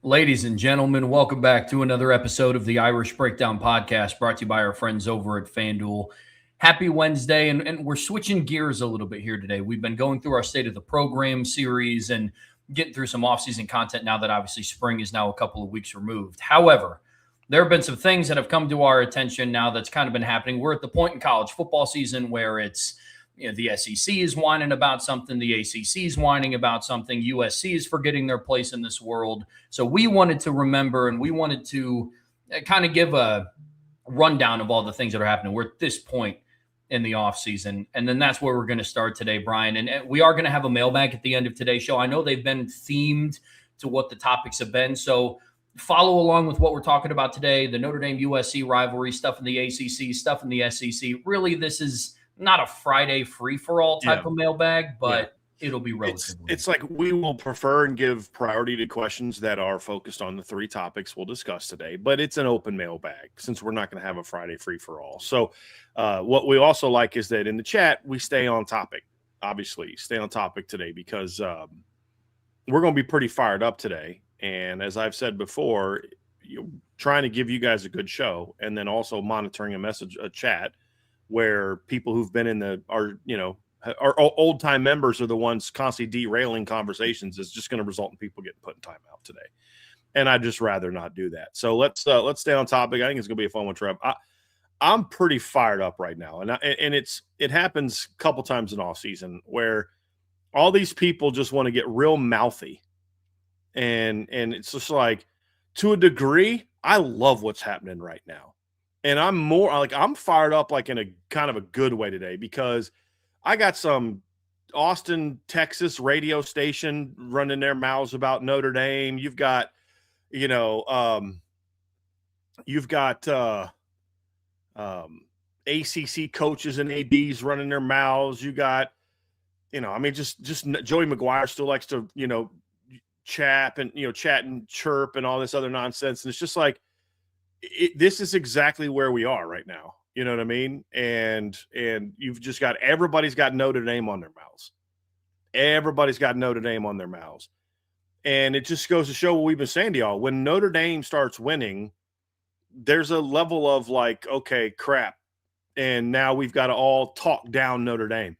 Ladies and gentlemen, welcome back to another episode of the Irish Breakdown Podcast, brought to you by our friends over at FanDuel. Happy Wednesday, and we're switching gears a little bit here today. We've been going through our State of the Program series and getting through some offseason content now that obviously spring is now a couple of weeks removed. However, there have been some things that have come to our attention now that's kind of been happening. We're at the point in college football season where it's the SEC is whining about something. The ACC is whining about something. USC is forgetting their place in this world. So we wanted to remember and we wanted to kind of give a rundown of all the things that are happening. We're at this point in the offseason. And then that's where we're going to start today, Brian. And we are going to have a mailbag at the end of today's show. I know they've been themed to what the topics have been. So follow along with what we're talking about today, the Notre Dame USC rivalry, stuff in the ACC, stuff in the SEC. Really, this is not a Friday free-for-all type of mailbag, but it'll be relatively. It's like we will prefer and give priority to questions that are focused on the three topics we'll discuss today, but it's an open mailbag since we're not going to have a Friday free-for-all. So what we also like is that in the chat, we stay on topic, obviously. Stay on topic today because we're going to be pretty fired up today. And as I've said before, trying to give you guys a good show and then also monitoring a chat where people who've been our old time members are the ones constantly derailing conversations is just going to result in people getting put in timeout today. And I'd just rather not do that. So let's stay on topic. I think it's going to be a fun one, Trev. I'm pretty fired up right now. And it happens a couple times in off season where all these people just want to get real mouthy. And it's just like, to a degree, I love what's happening right now. And I'm fired up like in a kind of a good way today because I got some Austin, Texas radio station running their mouths about Notre Dame. You've got, ACC coaches and ADs running their mouths. You got, just Joey McGuire still likes to, chat and chirp and all this other nonsense. And it's just like, this is exactly where we are right now. You know what I mean? And you've just got, everybody's got Notre Dame on their mouths. Everybody's got Notre Dame on their mouths. And it just goes to show what we've been saying to y'all. When Notre Dame starts winning, there's a level of like, okay, crap. And now we've got to all talk down Notre Dame.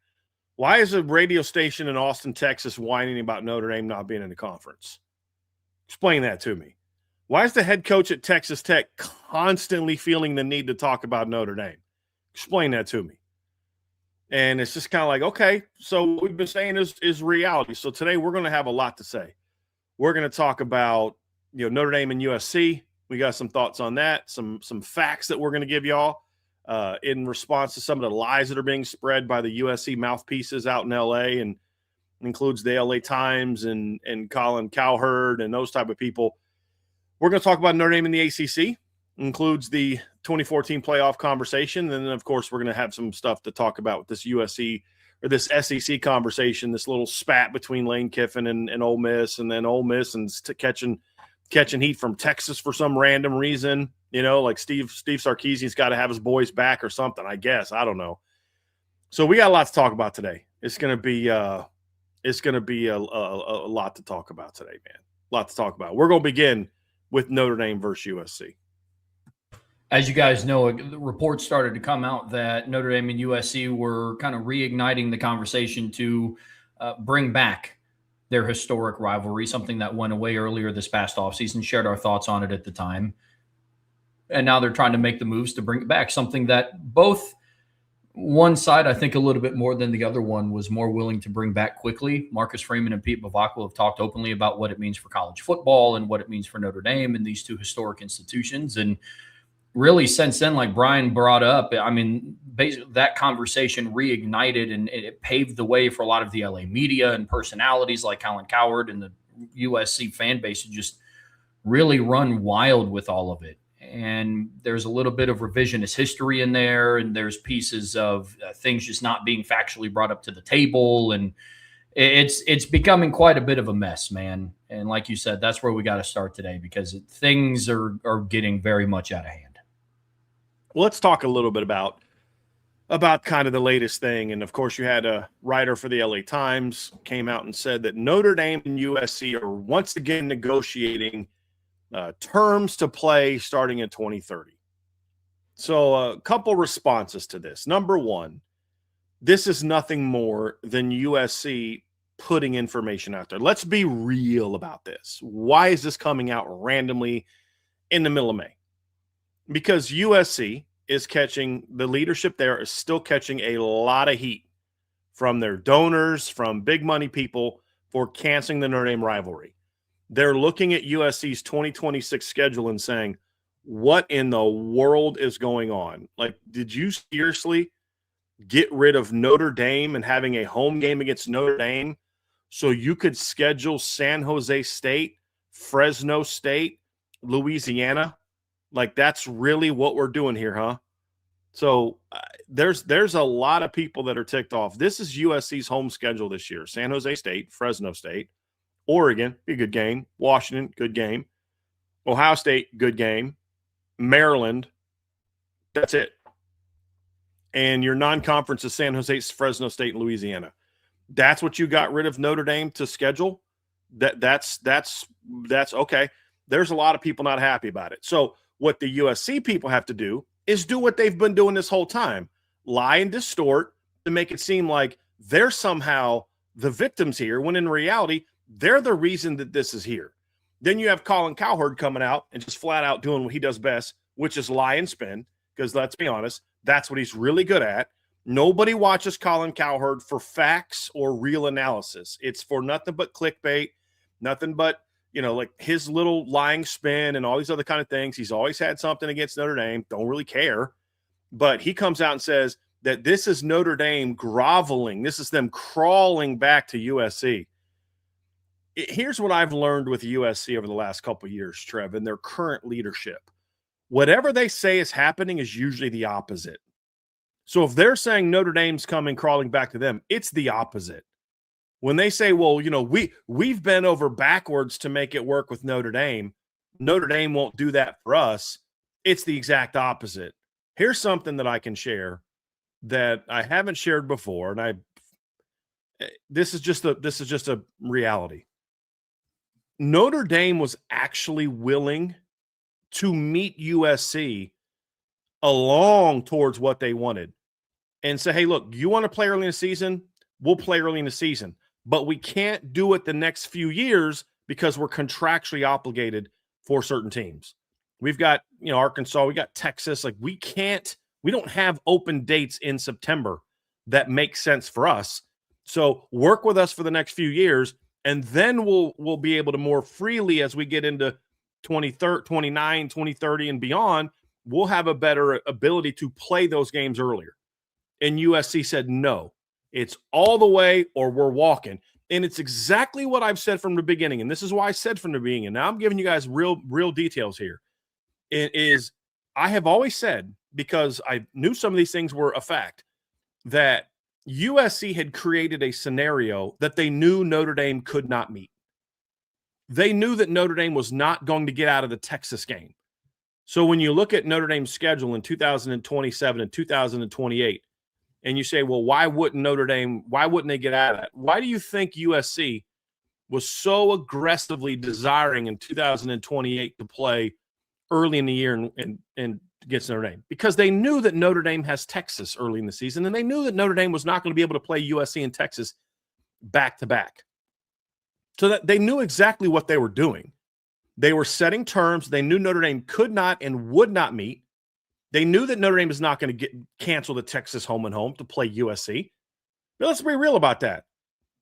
Why is a radio station in Austin, Texas whining about Notre Dame not being in the conference? Explain that to me. Why is the head coach at Texas Tech constantly feeling the need to talk about Notre Dame? Explain that to me. And it's just kind of like, okay, so what we've been saying is reality. So today we're going to have a lot to say. We're going to talk about, Notre Dame and USC. We got some thoughts on that, some facts that we're going to give y'all in response to some of the lies that are being spread by the USC mouthpieces out in L.A. and includes the L.A. Times and Colin Cowherd and those type of people. We're going to talk about Notre Dame in the ACC, includes the 2014 playoff conversation. And then, of course, we're going to have some stuff to talk about with this USC or this SEC conversation, this little spat between Lane Kiffin and Ole Miss, and then Ole Miss and catching heat from Texas for some random reason. Like Steve Sarkisian's got to have his boys back or something, I guess. I don't know. So we got a lot to talk about today. It's going to be a lot to talk about today, man. A lot to talk about. We're going to begin with Notre Dame versus USC. As you guys know, the reports started to come out that Notre Dame and USC were kind of reigniting the conversation to bring back their historic rivalry, something that went away earlier this past offseason, shared our thoughts on it at the time. And now they're trying to make the moves to bring it back, something that both one side, I think a little bit more than the other one, was more willing to bring back quickly. Marcus Freeman and Pete Bavacqua have talked openly about what it means for college football and what it means for Notre Dame and these two historic institutions. And really since then, like Brian brought up, I mean, basically that conversation reignited and it paved the way for a lot of the LA media and personalities like Colin Cowherd and the USC fan base to just really run wild with all of it. And there's a little bit of revisionist history in there, and there's pieces of things just not being factually brought up to the table, and it's becoming quite a bit of a mess, man. And like you said, that's where we got to start today because things are getting very much out of hand. Well, let's talk a little bit about kind of the latest thing. And of course, you had a writer for the LA Times came out and said that Notre Dame and USC are once again negotiating terms to play starting in 2030. So a couple responses to this. Number one, this is nothing more than USC putting information out there. Let's be real about this. Why is this coming out randomly in the middle of May? Because USC is catching, the leadership there is still catching a lot of heat from their donors, from big money people for canceling the Notre Dame rivalry. They're looking at USC's 2026 schedule and saying, what in the world is going on? Like, did you seriously get rid of Notre Dame and having a home game against Notre Dame so you could schedule San Jose State, Fresno State, Louisiana? Like, that's really what we're doing here, huh? So there's a lot of people that are ticked off. This is USC's home schedule this year. San Jose State, Fresno State, Oregon, be a good game. Washington, good game. Ohio State, good game. Maryland, that's it. And your non-conference is San Jose, Fresno State, and Louisiana. That's what you got rid of Notre Dame to schedule? That's okay. There's a lot of people not happy about it. So what the USC people have to do is do what they've been doing this whole time. Lie and distort to make it seem like they're somehow the victims here, when in reality, they're the reason that this is here. Then you have Colin Cowherd coming out and just flat out doing what he does best, which is lie and spin, because let's be honest, that's what he's really good at. Nobody watches Colin Cowherd for facts or real analysis. It's for nothing but clickbait, nothing but, like his little lying spin and all these other kind of things. He's always had something against Notre Dame. Don't really care. But he comes out and says that this is Notre Dame groveling. This is them crawling back to USC. Here's what I've learned with USC over the last couple of years, Trev, and their current leadership. Whatever they say is happening is usually the opposite. So if they're saying Notre Dame's coming crawling back to them, it's the opposite. When they say, well, we've bent over backwards to make it work with Notre Dame won't do that for us, it's the exact opposite. Here's something that I can share that I haven't shared before, and this is just a reality. Notre Dame was actually willing to meet USC along towards what they wanted and say, hey, look, you want to play early in the season? We'll play early in the season, but we can't do it the next few years because we're contractually obligated for certain teams. We've got, Arkansas, we got Texas. Like we don't have open dates in September that make sense for us. So work with us for the next few years, and then we'll be able to more freely as we get into 2029, 2030 and beyond, we'll have a better ability to play those games earlier. And USC said, no, it's all the way or we're walking. And it's exactly what I've said from the beginning. And this is why I said from the beginning. And now I'm giving you guys real details here. It is, I have always said, because I knew some of these things were a fact, that USC had created a scenario that they knew Notre Dame could not meet. They knew that Notre Dame was not going to get out of the Texas game. So when you look at Notre Dame's schedule in 2027 and 2028, and you say, well, why wouldn't they get out of that? Why do you think USC was so aggressively desiring in 2028 to play early in the year and against Notre Dame? Because they knew that Notre Dame has Texas early in the season, and they knew that Notre Dame was not going to be able to play USC and Texas back to back. So that they knew exactly what they were doing. They were setting terms. They knew Notre Dame could not and would not meet. They knew that Notre Dame is not going to cancel the Texas home and home to play USC. But let's be real about that.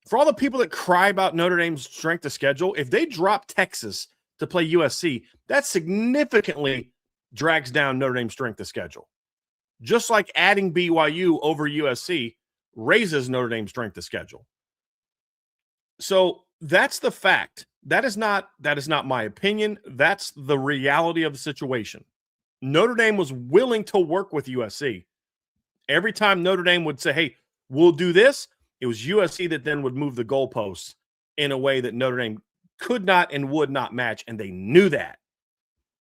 For all the people that cry about Notre Dame's strength of schedule, if they drop Texas to play USC, that significantly drags down Notre Dame's strength of schedule. Just like adding BYU over USC raises Notre Dame's strength of schedule. So that's the fact. That is not my opinion. That's the reality of the situation. Notre Dame was willing to work with USC. Every time Notre Dame would say, hey, we'll do this, it was USC that then would move the goalposts in a way that Notre Dame could not and would not match, and they knew that.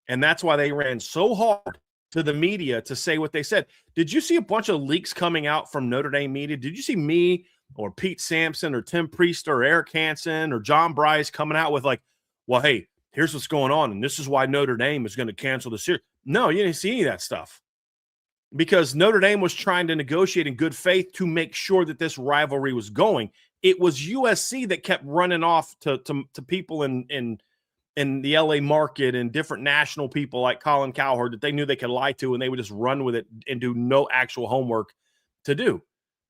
And that's why they ran so hard to the media to say what they said. Did you see a bunch of leaks coming out from Notre Dame media? Did you see me or Pete Sampson or Tim Priest or Eric Hansen or John Bryce coming out with like, well, hey, here's what's going on, and this is why Notre Dame is going to cancel the series. No, you didn't see any of that stuff, because Notre Dame was trying to negotiate in good faith to make sure that this rivalry was going. It was USC that kept running off to people in the LA market and different national people like Colin Cowherd that they knew they could lie to, and they would just run with it and do no actual homework to do.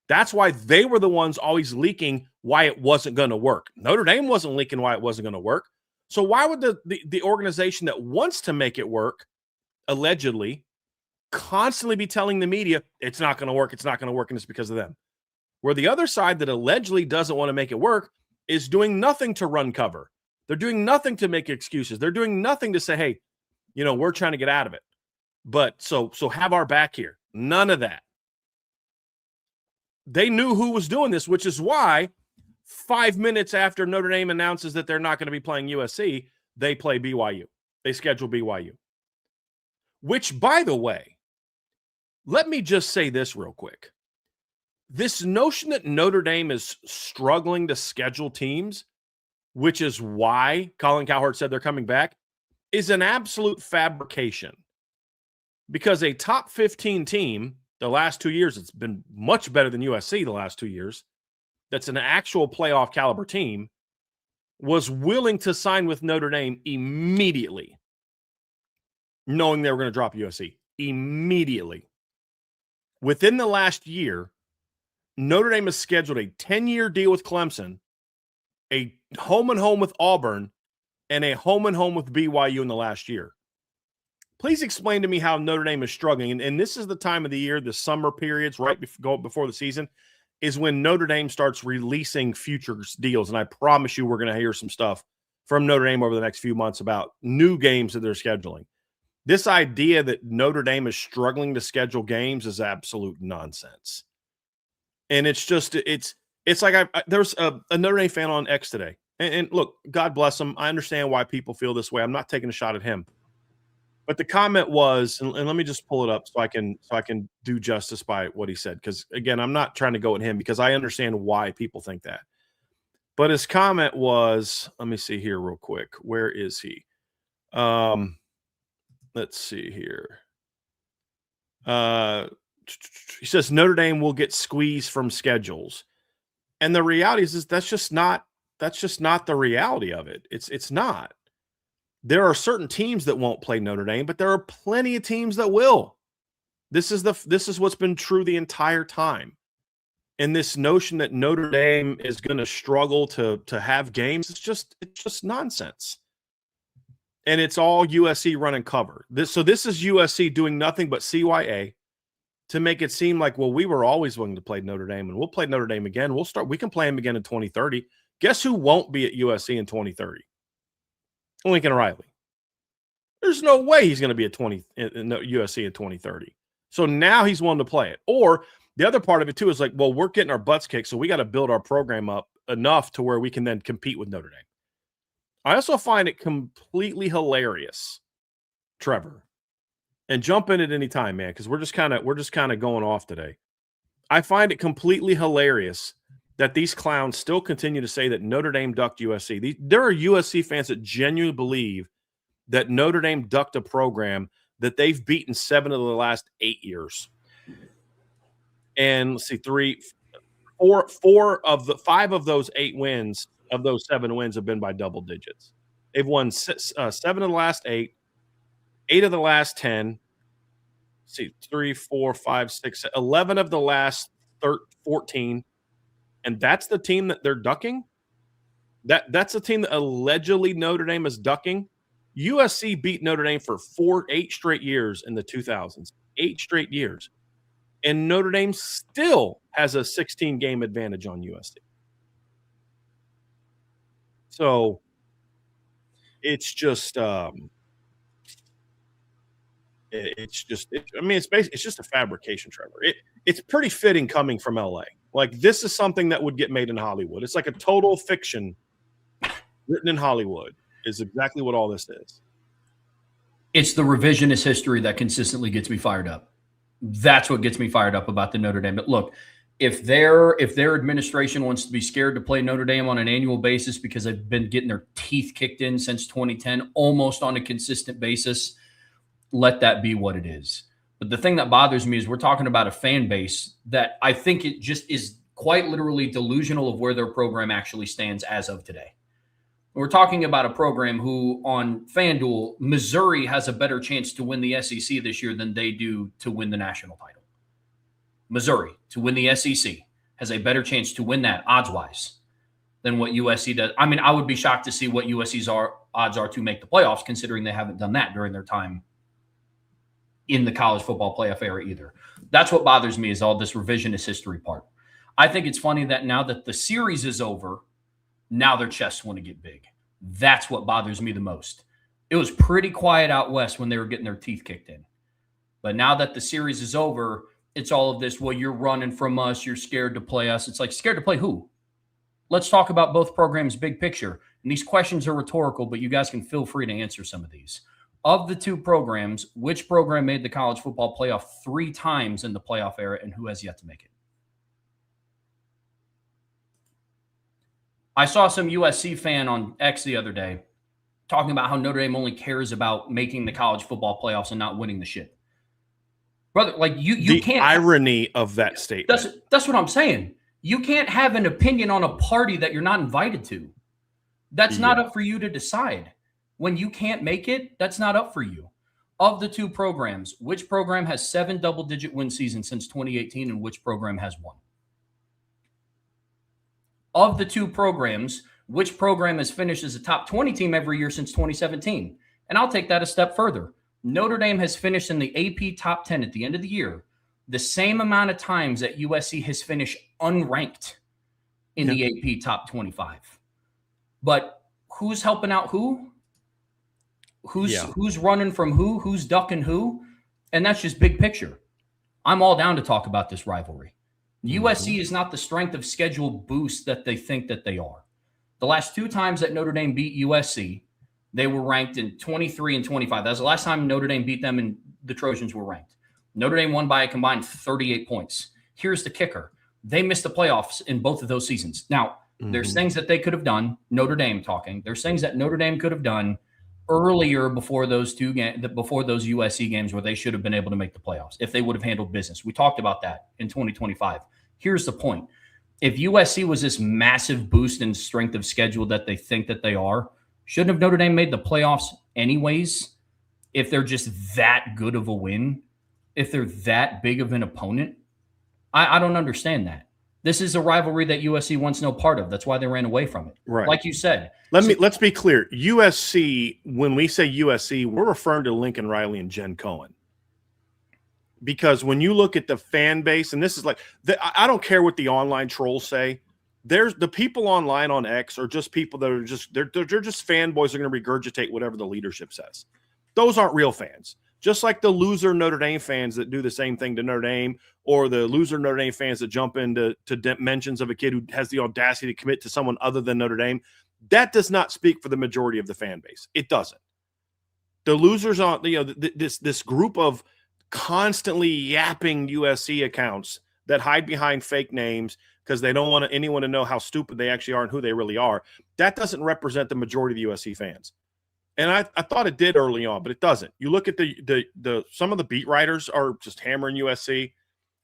That's why they were the ones always leaking why it wasn't going to work. Notre Dame wasn't leaking why it wasn't going to work. So why would the organization that wants to make it work, allegedly, constantly be telling the media it's not going to work, it's not going to work, and it's because of them? Where the other side that allegedly doesn't want to make it work is doing nothing to run cover. They're doing nothing to make excuses. They're doing nothing to say, hey, we're trying to get out of it. But so have our back here. None of that. They knew who was doing this, which is why 5 minutes after Notre Dame announces that they're not going to be playing USC, they play BYU. They schedule BYU. Which, by the way, let me just say this real quick. This notion that Notre Dame is struggling to schedule teams, which is why Colin Cowherd said they're coming back, is an absolute fabrication. Because a top 15 team, the last 2 years, it's been much better than USC the last 2 years, that's an actual playoff caliber team, was willing to sign with Notre Dame immediately, knowing they were going to drop USC. Immediately. Within the last year, Notre Dame has scheduled a 10-year deal with Clemson, a home-and-home with Auburn, and a home-and-home with BYU in the last year. Please explain to me how Notre Dame is struggling. And this is the time of the year, the summer periods, right before the season, is when Notre Dame starts releasing futures deals. And I promise you we're going to hear some stuff from Notre Dame over the next few months about new games that they're scheduling. This idea that Notre Dame is struggling to schedule games is absolute nonsense. And it's just, it's like there's a Notre Dame fan on X today. And look, God bless him. I understand why people feel this way. I'm not taking a shot at him. But the comment was, and let me just pull it up so I can do justice by what he said. Because again, I'm not trying to go at him because I understand why people think that. But his comment was, let me see here real quick. Where is he? Let's see here. He says Notre Dame will get squeezed from schedules. And the reality is that's just not the reality of it. It's not. There are certain teams that won't play Notre Dame, but there are plenty of teams that will. This is what's been true the entire time. And this notion that Notre Dame is going to struggle to have games, it's just nonsense. And it's all USC running cover. This is USC doing nothing but CYA to make it seem like, well, we were always willing to play Notre Dame, and we'll play Notre Dame again. We can play them again in 2030. Guess who won't be at USC in 2030? Lincoln Riley. There's no way he's going to be at USC in 2030. So now he's willing to play it. Or the other part of it too is like, well, we're getting our butts kicked, so we got to build our program up enough to where we can then compete with Notre Dame. I also find it completely hilarious, Trevor, and jump in at any time, man, because we're just kind of going off today. I find it completely hilarious that these clowns still continue to say that Notre Dame ducked USC. There are USC fans that genuinely believe that Notre Dame ducked a program that they've beaten 7 of the last 8 years. And let's see, 4 of the 5 of those 8 wins, of those 7 wins, have been by double digits. They've won 7 of the last 8, 8 of the last 10. Let's see, 3, 4, 5, 6, 11 of the last 14. And that's the team that they're ducking? That's the team that allegedly Notre Dame is ducking? USC beat Notre Dame for 8 straight years in the 2000s. 8 straight years. And Notre Dame still has a 16-game advantage on USC. So it's just it's just a fabrication, Trevor. It's pretty fitting coming from LA. Like, this is something that would get made in Hollywood. It's like a total fiction written in Hollywood is exactly what all this is. It's the revisionist history that consistently gets me fired up. That's what gets me fired up about the Notre Dame. But look, if their administration wants to be scared to play Notre Dame on an annual basis because they've been getting their teeth kicked in since 2010, almost on a consistent basis, let that be what it is. But the thing that bothers me is we're talking about a fan base that I think it just is quite literally delusional of where their program actually stands as of today. We're talking about a program who on FanDuel, Missouri has a better chance to win the SEC this year than they do to win the national title. Missouri to win the SEC has a better chance to win that odds-wise than what USC does. I mean, I would be shocked to see what USC's odds are to make the playoffs, considering they haven't done that during their time in the college football playoff era either. That's what bothers me is all this revisionist history part. I think it's funny that now that the series is over, now their chests want to get big. That's what bothers me the most. It was pretty quiet out west when they were getting their teeth kicked in. But now that the series is over, it's all of this, well, you're running from us, you're scared to play us. It's like, scared to play who? Let's talk about both programs' big picture. And these questions are rhetorical, but you guys can feel free to answer some of these. Of the two programs, which program made the college football playoff 3 times in the playoff era, and who has yet to make it? I saw some USC fan on X the other day talking about how Notre Dame only cares about making the college football playoffs and not winning the shit. Brother, like you can't. Irony of that statement. That's what I'm saying. You can't have an opinion on a party that you're not invited to. That's not up for you to decide. When you can't make it, that's not up for you. Of the two programs, which program has 7 double-digit win seasons since 2018 and which program has 1? Of the two programs, which program has finished as a top 20 team every year since 2017? And I'll take that a step further. Notre Dame has finished in the AP top 10 at the end of the year the same amount of times that USC has finished unranked in the AP top 25. But who's helping out who? Who's running from who? Who's ducking who? And that's just big picture. I'm all down to talk about this rivalry. USC is not the strength of schedule boost that they think that they are. The last 2 times that Notre Dame beat USC, they were ranked in 23 and 25. That was the last time Notre Dame beat them and the Trojans were ranked. Notre Dame won by a combined 38 points. Here's the kicker. They missed the playoffs in both of those seasons. Now, there's things that they could have done, Notre Dame talking. There's things that Notre Dame could have done earlier before those USC games where they should have been able to make the playoffs if they would have handled business. We talked about that in 2025. Here's the point. If USC was this massive boost in strength of schedule that they think that they are, shouldn't have Notre Dame made the playoffs anyways if they're just that good of a win, if they're that big of an opponent? I don't understand that. This is a rivalry that USC wants no part of. That's why they ran away from it. Right. Like you said. Let's be clear. USC, when we say USC, we're referring to Lincoln Riley and Jen Cohen. Because when you look at the fan base, and this is like, I don't care what the online trolls say. There's the people online on X are just people that are just they're just fanboys. They're going to regurgitate whatever the leadership says. Those aren't real fans. Just like the loser Notre Dame fans that do the same thing to Notre Dame, or the loser Notre Dame fans that jump into mentions of a kid who has the audacity to commit to someone other than Notre Dame. That does not speak for the majority of the fan base. It doesn't. The losers on this group of constantly yapping USC accounts that hide behind fake names because they don't want anyone to know how stupid they actually are and who they really are. That doesn't represent the majority of the USC fans. And I thought it did early on, but it doesn't. You look at the some of the beat writers are just hammering USC.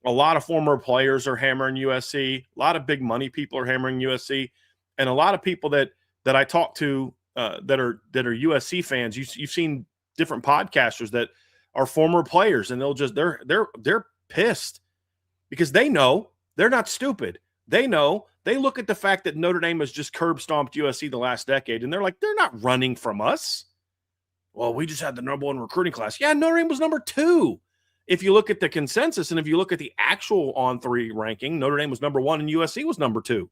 A lot of former players are hammering USC. A lot of big money people are hammering USC, and a lot of people that I talk to that are USC fans. You've seen different podcasters that are former players, and they're pissed because they know they're not stupid. They know. They look at the fact that Notre Dame has just curb stomped USC the last decade, and they're like, they're not running from us. Well, we just had the number 1 recruiting class. Yeah, Notre Dame was number 2. If you look at the consensus and if you look at the actual on-3 ranking, Notre Dame was number 1 and USC was number 2.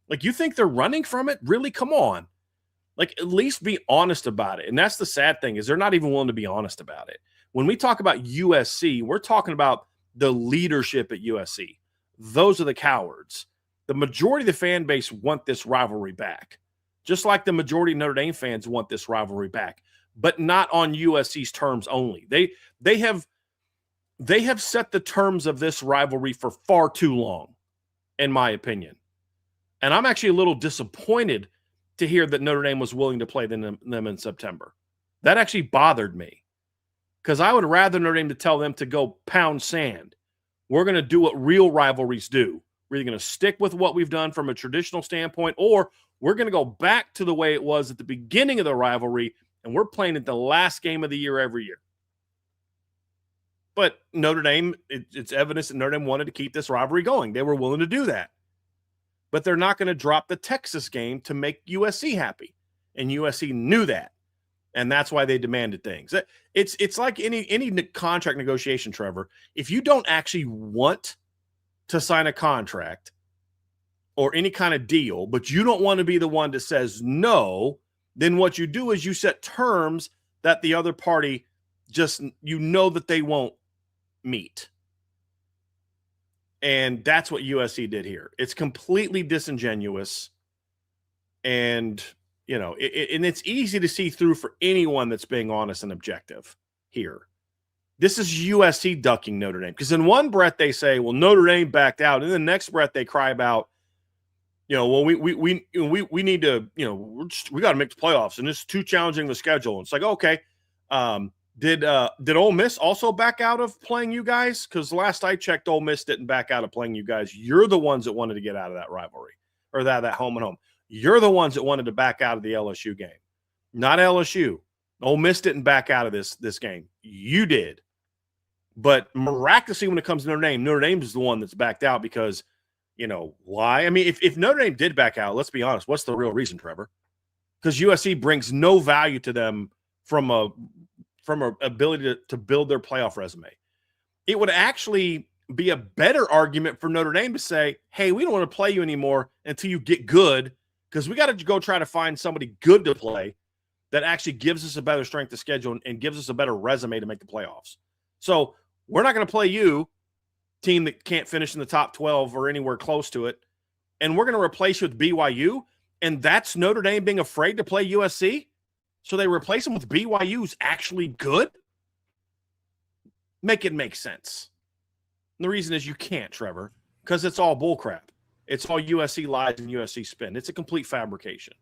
Like, you think they're running from it? Really? Come on. Like, at least be honest about it. And that's the sad thing is they're not even willing to be honest about it. When we talk about USC, we're talking about the leadership at USC. Those are the cowards. The majority of the fan base want this rivalry back, just like the majority of Notre Dame fans want this rivalry back, but not on USC's terms only. They have set the terms of this rivalry for far too long. in my opinion. And I'm actually a little disappointed to hear that Notre Dame was willing to play them in September. That actually bothered me because I would rather Notre Dame to tell them to go pound sand. We're going to do what real rivalries do. We're either going to stick with what we've done from a traditional standpoint, or we're going to go back to the way it was at the beginning of the rivalry, and we're playing at the last game of the year every year. But Notre Dame, it's evidence that Notre Dame wanted to keep this rivalry going. They were willing to do that. But they're not going to drop the Texas game to make USC happy. And USC knew that. And that's why they demanded things. It's like any contract negotiation, Trevor. If you don't actually want to sign a contract or any kind of deal, but you don't want to be the one that says no, then what you do is you set terms that the other party just, that they won't meet. And that's what USC did here. It's completely disingenuous. And, and it's easy to see through for anyone that's being honest and objective here. This is USC ducking Notre Dame. Because in one breath they say, well, Notre Dame backed out. And in the next breath they cry about, well, we need to, we got to make the playoffs. And it's too challenging the schedule. And it's like, okay, Did Ole Miss also back out of playing you guys? Because last I checked, Ole Miss didn't back out of playing you guys. You're the ones that wanted to get out of that rivalry or that home and home. You're the ones that wanted to back out of the LSU game, not LSU. Ole Miss didn't back out of this game. You did. But miraculously, when it comes to Notre Dame is the one that's backed out because, why? I mean, if Notre Dame did back out, let's be honest, what's the real reason, Trevor? Because USC brings no value to them from a ability to build their playoff resume. It would actually be a better argument for Notre Dame to say, hey, we don't want to play you anymore until you get good, because we got to go try to find somebody good to play that actually gives us a better strength of schedule and gives us a better resume to make the playoffs. So we're not going to play you, team that can't finish in the top 12 or anywhere close to it, and we're going to replace you with BYU, and that's Notre Dame being afraid to play USC? So they replace them with BYU who's actually good? Make it make sense. And the reason is you can't, Trevor, because it's all bullcrap. It's all USC lies and USC spin. It's a complete fabrication.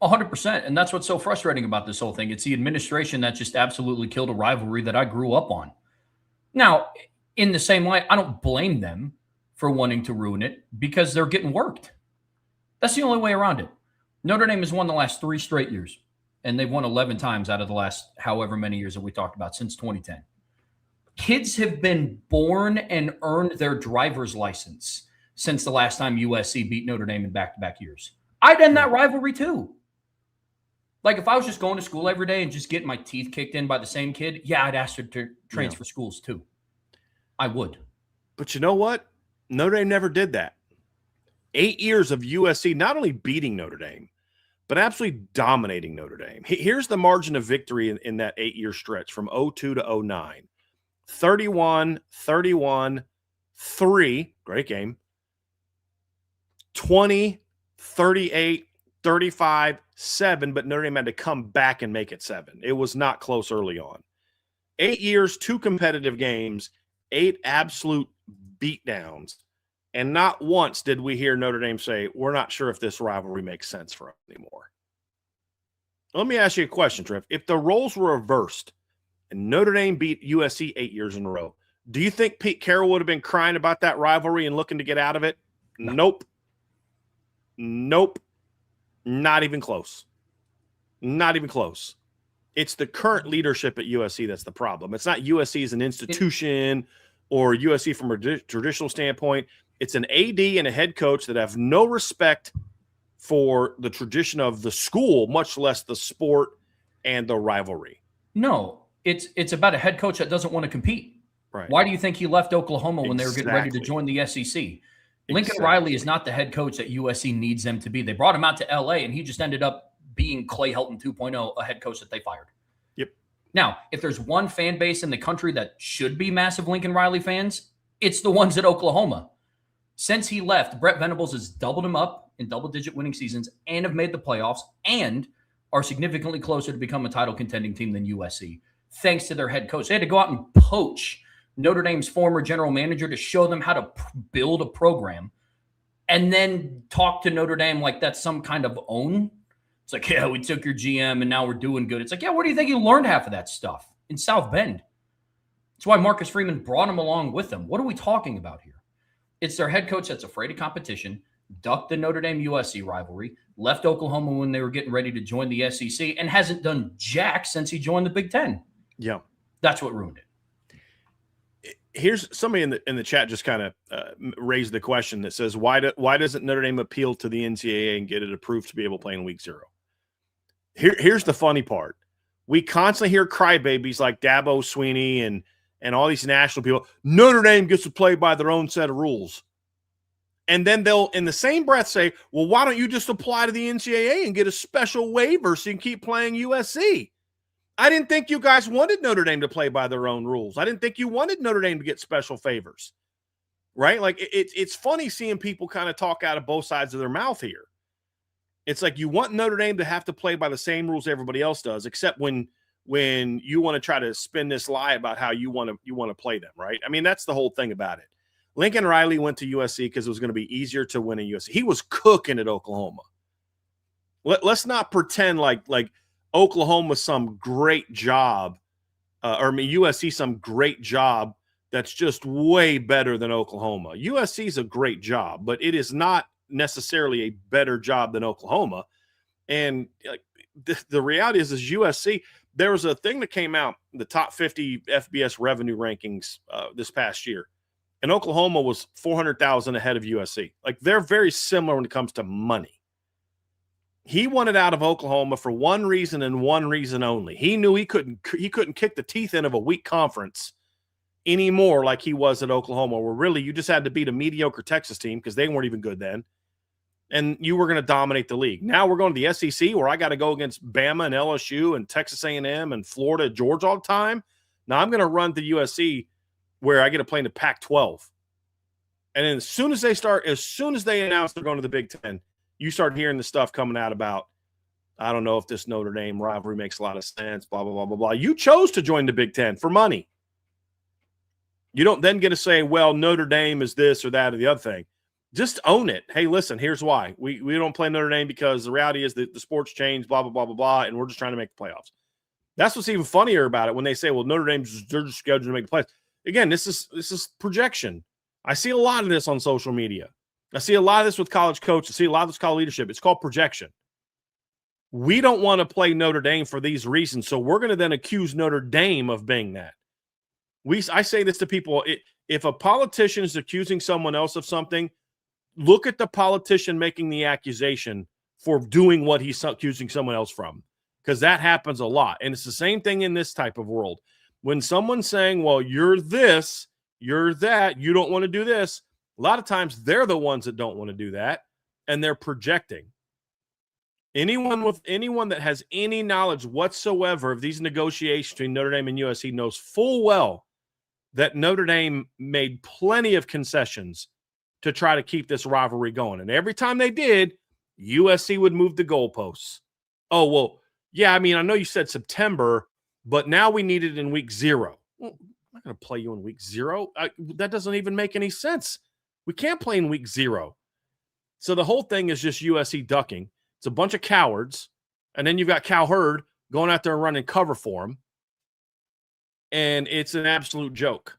100%. And that's what's so frustrating about this whole thing. It's the administration that just absolutely killed a rivalry that I grew up on. Now, in the same way, I don't blame them for wanting to ruin it because they're getting worked. That's the only way around it. Notre Dame has won the last 3 straight years. And they've won 11 times out of the last however many years that we talked about since 2010. Kids have been born and earned their driver's license since the last time USC beat Notre Dame in back-to-back years. I'd end that rivalry too. Like if I was just going to school every day and just getting my teeth kicked in by the same kid, yeah, I'd ask her to transfer schools too. I would. But you know what? Notre Dame never did that. 8 years of USC not only beating Notre Dame, but absolutely dominating Notre Dame. Here's the margin of victory in that 8-year stretch from 02 to 09. 31, 31, 3, great game. 20, 38, 35, 7, but Notre Dame had to come back and make it 7. It was not close early on. 8 years, 2 competitive games, 8 absolute beatdowns. And not once did we hear Notre Dame say, we're not sure if this rivalry makes sense for us anymore. Let me ask you a question, Trev. If the roles were reversed and Notre Dame beat USC 8 years in a row, do you think Pete Carroll would have been crying about that rivalry and looking to get out of it? No. Nope. Not even close. Not even close. It's the current leadership at USC that's the problem. It's not USC as an institution or USC from a traditional standpoint. It's an AD and a head coach that have no respect for the tradition of the school, much less the sport and the rivalry. No, it's about a head coach that doesn't want to compete. Right. Why do you think he left Oklahoma when they were getting ready to join the SEC? Lincoln Riley is not the head coach that USC needs them to be. They brought him out to LA, and he just ended up being Clay Helton 2.0, a head coach that they fired. Yep. Now, if there's one fan base in the country that should be massive Lincoln Riley fans, it's the ones at Oklahoma. Since he left, Brett Venables has doubled him up in double-digit winning seasons and have made the playoffs and are significantly closer to become a title contending team than USC, thanks to their head coach. They had to go out and poach Notre Dame's former general manager to show them how to build a program. and then talk to Notre Dame like that's some kind of own. It's like, yeah, we took your GM and now we're doing good. It's like, yeah, where do you think you learned half of that stuff? In South Bend. That's why Marcus Freeman brought him along with him. What are we talking about here? It's their head coach that's afraid of competition, ducked the Notre Dame USC rivalry, left Oklahoma when they were getting ready to join the SEC, and hasn't done jack since he joined the Big Ten. Yeah. That's what ruined it. Here's somebody in the chat just kind of raised the question that says, why doesn't Notre Dame appeal to the NCAA and get it approved to be able to play in week 0? Here's the funny part. We constantly hear crybabies like Dabo Sweeney and all these national people. Notre Dame gets to play by their own set of rules. And then they'll, in the same breath, say, well, why don't you just apply to the NCAA and get a special waiver so you can keep playing USC? I didn't think you guys wanted Notre Dame to play by their own rules. I didn't think you wanted Notre Dame to get special favors, right? Like, it's funny seeing people kind of talk out of both sides of their mouth here. It's like you want Notre Dame to have to play by the same rules everybody else does, except when you want to try to spin this lie about how you want to play them, right? I mean, that's the whole thing about it. Lincoln Riley went to USC because it was going to be easier to win at USC. He was cooking at Oklahoma. Let's not pretend like Oklahoma some great job, USC some great job that's just way better than Oklahoma. USC is a great job, but it is not necessarily a better job than Oklahoma. And the reality is USC, there was a thing that came out, the top 50 FBS revenue rankings this past year. And Oklahoma was $400,000 ahead of USC. Like, they're very similar when it comes to money. He wanted out of Oklahoma for one reason and one reason only. He knew he couldn't kick the teeth in of a weak conference anymore like he was at Oklahoma, where really you just had to beat a mediocre Texas team because they weren't even good then, and you were going to dominate the league. Now we're going to the SEC where I got to go against Bama and LSU and Texas A&M and Florida, Georgia all the time. Now I'm going to run to USC where I get to play in the Pac-12. And then as soon as they announce they're going to the Big Ten, you start hearing the stuff coming out about, I don't know if this Notre Dame rivalry makes a lot of sense, blah, blah, blah, blah, blah. You chose to join the Big Ten for money. You don't then get to say, well, Notre Dame is this or that or the other thing. Just own it. Hey, listen, here's why. We don't play Notre Dame because the reality is that the sports change, blah, blah, blah, blah, blah, and we're just trying to make the playoffs. That's what's even funnier about it when they say, well, Notre Dame's they're just scheduled to make the playoffs. Again, this is projection. I see a lot of this on social media. I see a lot of this with college coaches. I see a lot of this college leadership. It's called projection. We don't want to play Notre Dame for these reasons, so we're going to then accuse Notre Dame of being that. I say this to people. If a politician is accusing someone else of something, look at the politician making the accusation for doing what he's accusing someone else from, because that happens a lot. And it's the same thing in this type of world. When someone's saying, well, you're this, you're that, you don't want to do this, a lot of times they're the ones that don't want to do that, and they're projecting. Anyone that has any knowledge whatsoever of these negotiations between Notre Dame and USC knows full well that Notre Dame made plenty of concessions to try to keep this rivalry going. And every time they did, USC would move the goalposts. Oh, well, yeah, I mean, I know you said September, but now we need it in week 0. Well, I'm not going to play you in week 0. That doesn't even make any sense. We can't play in week 0. So the whole thing is just USC ducking. It's a bunch of cowards. And then you've got Cal Hurd going out there and running cover for him. And it's an absolute joke.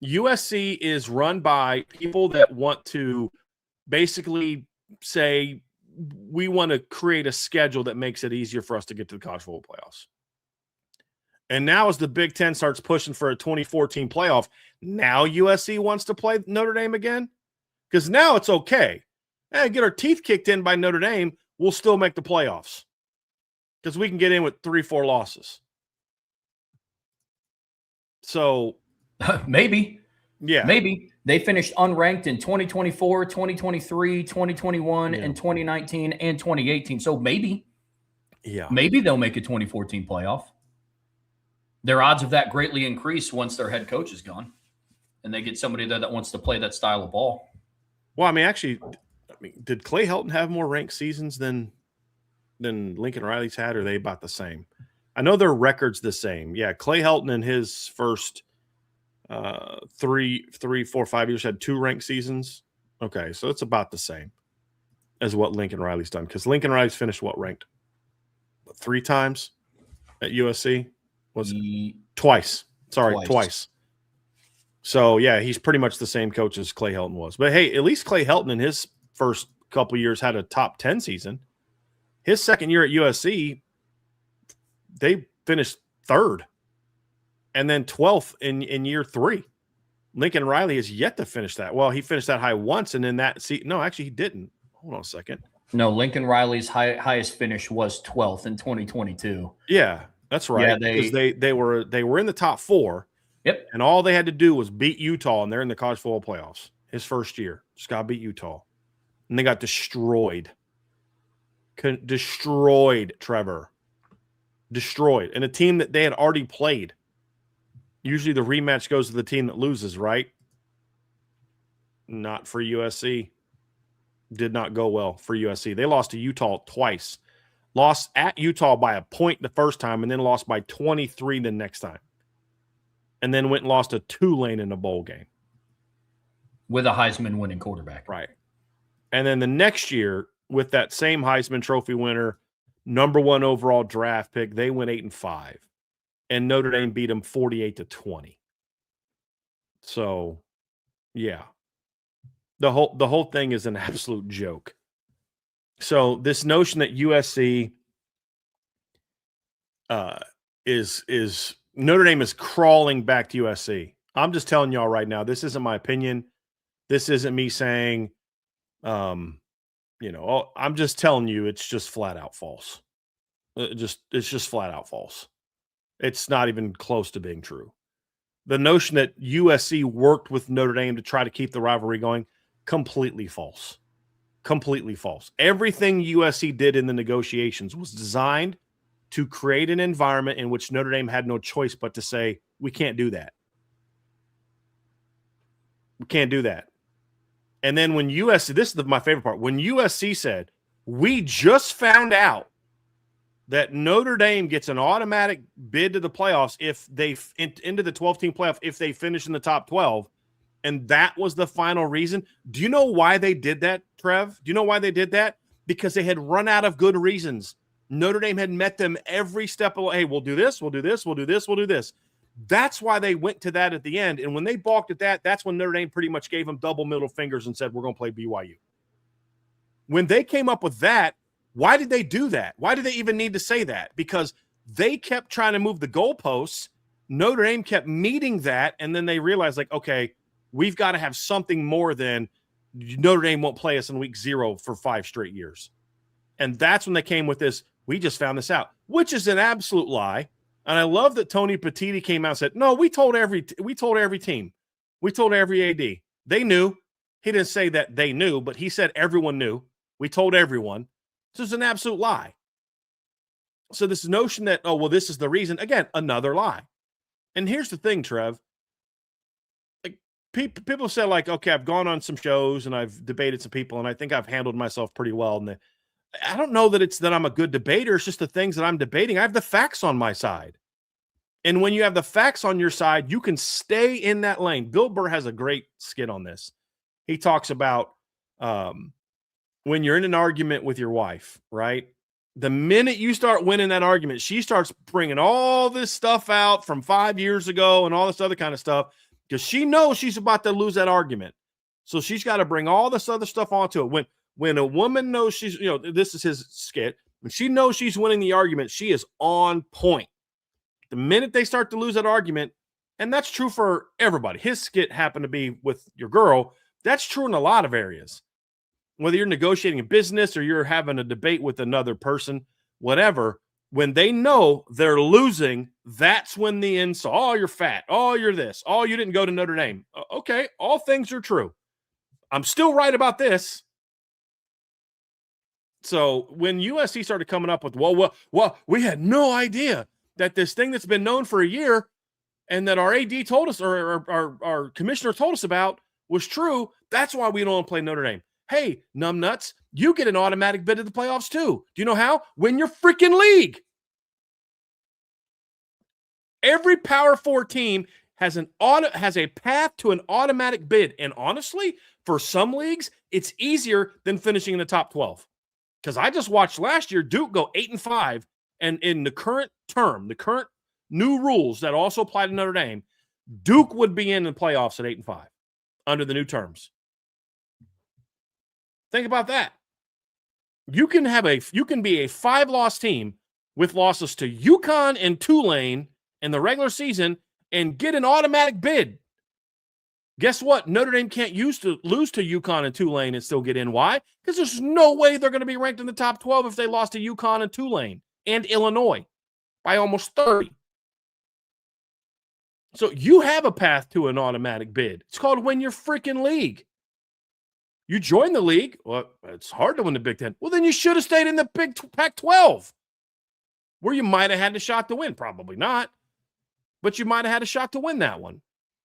USC is run by people that want to basically say, we want to create a schedule that makes it easier for us to get to the college football playoffs. And now as the Big Ten starts pushing for a 2014 playoff, now USC wants to play Notre Dame again? Because now it's okay. Hey, get our teeth kicked in by Notre Dame, we'll still make the playoffs. Because we can get in with 3-4 losses. So maybe. Yeah. Maybe. They finished unranked in 2024, 2023, 2021, and 2019 and 2018. So maybe. Yeah. Maybe they'll make a 2014 playoff. Their odds of that greatly increase once their head coach is gone and they get somebody there that wants to play that style of ball. Well, did Clay Helton have more ranked seasons than Lincoln Riley's had, or are they about the same? I know their record's the same. Yeah, Clay Helton in his first 3, 4, 5 years had 2 ranked seasons Okay, so it's about the same as what Lincoln Riley's done, because Lincoln Riley's finished what, ranked 3 times at USC? Was it? Twice. Sorry, twice. So, yeah, he's pretty much the same coach as Clay Helton was. But, hey, at least Clay Helton in his first couple years had a top 10 season. His second year at USC, they finished 3rd and then 12th in year 3. Lincoln Riley has yet to finish that. Well, he finished that high once, and then no, actually he didn't. Hold on a second. No, Lincoln Riley's highest finish was 12th in 2022. Yeah, that's right. Yeah, because they were in the top 4. Yep. And all they had to do was beat Utah, and they're in the college football playoffs. His first year, just got to beat Utah, and they got destroyed. Destroyed, Trevor. Destroyed, and a team that they had already played. Usually the rematch goes to the team that loses, right? Not for USC. Did not go well for USC. They lost to Utah twice. Lost at Utah by a point the first time, and then lost by 23 the next time. And then went and lost to Tulane in a bowl game. With a Heisman winning quarterback. Right. And then the next year, with that same Heisman Trophy winner, number 1 overall draft pick, they went 8-5. And Notre Dame beat them 48-20. So, yeah. The whole thing is an absolute joke. So this notion that USC is Notre Dame is crawling back to USC. I'm just telling y'all right now, this isn't my opinion. This isn't me saying, I'm just telling you, it's just flat out false. It's just flat out false. It's not even close to being true. The notion that USC worked with Notre Dame to try to keep the rivalry going, completely false. Completely false. Everything USC did in the negotiations was designed to create an environment in which Notre Dame had no choice but to say, we can't do that. We can't do that. And then when USC, this is my favorite part, when USC said, we just found out that Notre Dame gets an automatic bid to the playoffs if they into the 12-team playoff if they finish in the top 12, and that was the final reason. Do you know why they did that, Trev? Do you know why they did that? Because they had run out of good reasons. Notre Dame had met them every step of the way. Hey, we'll do this, we'll do this, we'll do this, we'll do this. That's why they went to that at the end. And when they balked at that, that's when Notre Dame pretty much gave them double middle fingers and said, we're going to play BYU. When they came up with that, why did they do that? Why did they even need to say that? Because they kept trying to move the goalposts. Notre Dame kept meeting that, and then they realized, like, okay, we've got to have something more than Notre Dame won't play us in week 0 for 5 straight years. And that's when they came with this, we just found this out, which is an absolute lie. And I love that Tony Petitti came out and said, no, we told every team. We told every AD. They knew. He didn't say that they knew, but he said everyone knew. We told everyone. This is an absolute lie. So this notion that, oh, well, this is the reason, again, another lie. And here's the thing, Trev. Like people say, like, okay, I've gone on some shows and I've debated some people, and I think I've handled myself pretty well. And I don't know that it's that I'm a good debater. It's just the things that I'm debating. I have the facts on my side. And when you have the facts on your side, you can stay in that lane. Bill Burr has a great skit on this. He talks about when you're in an argument with your wife, right? The minute you start winning that argument, she starts bringing all this stuff out from 5 years ago and all this other kind of stuff because she knows she's about to lose that argument. So she's got to bring all this other stuff onto it. When a woman knows she's, this is his skit, when she knows she's winning the argument, she is on point. The minute they start to lose that argument, and that's true for everybody. His skit happened to be with your girl. That's true in a lot of areas. Whether you're negotiating a business or you're having a debate with another person, whatever, when they know they're losing, that's when the insult, oh, you're fat. Oh, you're this. Oh, you didn't go to Notre Dame. Okay, all things are true. I'm still right about this. So when USC started coming up with, well, we had no idea that this thing that's been known for a year and that our AD told us or our commissioner told us about was true, that's why we don't play Notre Dame. Hey, numbnuts, you get an automatic bid to the playoffs too. Do you know how? Win your freaking league. Every Power 4 team has a path to an automatic bid. And honestly, for some leagues, it's easier than finishing in the top 12. Because I just watched last year Duke go 8-5, and in the current term, the current new rules that also apply to Notre Dame, Duke would be in the playoffs at 8-5 under the new terms. Think about that. You can be a 5-loss team with losses to UConn and Tulane in the regular season and get an automatic bid. Guess what? Notre Dame can't lose to UConn and Tulane and still get in. Why? Because there's no way they're going to be ranked in the top 12 if they lost to UConn and Tulane and Illinois by almost 30. So you have a path to an automatic bid. It's called win your freaking league. You join the league. Well, it's hard to win the Big Ten. Well, then you should have stayed in the Pac-12, where you might have had a shot to win. Probably not, but you might have had a shot to win that one.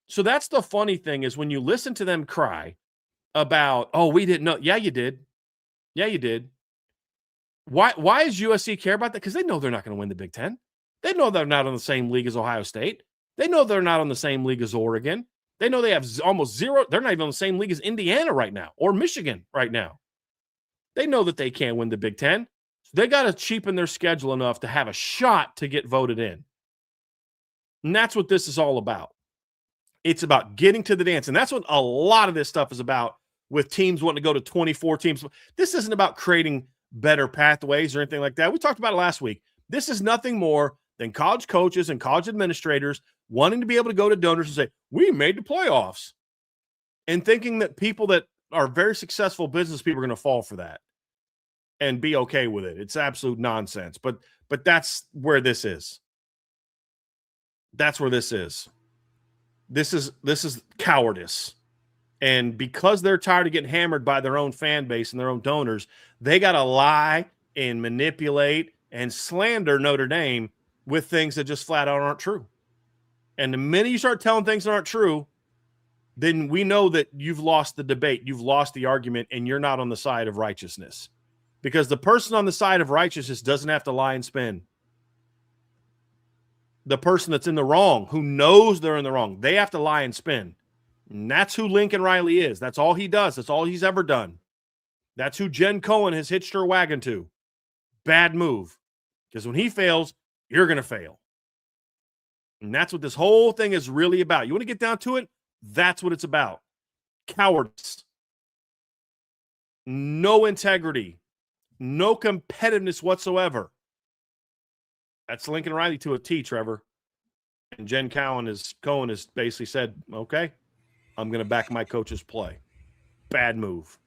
So that's the funny thing is when you listen to them cry about, oh, we didn't know. Yeah, you did. Yeah, you did. Why does USC care about that? Because they know they're not going to win the Big Ten. They know they're not on the same league as Ohio State. They know they're not on the same league as Oregon. They know they have almost zero. They're not even on the same league as Indiana right now or Michigan right now. They know that they can't win the Big Ten. So they got to cheapen their schedule enough to have a shot to get voted in. And that's what this is all about. It's about getting to the dance. And that's what a lot of this stuff is about with teams wanting to go to 24 teams. This isn't about creating better pathways or anything like that. We talked about it last week. This is nothing more than college coaches and college administrators wanting to be able to go to donors and say, we made the playoffs, and thinking that people that are very successful business people are going to fall for that and be okay with it. It's absolute nonsense. But that's where this is. That's where this is. This is cowardice. And because they're tired of getting hammered by their own fan base and their own donors, they got to lie and manipulate and slander Notre Dame with things that just flat out aren't true. And the minute you start telling things that aren't true, then we know that you've lost the debate, you've lost the argument, and you're not on the side of righteousness. Because the person on the side of righteousness doesn't have to lie and spin. The person that's in the wrong, who knows they're in the wrong, they have to lie and spin. And that's who Lincoln Riley is. That's all he does. That's all he's ever done. That's who Jen Cohen has hitched her wagon to. Bad move. Because when he fails, you're going to fail. And that's what this whole thing is really about. You want to get down to it? That's what it's about. Cowardice. No integrity. No competitiveness whatsoever. That's Lincoln Riley to a T, Trevor. And Jen Cohen has basically said, okay, I'm going to back my coach's play. Bad move.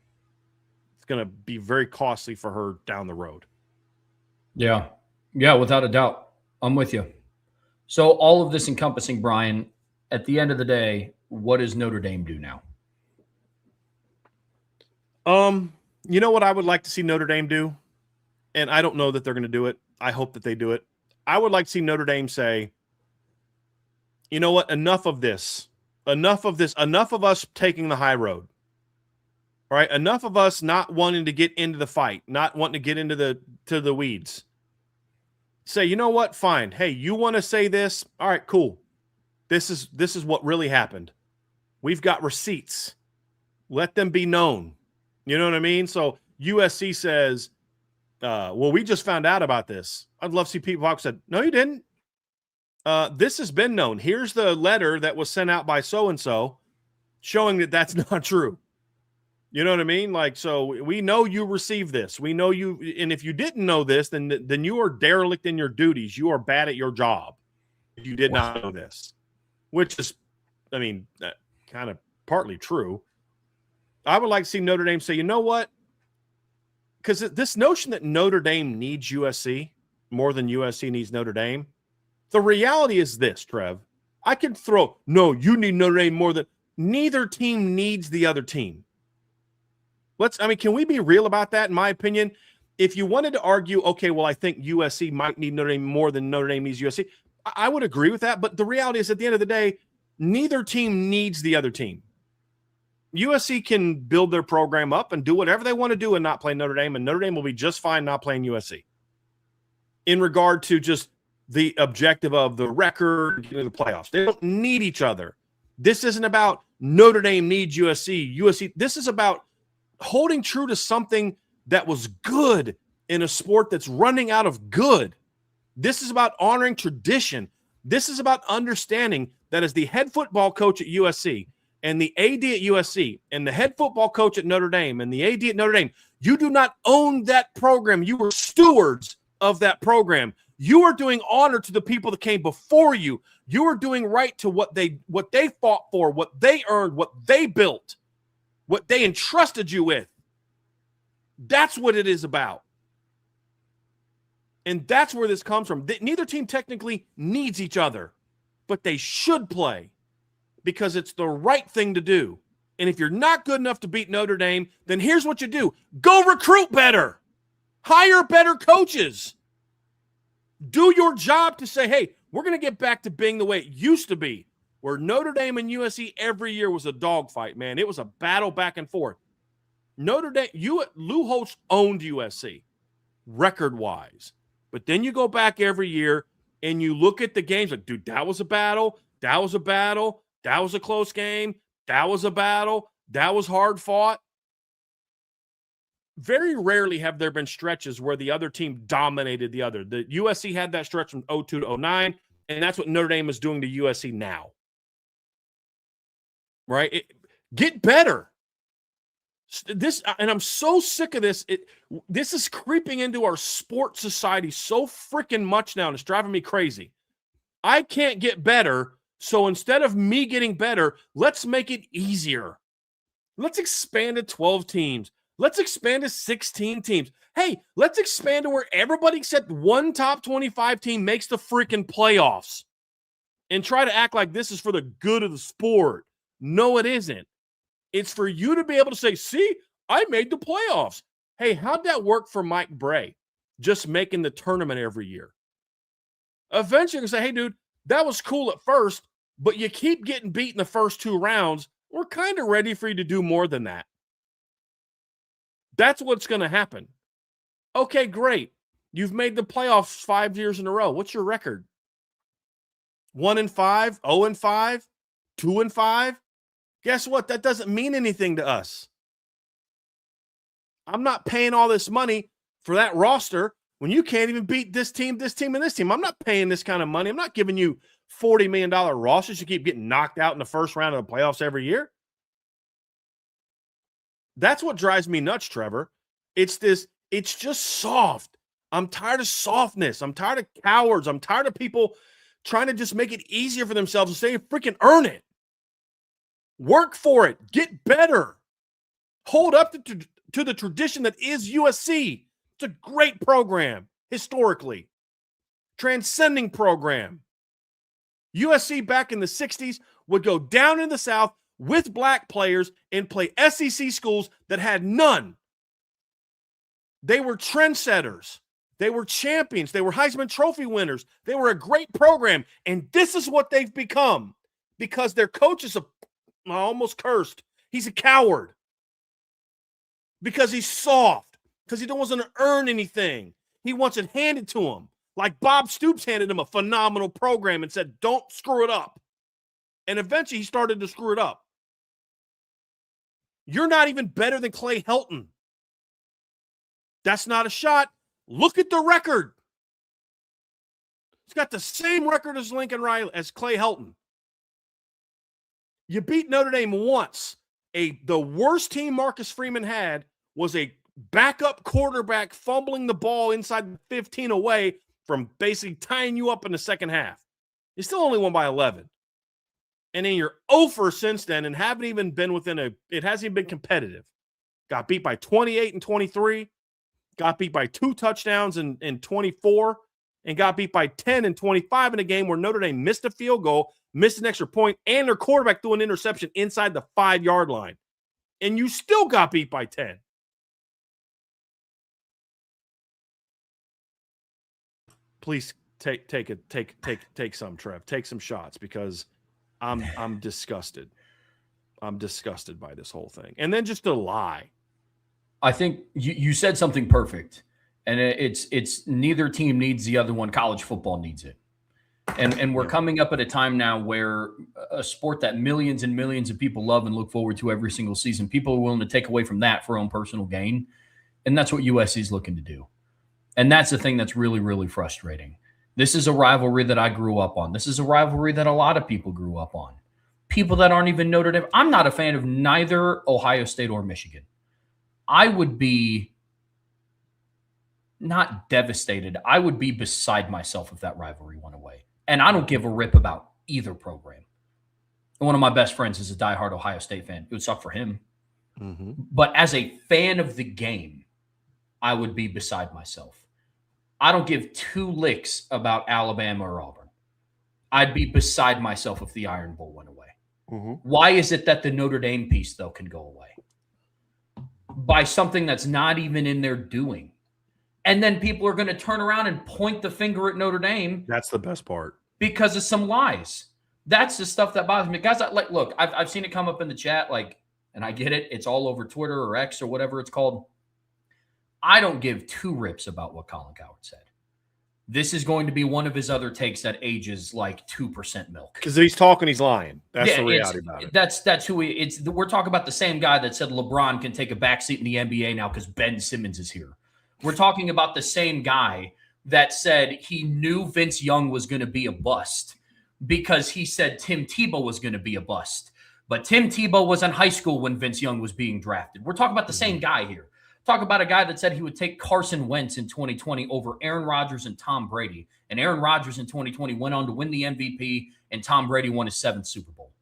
It's going to be very costly for her down the road. Yeah. Yeah, without a doubt. I'm with you. So all of this encompassing, Brian, at the end of the day, what does Notre Dame do now? You know what I would like to see Notre Dame do? And I don't know that they're going to do it. I hope that they do it. I would like to see Notre Dame say, you know what? Enough of this. Enough of this. Enough of us taking the high road. All right? Enough of us not wanting to get into the fight, not wanting to get into the weeds. Say, you know what? Fine. Hey, you want to say this? All right, cool. This is what really happened. We've got receipts. Let them be known. You know what I mean? So USC says, well, we just found out about this. I'd love to see people who said, no, you didn't. This has been known. Here's the letter that was sent out by so-and-so showing that that's not true. You know what I mean? Like, so we know you received this. We know you, and if you didn't know this, then you are derelict in your duties. You are bad at your job if you did not know this, which is, I mean, kind of partly true. I would like to see Notre Dame say, you know what? Because this notion that Notre Dame needs USC more than USC needs Notre Dame, the reality is this, Trev. I can throw, no, you need Notre Dame more than, neither team needs the other team. Can we be real about that? In my opinion, if you wanted to argue, okay, well, I think USC might need Notre Dame more than Notre Dame needs USC, I would agree with that. But the reality is, at the end of the day, neither team needs the other team. USC can build their program up and do whatever they want to do and not play Notre Dame, and Notre Dame will be just fine not playing USC. In regard to just the objective of the record, the playoffs. They don't need each other. This isn't about Notre Dame needs USC, USC. This is about holding true to something that was good in a sport that's running out of good. This is about honoring tradition. This is about understanding that as the head football coach at USC and the AD at USC and the head football coach at Notre Dame and the AD at Notre Dame, you do not own that program. You were stewards of that program. You are doing honor to the people that came before you. You are doing right to what they fought for, what they earned, what they built, what they entrusted you with. That's what it is about. And that's where this comes from. Neither team technically needs each other, but they should play because it's the right thing to do. And if you're not good enough to beat Notre Dame, then here's what you do. Go recruit better. Hire better coaches. Do your job to say, hey, we're going to get back to being the way it used to be, where Notre Dame and USC every year was a dogfight, man. It was a battle back and forth. Notre Dame, Lou Holtz owned USC record-wise. But then you go back every year and you look at the games like, dude, that was a battle. That was a battle. That was a close game. That was a battle. That was hard fought. Very rarely have there been stretches where the other team dominated the other. The USC had that stretch from 02 to 09, and that's what Notre Dame is doing to USC now. Right? Get better. This, and I'm so sick of this. This is creeping into our sports society so freaking much now, and it's driving me crazy. I can't get better, so instead of me getting better, let's make it easier. Let's expand to 12 teams. Let's expand to 16 teams. Hey, let's expand to where everybody except one top 25 team makes the freaking playoffs and try to act like this is for the good of the sport. No, it isn't. It's for you to be able to say, see, I made the playoffs. Hey, how'd that work for Mike Bray? Just making the tournament every year. Eventually, you can say, hey, dude, that was cool at first, but you keep getting beat in the first 2 rounds. We're kind of ready for you to do more than that. That's what's going to happen. Okay, great. You've made the playoffs 5 years in a row. What's your record? 1-5, 0-5, 2-5. Guess what? That doesn't mean anything to us. I'm not paying all this money for that roster when you can't even beat this team, and this team. I'm not paying this kind of money. I'm not giving you $40 million rosters. You keep getting knocked out in the first round of the playoffs every year. That's what drives me nuts, Trevor. It's just soft. I'm tired of softness. I'm tired of cowards. I'm tired of people trying to just make it easier for themselves and say, freaking earn it. Work for it. Get better. Hold up to the tradition that is USC. It's a great program, historically. Transcending program. USC back in the 60s would go down in the South with black players and play SEC schools that had none. They were trendsetters. They were champions. They were Heisman Trophy winners. They were a great program. And this is what they've become because their coach is I almost cursed. He's a coward because he's soft, because he doesn't want to earn anything. He wants it handed to him. Like Bob Stoops handed him a phenomenal program and said, don't screw it up. And eventually he started to screw it up. You're not even better than Clay Helton. That's not a shot. Look at the record. He's got the same record as Lincoln Riley, as Clay Helton. You beat Notre Dame once. The worst team Marcus Freeman had was a backup quarterback fumbling the ball inside the 15 away from basically tying you up in the second half. You still only won by 11. And then you're 0 since then and haven't even been it hasn't even been competitive. Got beat by 28 and 23. Got beat by 2 touchdowns in 24. And got beat by 10 and 25 in a game where Notre Dame missed a field goal, missed an extra point, and their quarterback threw an interception inside the 5-yard line. And you still got beat by 10. Please take some, Trev. Take some shots because I'm disgusted. I'm disgusted by this whole thing. And then just a lie. I think you said something perfect. And it's neither team needs the other one. College football needs it. And we're coming up at a time now where a sport that millions and millions of people love and look forward to every single season, people are willing to take away from that for own personal gain. And that's what USC is looking to do. And that's the thing that's really, really frustrating. This is a rivalry that I grew up on. This is a rivalry that a lot of people grew up on. People that aren't even Notre Dame. I'm not a fan of neither Ohio State or Michigan. I would be not devastated. I would be beside myself if that rivalry went away. And I don't give a rip about either program. One of my best friends is a diehard Ohio State fan. It would suck for him. Mm-hmm. But as a fan of the game, I would be beside myself. I don't give two licks about Alabama or Auburn. I'd be beside myself if the Iron Bowl went away. Mm-hmm. Why is it that the Notre Dame piece, though, can go away? By something that's not even in their doing. And then people are going to turn around and point the finger at Notre Dame. That's the best part. Because of some lies. That's the stuff that bothers me. Guys, look, I've seen it come up in the chat, and I get it. It's all over Twitter or X or whatever it's called. I don't give two rips about what Colin Cowherd said. This is going to be one of his other takes that ages like 2% milk. Because he's talking, he's lying. That's the reality about it. That's who we're talking about the same guy that said LeBron can take a backseat in the NBA now because Ben Simmons is here. We're talking about the same guy that said he knew Vince Young was going to be a bust because he said Tim Tebow was going to be a bust. But Tim Tebow was in high school when Vince Young was being drafted. We're talking about the same guy here. Talk about a guy that said he would take Carson Wentz in 2020 over Aaron Rodgers and Tom Brady. And Aaron Rodgers in 2020 went on to win the MVP, and Tom Brady won his 7th Super Bowl.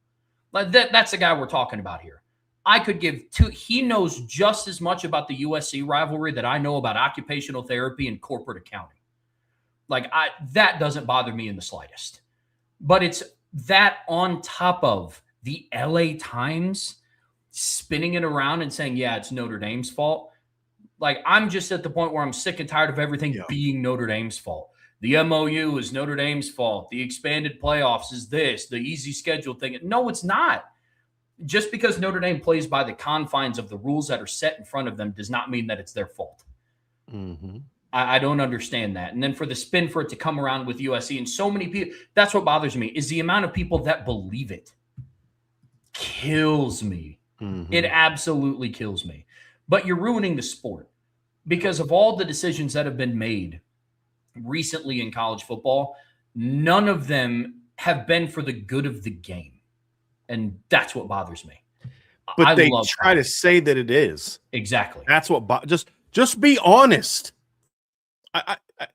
That's the guy we're talking about here. I could give two. He knows just as much about the USC rivalry that I know about occupational therapy and corporate accounting. That doesn't bother me in the slightest. But it's that on top of the LA Times spinning it around and saying, yeah, it's Notre Dame's fault. I'm just at the point where I'm sick and tired of everything being Notre Dame's fault. The MOU is Notre Dame's fault. The expanded playoffs is this, the easy schedule thing. No, it's not. Just because Notre Dame plays by the confines of the rules that are set in front of them does not mean that it's their fault. Mm-hmm. I don't understand that. And then for the spin for it to come around with USC and so many people, that's what bothers me, is the amount of people that believe it. Kills me. Mm-hmm. It absolutely kills me. But you're ruining the sport because of all the decisions that have been made recently in college football. None of them have been for the good of the game. And that's what bothers me. But they try to say that it is. Exactly. That's what just be honest.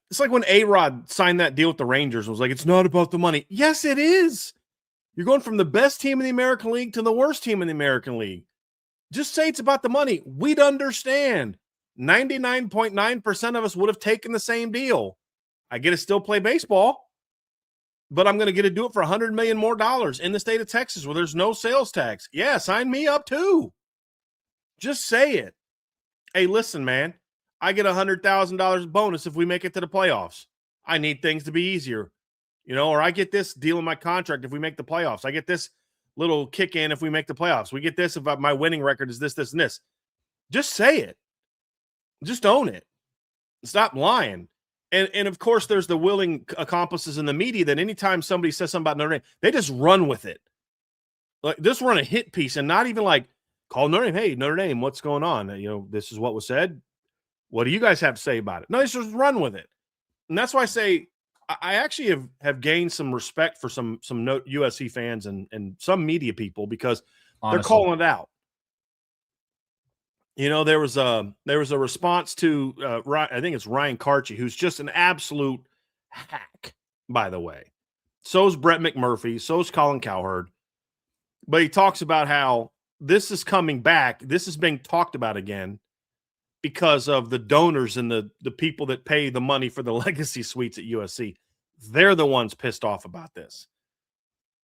It's like when A-Rod signed that deal with the Rangers. It was like, it's not about the money. Yes, it is. You're going from the best team in the American League to the worst team in the American League. Just say it's about the money. We'd understand. 99.9% of us would have taken the same deal. I get to still play baseball, but I'm going to get to do it for $100 million more in the state of Texas where there's no sales tax. Yeah, sign me up too. Just say it. Hey, listen, man, I get $100,000 bonus if we make it to the playoffs. I need things to be easier, or I get this deal in my contract if we make the playoffs. I get this little kick in if we make the playoffs. We get this if my winning record is this, this, and this. Just say it. Just own it. Stop lying. And of course, there's the willing accomplices in the media that anytime somebody says something about Notre Dame, they just run with it. Just run a hit piece and not even call Notre Dame. Hey, Notre Dame, what's going on? This is what was said. What do you guys have to say about it? No, just run with it. And that's why I say I actually have gained some respect for some USC fans and some media people because they're calling it out. There was a response to I think it's Ryan Karchi, who's just an absolute hack, by the way. So's Brett McMurphy, so's Colin Cowherd. But he talks about how this is coming back. This is being talked about again because of the donors and the people that pay the money for the legacy suites at USC. They're the ones pissed off about this.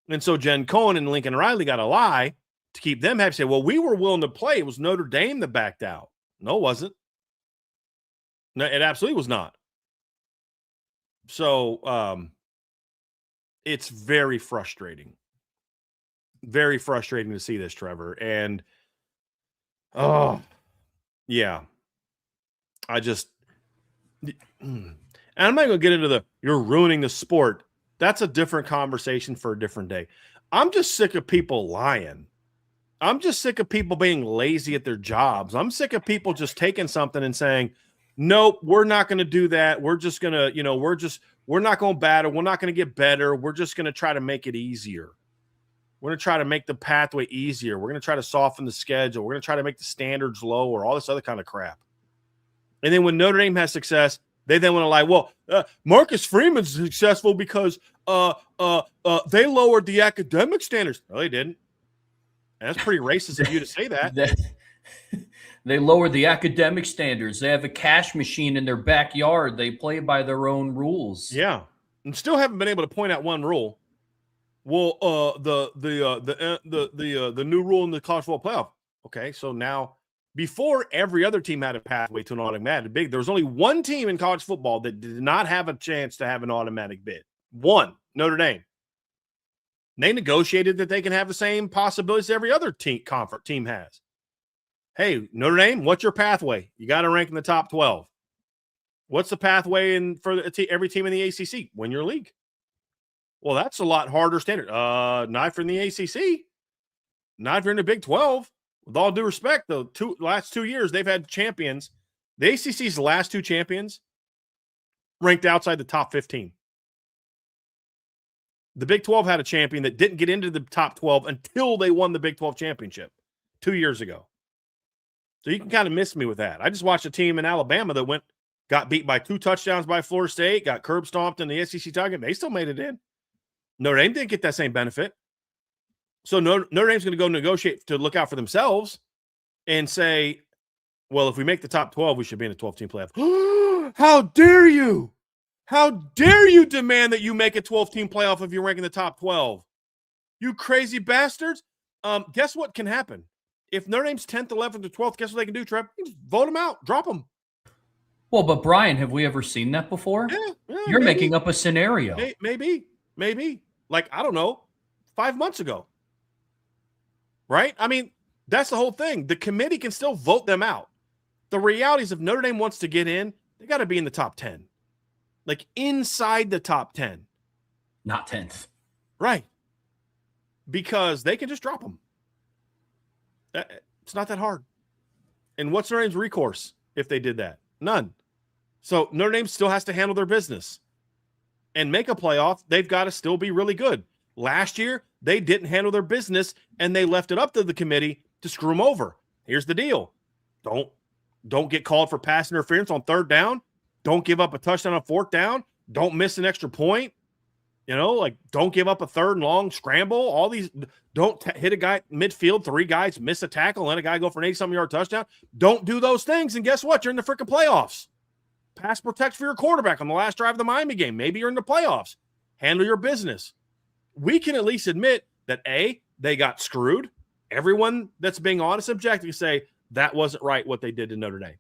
And so Jen Cohen and Lincoln Riley got a lie to keep them happy. Say, well, we were willing to play. It was Notre Dame that backed out. No, it wasn't. No, it absolutely was not. So it's very frustrating. Very frustrating to see this, Trevor. And, yeah. And I'm not going to get into you're ruining the sport. That's a different conversation for a different day. I'm just sick of people lying. I'm just sick of people being lazy at their jobs. I'm sick of people just taking something and saying, nope, we're not going to do that. We're just going to, we're not going to battle. We're not going to get better. We're just going to try to make it easier. We're going to try to make the pathway easier. We're going to try to soften the schedule. We're going to try to make the standards lower, all this other kind of crap. And then when Notre Dame has success, they then want to lie, well, Marcus Freeman's successful because they lowered the academic standards. No, they didn't. And that's pretty racist of you to say that. They lowered the academic standards. They have a cash machine in their backyard. They play by their own rules. Yeah. And still haven't been able to point out one rule. Well, the new rule in the college football playoff. Okay, so now before every other team had a pathway to an automatic bid, there was only one team in college football that did not have a chance to have an automatic bid. One, Notre Dame. They negotiated that they can have the same possibilities every other team has. Hey, Notre Dame, what's your pathway? You got to rank in the top 12. What's the pathway for every team in the ACC? Win your league. Well, that's a lot harder standard. Not for the ACC. Not if you're in the Big 12. With all due respect, the last 2 years, they've had champions. The ACC's last two champions ranked outside the top 15. The Big 12 had a champion that didn't get into the top 12 until they won the Big 12 championship 2 years ago. So you can kind of miss me with that. I just watched a team in Alabama that got beat by 2 touchdowns by Florida State, got curb stomped in the SEC title game. They still made it in. Notre Dame didn't get that same benefit. So Notre Dame's going to go negotiate to look out for themselves and say, well, if we make the top 12, we should be in a 12-team playoff. How dare you? How dare you demand that you make a 12-team playoff if you're ranking the top 12? You crazy bastards. Guess what can happen? If Notre Dame's 10th, 11th, or 12th, guess what they can do, Trev? Just vote them out. Drop them. Well, but Brian, have we ever seen that before? Yeah, You're maybe. making up a scenario. Maybe. Like, I don't know, 5 months ago. Right? I mean, that's the whole thing. The committee can still vote them out. The reality is if Notre Dame wants to get in, they got to be in the top 10. Like, inside the top 10. Not 10th. Right. Because they can just drop them. It's not that hard. And what's Notre Dame's recourse if they did that? None. So Notre Dame still has to handle their business and make a playoff. They've got to still be really good. Last year, they didn't handle their business, and they left it up to the committee to screw them over. Here's the deal. Don't get called for pass interference on 3rd down. Don't give up a touchdown on 4th down. Don't miss an extra point. Don't give up a 3rd and long scramble. All these, don't hit a guy midfield, 3 guys, miss a tackle, let a guy go for an 80-something yard touchdown. Don't do those things, and guess what? You're in the freaking playoffs. Pass protect for your quarterback on the last drive of the Miami game. Maybe you're in the playoffs. Handle your business. We can at least admit that, A, they got screwed. Everyone that's being honest objectively say that wasn't right what they did to Notre Dame.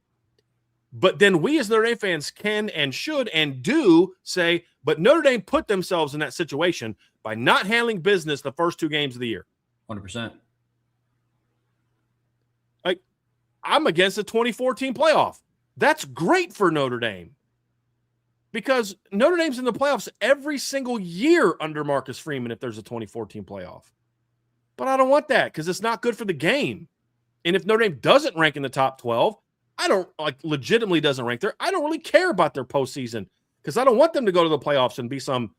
But then we as Notre Dame fans can and should and do say, but Notre Dame put themselves in that situation by not handling business the first 2 games of the year. 100%. Like, I'm against the 2014 playoff. That's great for Notre Dame because Notre Dame's in the playoffs every single year under Marcus Freeman if there's a 2014 playoff. But I don't want that because it's not good for the game. And if Notre Dame doesn't rank in the top 12, legitimately doesn't rank there, I don't really care about their postseason because I don't want them to go to the playoffs and be some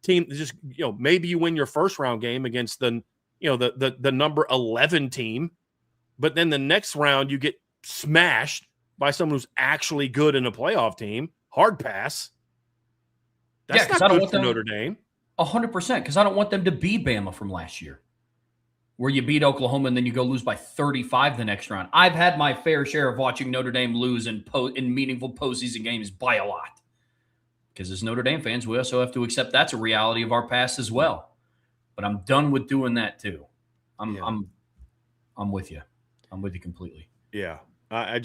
team that just, maybe you win your first round game against the number 11 team, but then the next round you get smashed by someone who's actually good in a playoff team. Hard pass. That's not good for Notre Dame. 100%, because I don't want them to be Bama from last year, where you beat Oklahoma and then you go lose by 35 the next round. I've had my fair share of watching Notre Dame lose in meaningful postseason games by a lot. Because as Notre Dame fans, we also have to accept that's a reality of our past as well. But I'm done with doing that too. I'm with you. I'm with you completely. Yeah. I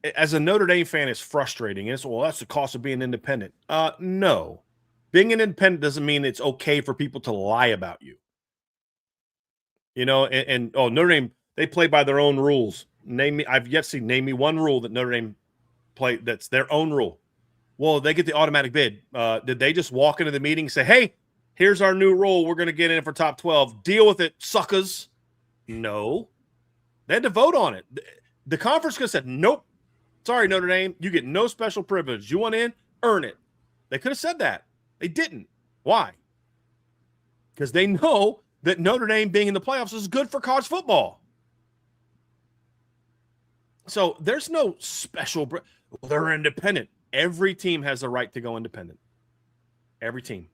as a Notre Dame fan, it's frustrating. That's the cost of being independent. No. Being an independent doesn't mean it's okay for people to lie about you. Notre Dame, they play by their own rules. Name me one rule that Notre Dame play. That's their own rule. Well, they get the automatic bid. Did they just walk into the meeting and say, hey, here's our new rule. We're going to get in for top 12. Deal with it, suckers. No. They had to vote on it. The conference could have said, nope. Sorry, Notre Dame. You get no special privilege. You want in? Earn it. They could have said that. They didn't. Why? Because they know that Notre Dame being in the playoffs is good for college football. So there's no special – they're independent. Every team has the right to go independent. Every team.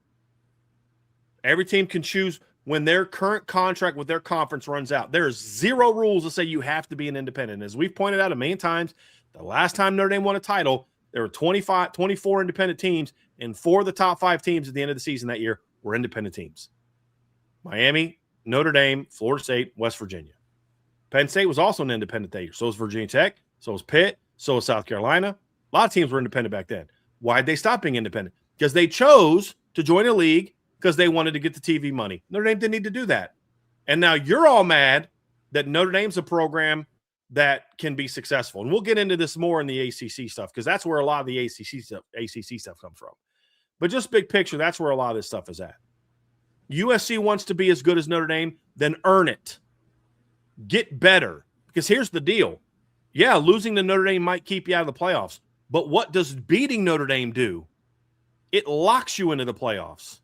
Every team can choose when their current contract with their conference runs out. There's zero rules that say you have to be an independent. As we've pointed out a million times, the last time Notre Dame won a title, there were 24 independent teams, and 4 of the top 5 teams at the end of the season that year were independent teams. Miami, Notre Dame, Florida State, West Virginia. Penn State was also an independent that year. So was Virginia Tech. So was Pitt. So was South Carolina. A lot of teams were independent back then. Why did they stop being independent? Because they chose to join a league because they wanted to get the TV money. Notre Dame didn't need to do that. And now you're all mad that Notre Dame's a program that can be successful. And we'll get into this more in the ACC stuff because that's where a lot of the ACC stuff comes from. But just big picture, that's where a lot of this stuff is at. USC wants to be as good as Notre Dame, then earn it. Get better. Because here's the deal. Yeah, losing to Notre Dame might keep you out of the playoffs. But what does beating Notre Dame do? It locks you into the playoffs.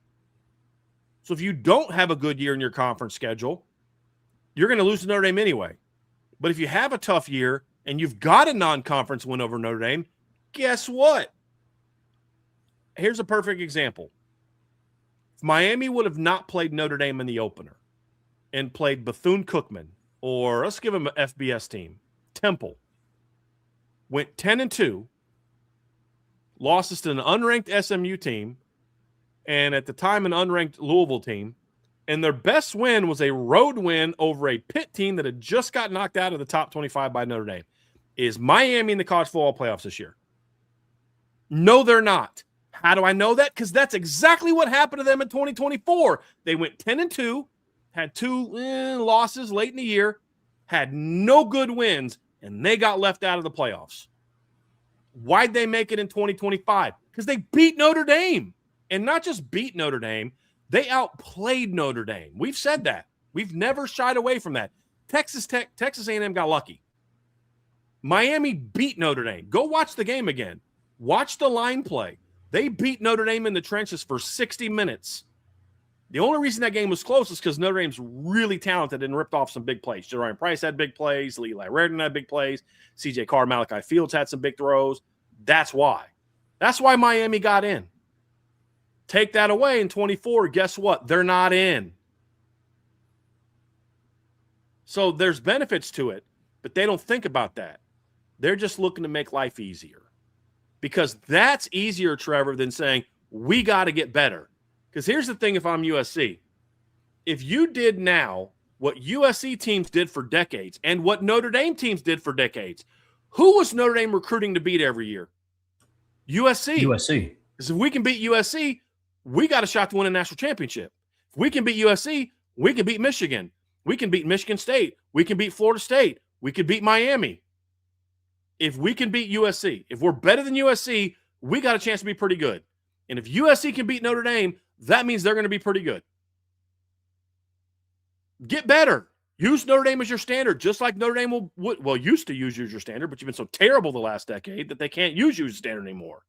So if you don't have a good year in your conference schedule, you're going to lose to Notre Dame anyway. But if you have a tough year and you've got a non-conference win over Notre Dame, guess what? Here's a perfect example. If Miami would have not played Notre Dame in the opener and played Bethune-Cookman, or let's give them an FBS team, Temple, went 10-2, losses to an unranked SMU team, and at the time an unranked Louisville team, and their best win was a road win over a Pitt team that had just got knocked out of the top 25 by Notre Dame. Is Miami in the college football playoffs this year? No, they're not. How do I know that? Because that's exactly what happened to them in 2024. They went 10-2, had 2 losses late in the year, had no good wins, and they got left out of the playoffs. Why'd they make it in 2025? Because they beat Notre Dame. And not just beat Notre Dame, they outplayed Notre Dame. We've said that. We've never shied away from that. Texas A&M got lucky. Miami beat Notre Dame. Go watch the game again. Watch the line play. They beat Notre Dame in the trenches for 60 minutes. The only reason that game was close is because Notre Dame's really talented and ripped off some big plays. Jerome Price had big plays. Levi Raritan had big plays. CJ Carr, Malachi Fields had some big throws. That's why. That's why Miami got in. Take that away in 24, guess what? They're not in. So there's benefits to it, but they don't think about that. They're just looking to make life easier. Because that's easier, Trevor, than saying, we got to get better. Because here's the thing if I'm USC. If you did now what USC teams did for decades and what Notre Dame teams did for decades, who was Notre Dame recruiting to beat every year? USC. USC. Because if we can beat USC, we got a shot to win a national championship. If we can beat USC, we can beat Michigan. We can beat Michigan State. We can beat Florida State. We can beat Miami. If we can beat USC, if we're better than USC, we got a chance to be pretty good. And if USC can beat Notre Dame, that means they're going to be pretty good. Get better. Use Notre Dame as your standard, just like Notre Dame used to use you as your standard, but you've been so terrible the last decade that they can't use you as a standard anymore.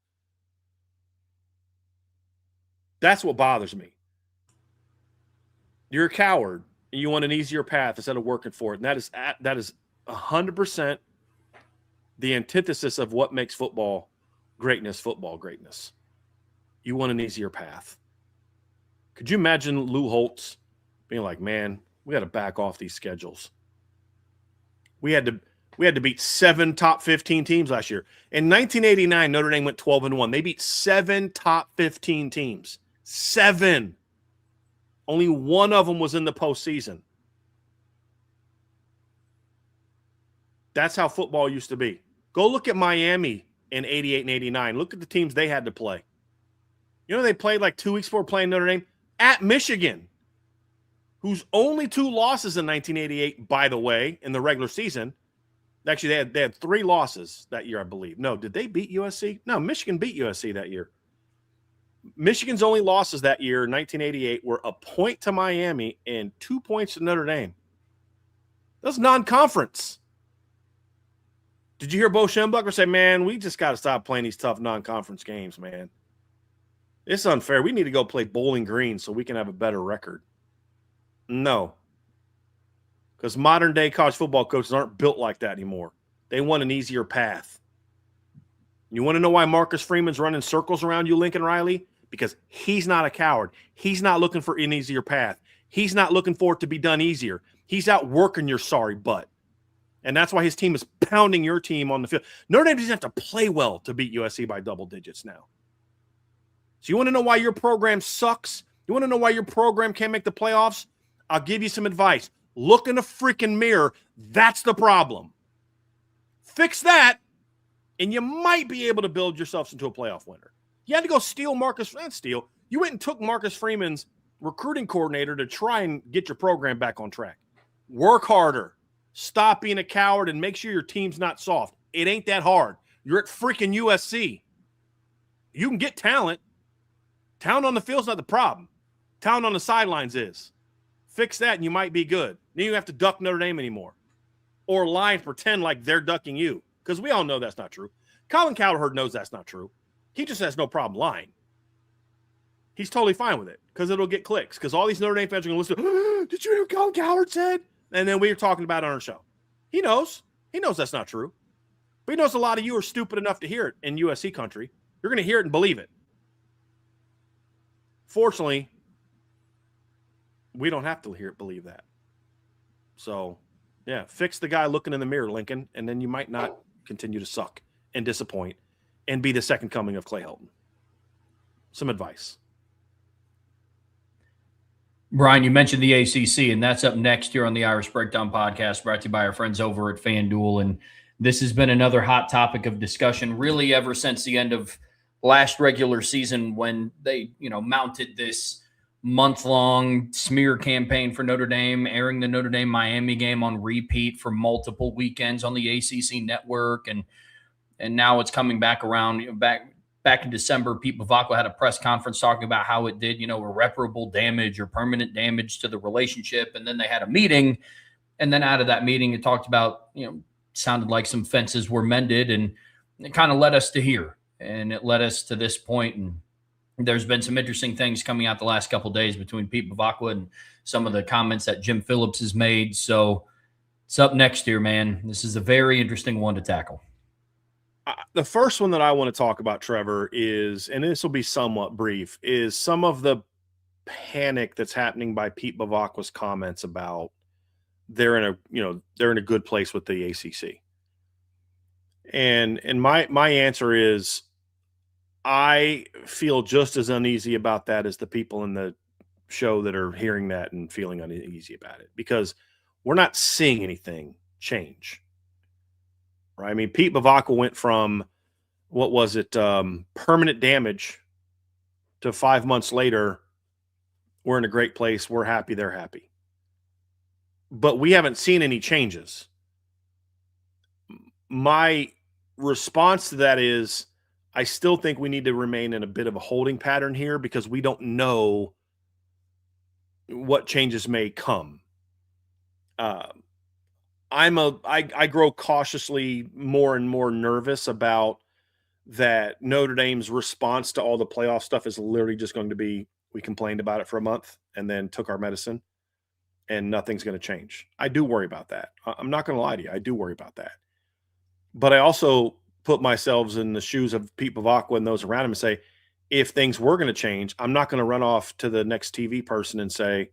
That's what bothers me. You're a coward, and you want an easier path instead of working for it. And that is 100% the antithesis of what makes football greatness. You want an easier path. Could you imagine Lou Holtz being like, man, we got to back off these schedules. We had to beat 7 top 15 teams last year. In 1989, Notre Dame went 12-1. They beat 7 top 15 teams. 7. Only one of them was in the postseason. That's how football used to be. Go look at Miami in 88 and 89. Look at the teams they had to play. You know, they played like 2 weeks before playing Notre Dame at Michigan, whose only 2 losses in 1988, by the way, in the regular season, Actually, they had 3 losses that year, I believe. No, did they beat USC? No, Michigan beat USC that year. Michigan's only losses that year, 1988, were a point to Miami and 2 points to Notre Dame. That was non-conference. Did you hear Bo Schembechler say, man, we just got to stop playing these tough non-conference games, man. It's unfair. We need to go play Bowling Green so we can have a better record. No. Because modern-day college football coaches aren't built like that anymore. They want an easier path. You want to know why Marcus Freeman's running circles around you, Lincoln Riley? Because he's not a coward. He's not looking for an easier path. He's not looking for it to be done easier. He's out working your sorry butt. And that's why his team is pounding your team on the field. Notre Dame doesn't have to play well to beat USC by double digits now. So you want to know why your program sucks? You want to know why your program can't make the playoffs? I'll give you some advice. Look in the freaking mirror. That's the problem. Fix that, and you might be able to build yourselves into a playoff winner. You had to go steal You went and took Marcus Freeman's recruiting coordinator to try and get your program back on track. Work harder. Stop being a coward and make sure your team's not soft. It ain't that hard. You're at freaking USC. You can get talent. Talent on the field's not the problem. Talent on the sidelines is. Fix that and you might be good. Then you don't have to duck Notre Dame anymore. Or lie and pretend like they're ducking you. Because we all know that's not true. Colin Cowherd knows that's not true. He just has no problem lying. He's totally fine with it because it'll get clicks. Because all these Notre Dame fans are going to listen, did you hear what Colin Cowherd said? And then we were talking about it on our show. He knows. He knows that's not true. But he knows a lot of you are stupid enough to hear it in USC country. You're going to hear it and believe it. Fortunately, we don't have to believe that. So, yeah, fix the guy looking in the mirror, Lincoln, and then you might not continue to suck and disappoint and be the second coming of Clay Helton. Some advice. Brian, you mentioned the ACC, and that's up next here on the Irish Breakdown podcast, brought to you by our friends over at FanDuel. And this has been another hot topic of discussion really ever since the end of last regular season when they, mounted this month-long smear campaign for Notre Dame, airing the Notre Dame-Miami game on repeat for multiple weekends on the ACC network. And now it's coming back around, back in December, Pete Bavacqua had a press conference talking about how it did, irreparable damage or permanent damage to the relationship. And then they had a meeting. And then out of that meeting, it talked about, sounded like some fences were mended, and it kind of led us to here. And it led us to this point. And there's been some interesting things coming out the last couple of days between Pete Bavacqua and some of the comments that Jim Phillips has made. So it's up next year, man. This is a very interesting one to tackle. The first one that I want to talk about, Trevor, is, and this will be somewhat brief, is some of the panic that's happening by Pete Bavacqua's comments about they're in a good place with the ACC. And my answer is I feel just as uneasy about that as the people in the show that are hearing that and feeling uneasy about it, because we're not seeing anything change. Right? I mean, Pete Bavacqua went from, permanent damage to 5 months later, we're in a great place, we're happy, they're happy. But we haven't seen any changes. My response to that is I still think we need to remain in a bit of a holding pattern here because we don't know what changes may come. I grow cautiously more and more nervous about that Notre Dame's response to all the playoff stuff is literally just going to be, we complained about it for a month and then took our medicine and nothing's going to change. I do worry about that. I'm not going to lie to you. I do worry about that. But I also put myself in the shoes of Pete Bavacqua and those around him and say, if things were going to change, I'm not going to run off to the next TV person and say,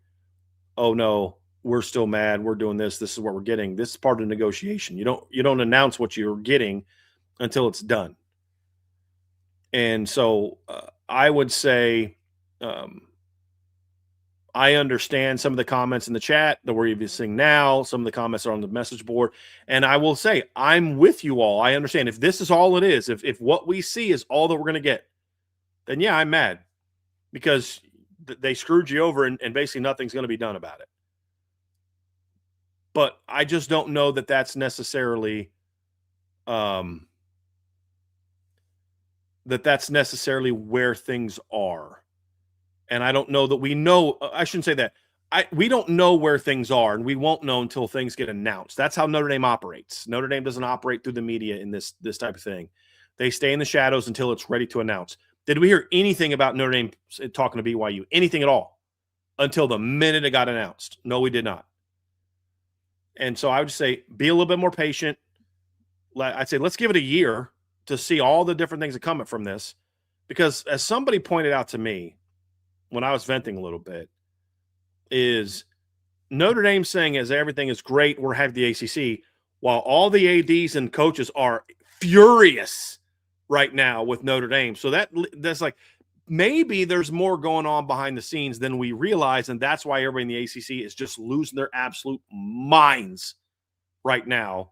oh no, we're still mad. We're doing this. This is what we're getting. This is part of the negotiation. You don't announce what you're getting until it's done. And so I would say I understand some of the comments in the chat that we're even seeing now. Some of the comments are on the message board. And I will say, I'm with you all. I understand if this is all it is, if what we see is all that we're going to get, then yeah, I'm mad because they screwed you over and basically nothing's going to be done about it. But I just don't know that that's necessarily that's necessarily where things are. And I don't know that we know. I shouldn't say that. We don't know where things are, and we won't know until things get announced. That's how Notre Dame operates. Notre Dame doesn't operate through the media in this type of thing. They stay in the shadows until it's ready to announce. Did we hear anything about Notre Dame talking to BYU? Anything at all until the minute it got announced? No, we did not. And so I would just say be a little bit more patient. I'd say let's give it a year to see all the different things that come from this. Because as somebody pointed out to me when I was venting a little bit, is Notre Dame saying as everything is great, we're having the ACC, while all the ADs and coaches are furious right now with Notre Dame. So that's like maybe there's more going on behind the scenes than we realize, and that's why everybody in the ACC is just losing their absolute minds right now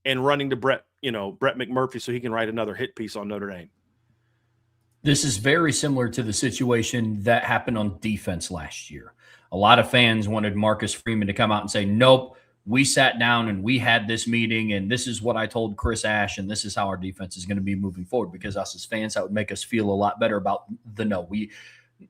and running to Brett McMurphy so he can write another hit piece on Notre Dame. This is very similar to the situation that happened on defense last year. A lot of fans wanted Marcus Freeman to come out and say, nope, we sat down and we had this meeting and this is what I told Chris Ash and this is how our defense is going to be moving forward, because us as fans, that would make us feel a lot better about the know.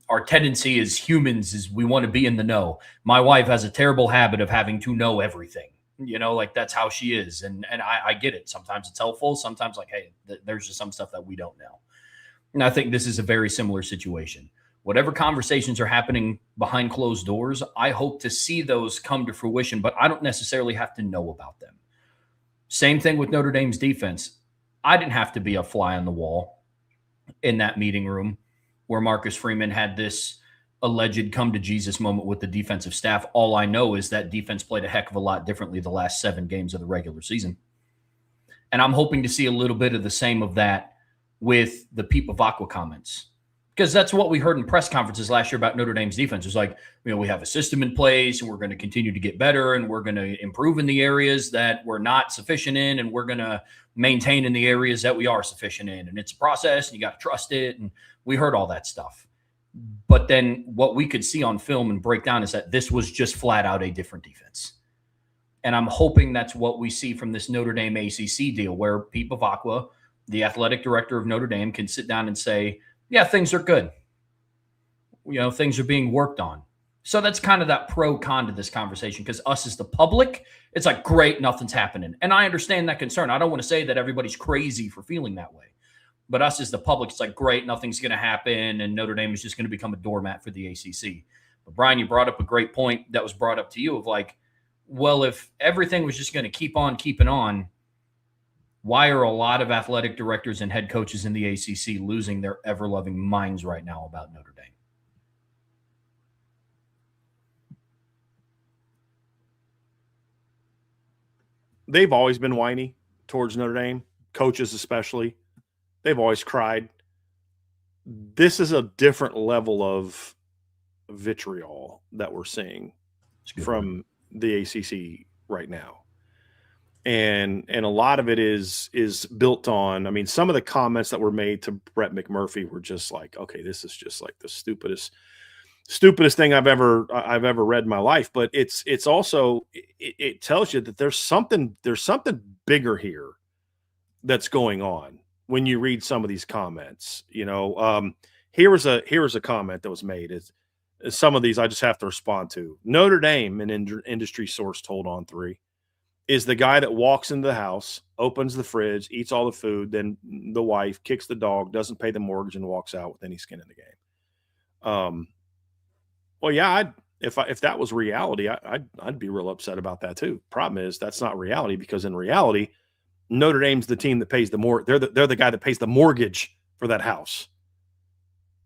Our tendency as humans is we want to be in the know. My wife has a terrible habit of having to know everything. Like that's how she is. And I get it. Sometimes it's helpful. Sometimes like, hey, there's just some stuff that we don't know. And I think this is a very similar situation. Whatever conversations are happening behind closed doors, I hope to see those come to fruition, but I don't necessarily have to know about them. Same thing with Notre Dame's defense. I didn't have to be a fly on the wall in that meeting room where Marcus Freeman had this alleged come to Jesus moment with the defensive staff. All I know is that defense played a heck of a lot differently the last 7 games of the regular season. And I'm hoping to see a little bit of the same of that with the Peep of Aqua comments. Because that's what we heard in press conferences last year about Notre Dame's defense. It was like, we have a system in place and we're going to continue to get better and we're going to improve in the areas that we're not sufficient in and we're going to maintain in the areas that we are sufficient in. And it's a process and you got to trust it. And we heard all that stuff. But then what we could see on film and break down is that this was just flat out a different defense. And I'm hoping that's what we see from this Notre Dame ACC deal, where Pete Bavacqua, the athletic director of Notre Dame, can sit down and say, yeah, things are good. Things are being worked on. So that's kind of that pro-con to this conversation, because us as the public, it's like, great, nothing's happening. And I understand that concern. I don't want to say that everybody's crazy for feeling that way. But us as the public, it's like, great, nothing's going to happen, and Notre Dame is just going to become a doormat for the ACC. But Brian, you brought up a great point that was brought up to you of like, well, if everything was just going to keep on keeping on, why are a lot of athletic directors and head coaches in the ACC losing their ever-loving minds right now about Notre Dame? They've always been whiny towards Notre Dame, coaches especially. They've always cried. This is a different level of vitriol that we're seeing from the ACC right now. And a lot of it is built on, some of the comments that were made to Brett McMurphy were just like, okay, this is just like the stupidest thing I've ever read in my life. But it's also, it tells you that there's something bigger here that's going on when you read some of these comments. Here was a comment that was made. Is some of these I just have to respond to. Notre Dame, an industry source told On3, is the guy that walks into the house, opens the fridge, eats all the food, then the wife kicks the dog, doesn't pay the mortgage, and walks out with any skin in the game. Well, yeah, if that was reality, I'd be real upset about that too. Problem is that's not reality, because in reality, Notre Dame's the team that pays they're the guy that pays the mortgage for that house.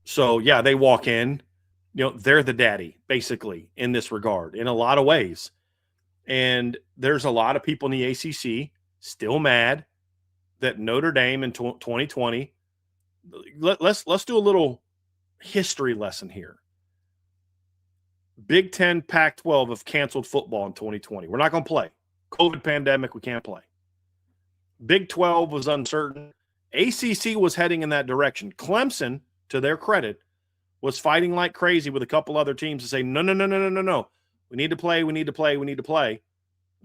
So yeah, they walk in, they're the daddy basically in this regard in a lot of ways. And there's a lot of people in the ACC still mad that Notre Dame in 2020. Let's do a little history lesson here. Big Ten, Pac-12 have canceled football in 2020. We're not going to play. COVID pandemic, we can't play. Big 12 was uncertain. ACC was heading in that direction. Clemson, to their credit, was fighting like crazy with a couple other teams to say, no. We need to play.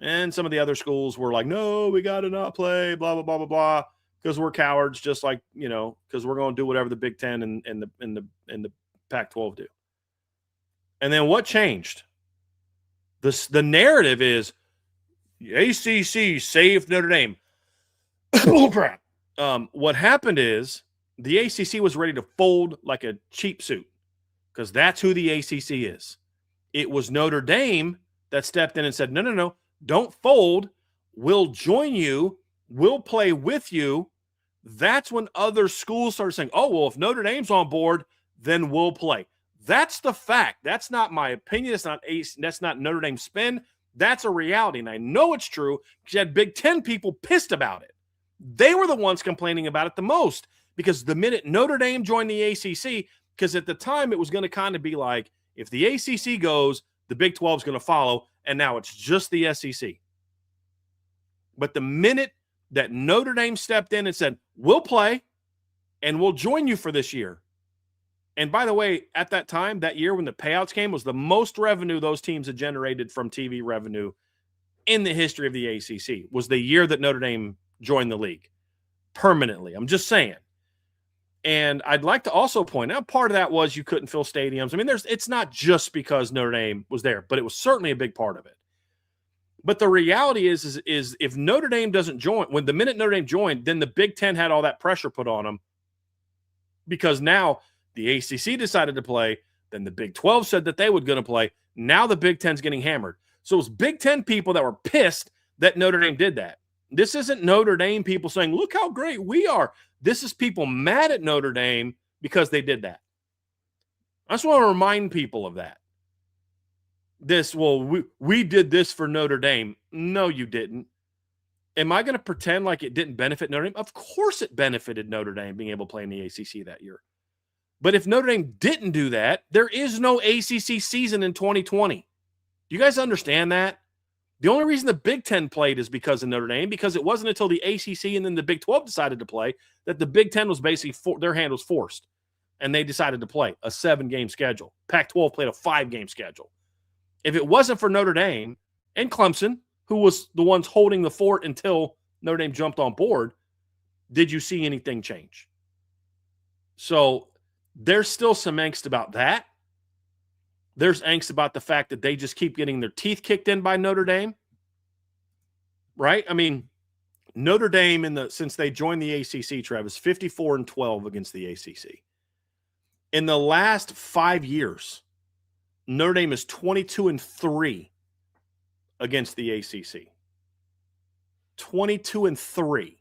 And some of the other schools were like, no, we got to not play, blah, blah, blah, blah, blah, because we're cowards, just like, because we're going to do whatever the Big Ten and the Pac-12 do. And then what changed? The narrative is the ACC saved Notre Dame. Oh, crap. What happened is the ACC was ready to fold like a cheap suit because that's who the ACC is. It was Notre Dame that stepped in and said, no, don't fold. We'll join you. We'll play with you. That's when other schools started saying, oh, well, if Notre Dame's on board, then we'll play. That's the fact. That's not my opinion. That's not Notre Dame spin. That's a reality. And I know it's true because you had Big Ten people pissed about it. They were the ones complaining about it the most because the minute Notre Dame joined the ACC, because at the time it was going to kind of be like, if the ACC goes, the Big 12 is going to follow, and now it's just the SEC. But the minute that Notre Dame stepped in and said, we'll play and we'll join you for this year. And by the way, at that time, that year when the payouts came, was the most revenue those teams had generated from TV revenue in the history of the ACC, was the year that Notre Dame joined the league permanently. I'm just saying. And I'd like to also point out, part of that was you couldn't fill stadiums. I mean, it's not just because Notre Dame was there, but it was certainly a big part of it. But the reality is if Notre Dame doesn't join, when the minute Notre Dame joined, then the Big Ten had all that pressure put on them because now the ACC decided to play. Then the Big 12 said that they were going to play. Now the Big Ten's getting hammered. So it was Big Ten people that were pissed that Notre Dame did that. This isn't Notre Dame people saying, look how great we are. This is people mad at Notre Dame because they did that. I just want to remind people of that. We did this for Notre Dame. No, you didn't. Am I going to pretend like it didn't benefit Notre Dame? Of course it benefited Notre Dame being able to play in the ACC that year. But if Notre Dame didn't do that, there is no ACC season in 2020. Do you guys understand that? The only reason the Big Ten played is because of Notre Dame, because it wasn't until the ACC and then the Big 12 decided to play that the Big Ten was basically, their hand was forced, and they decided to play a 7-game schedule. Pac-12 played a 5-game schedule. If it wasn't for Notre Dame and Clemson, who was the ones holding the fort until Notre Dame jumped on board, did you see anything change? So there's still some angst about that. There's angst about the fact that they just keep getting their teeth kicked in by Notre Dame, right? I mean, Notre Dame since they joined the ACC, Trev, is 54-12 against the ACC. In the last 5 years, Notre Dame is 22-3 against the ACC. 22-3.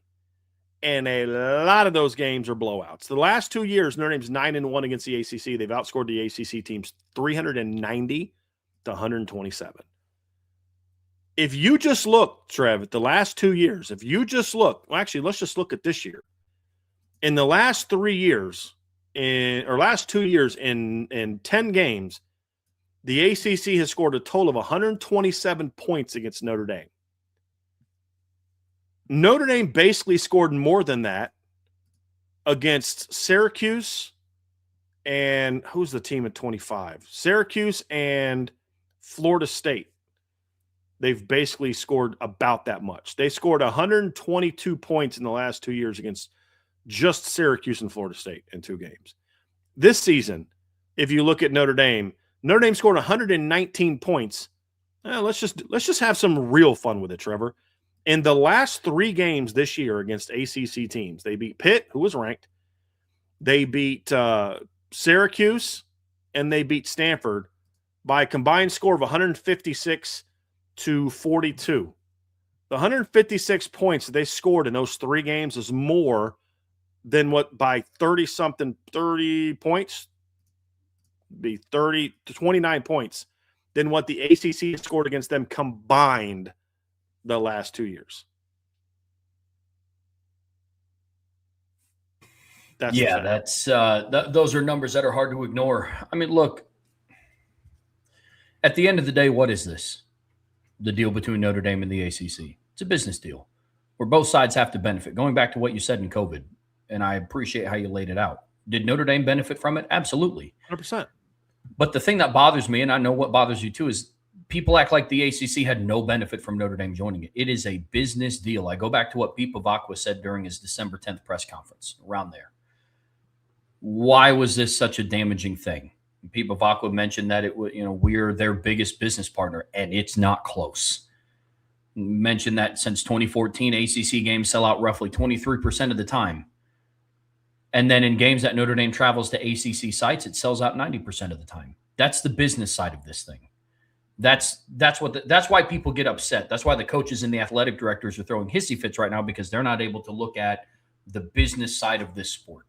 And a lot of those games are blowouts. The last 2 years, Notre Dame's 9-1 against the ACC. They've outscored the ACC teams 390 to 127. If you just look, Trev, at the last 2 years, actually, let's just look at this year. In the last 3 years, last 2 years in 10 games, the ACC has scored a total of 127 points against Notre Dame. Notre Dame basically scored more than that against Syracuse and who's the team at 25? Syracuse and Florida State. They've basically scored about that much. They scored 122 points in the last 2 years against just Syracuse and Florida State in 2 games. This season, if you look at Notre Dame scored 119 points. Let's just have some real fun with it, Trevor. In the last 3 games this year against ACC teams, they beat Pitt, who was ranked. They beat Syracuse, and they beat Stanford by a combined score of 156 to 42. The 156 points that they scored in those 3 games is more than what by 30 points, be 30 to 29 points than what the ACC scored against them combined the last 2 years. Those are numbers that are hard to ignore. I mean, look, at the end of the day, what is this? The deal between Notre Dame and the ACC. It's a business deal where both sides have to benefit. Going back to what you said in COVID, and I appreciate how you laid it out. Did Notre Dame benefit from it? Absolutely. 100%. But the thing that bothers me, and I know what bothers you too, is people act like the ACC had no benefit from Notre Dame joining it. It is a business deal. I go back to what Pete Bavacqua said during his December 10th press conference, around there. Why was this such a damaging thing? Pete Bavacqua mentioned that we're their biggest business partner, and it's not close. Mentioned that since 2014, ACC games sell out roughly 23% of the time. And then in games that Notre Dame travels to ACC sites, it sells out 90% of the time. That's the business side of this thing. That's why people get upset. That's why the coaches and the athletic directors are throwing hissy fits right now, because they're not able to look at the business side of this sport,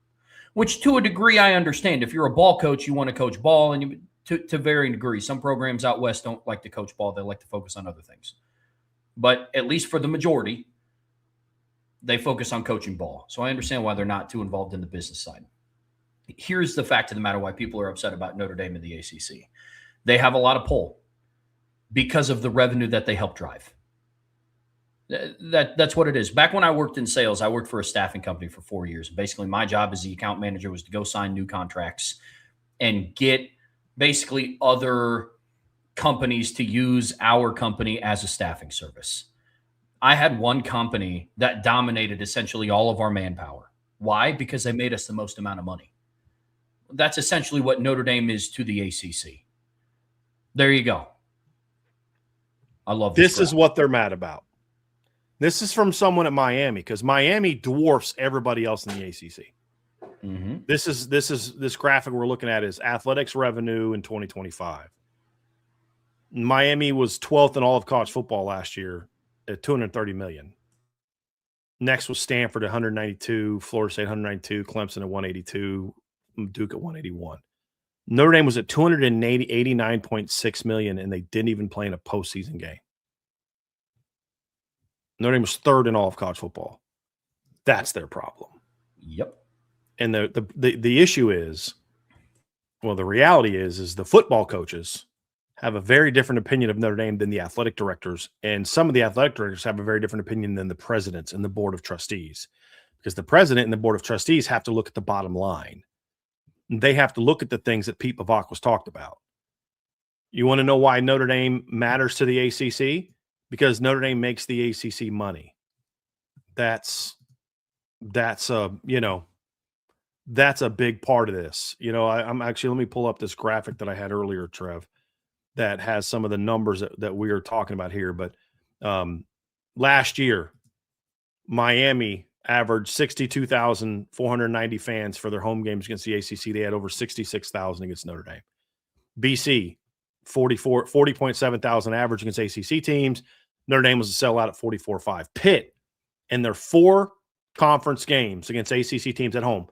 which to a degree I understand. If you're a ball coach, you want to coach ball, and to varying degrees. Some programs out west don't like to coach ball. They like to focus on other things. But at least for the majority, they focus on coaching ball. So I understand why they're not too involved in the business side. Here's the fact of the matter why people are upset about Notre Dame and the ACC. They have a lot of pull because of the revenue that they help drive. That's what it is. Back when I worked in sales, I worked for a staffing company for 4 years. Basically, my job as the account manager was to go sign new contracts and get basically other companies to use our company as a staffing service. I had one company that dominated essentially all of our manpower. Why? Because they made us the most amount of money. That's essentially what Notre Dame is to the ACC. There you go. I love this. This is what they're mad about. This is from someone at Miami, because Miami dwarfs everybody else in the ACC. Mm-hmm. This graphic we're looking at is athletics revenue in 2025. Miami was 12th in all of college football last year at $230 million. Next was Stanford at 192, Florida State 192, Clemson at 182, Duke at 181. Notre Dame was at $289.6 million, and they didn't even play in a postseason game. Notre Dame was third in all of college football. That's their problem. Yep. And the issue is, well, the reality is the football coaches have a very different opinion of Notre Dame than the athletic directors. And some of the athletic directors have a very different opinion than the presidents and the board of trustees, because the president and the board of trustees have to look at the bottom line. They have to look at the things that Pete Bavacqua was talked about. You want to know why Notre Dame matters to the ACC? Because Notre Dame makes the ACC money. That's a big part of this. I'm actually, let me pull up this graphic that I had earlier, Trev, that has some of the numbers that we are talking about here. But last year, Miami averaged 62,490 fans for their home games against the ACC. They had over 66,000 against Notre Dame. BC, 40.7 thousand average against ACC teams. Notre Dame was a sellout at 44.5. Pitt, in their 4 conference games against ACC teams at home,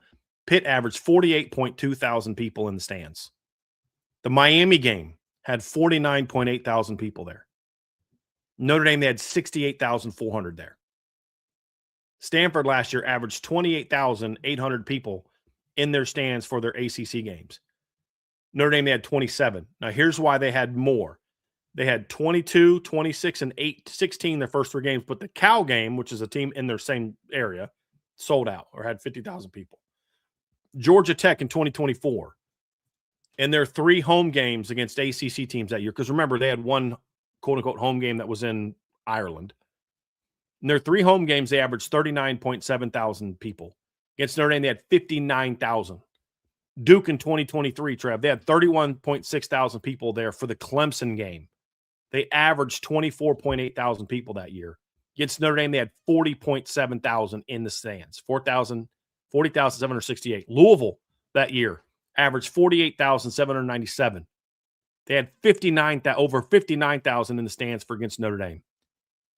Pitt averaged 48.2 thousand people in the stands. The Miami game had 49.8 thousand people there. Notre Dame, they had 68,400 there. Stanford last year averaged 28,800 people in their stands for their ACC games. Notre Dame, they had 27. Now, here's why they had more. They had 22, 26, and 16 their first 3 games, but the Cal game, which is a team in their same area, sold out or had 50,000 people. Georgia Tech in 2024, in their 3 home games against ACC teams that year, because remember, they had one quote-unquote home game that was in Ireland. In their 3 home games, they averaged 39.7 thousand people. Against Notre Dame, they had 59,000. Duke in 2023, Trev, they had 31.6 thousand people there for the Clemson game. They averaged 24.8 thousand people that year. Against Notre Dame, they had 40.7 thousand in the stands, 40,768. Louisville that year averaged 48,797. They had over 59,000 in the stands for against Notre Dame.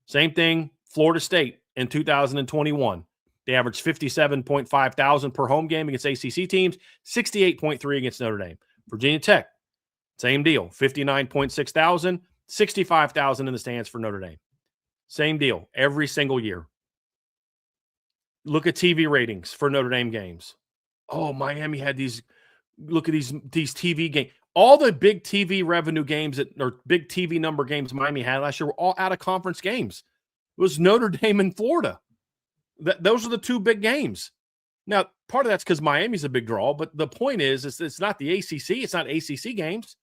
Same thing, Florida State in 2021. They averaged 57.5 thousand per home game against ACC teams, 68.3 against Notre Dame. Virginia Tech, same deal, 59.6 thousand, 65,000 in the stands for Notre Dame. Same deal every single year. Look at TV ratings for Notre Dame games. Oh, Miami had these. Look at these TV games. All the big TV revenue games or big TV number games Miami had last year were all out of conference games. It was Notre Dame and Florida. Those are the 2 big games. Now, part of that's because Miami's a big draw, but the point is it's not the ACC. It's not ACC games.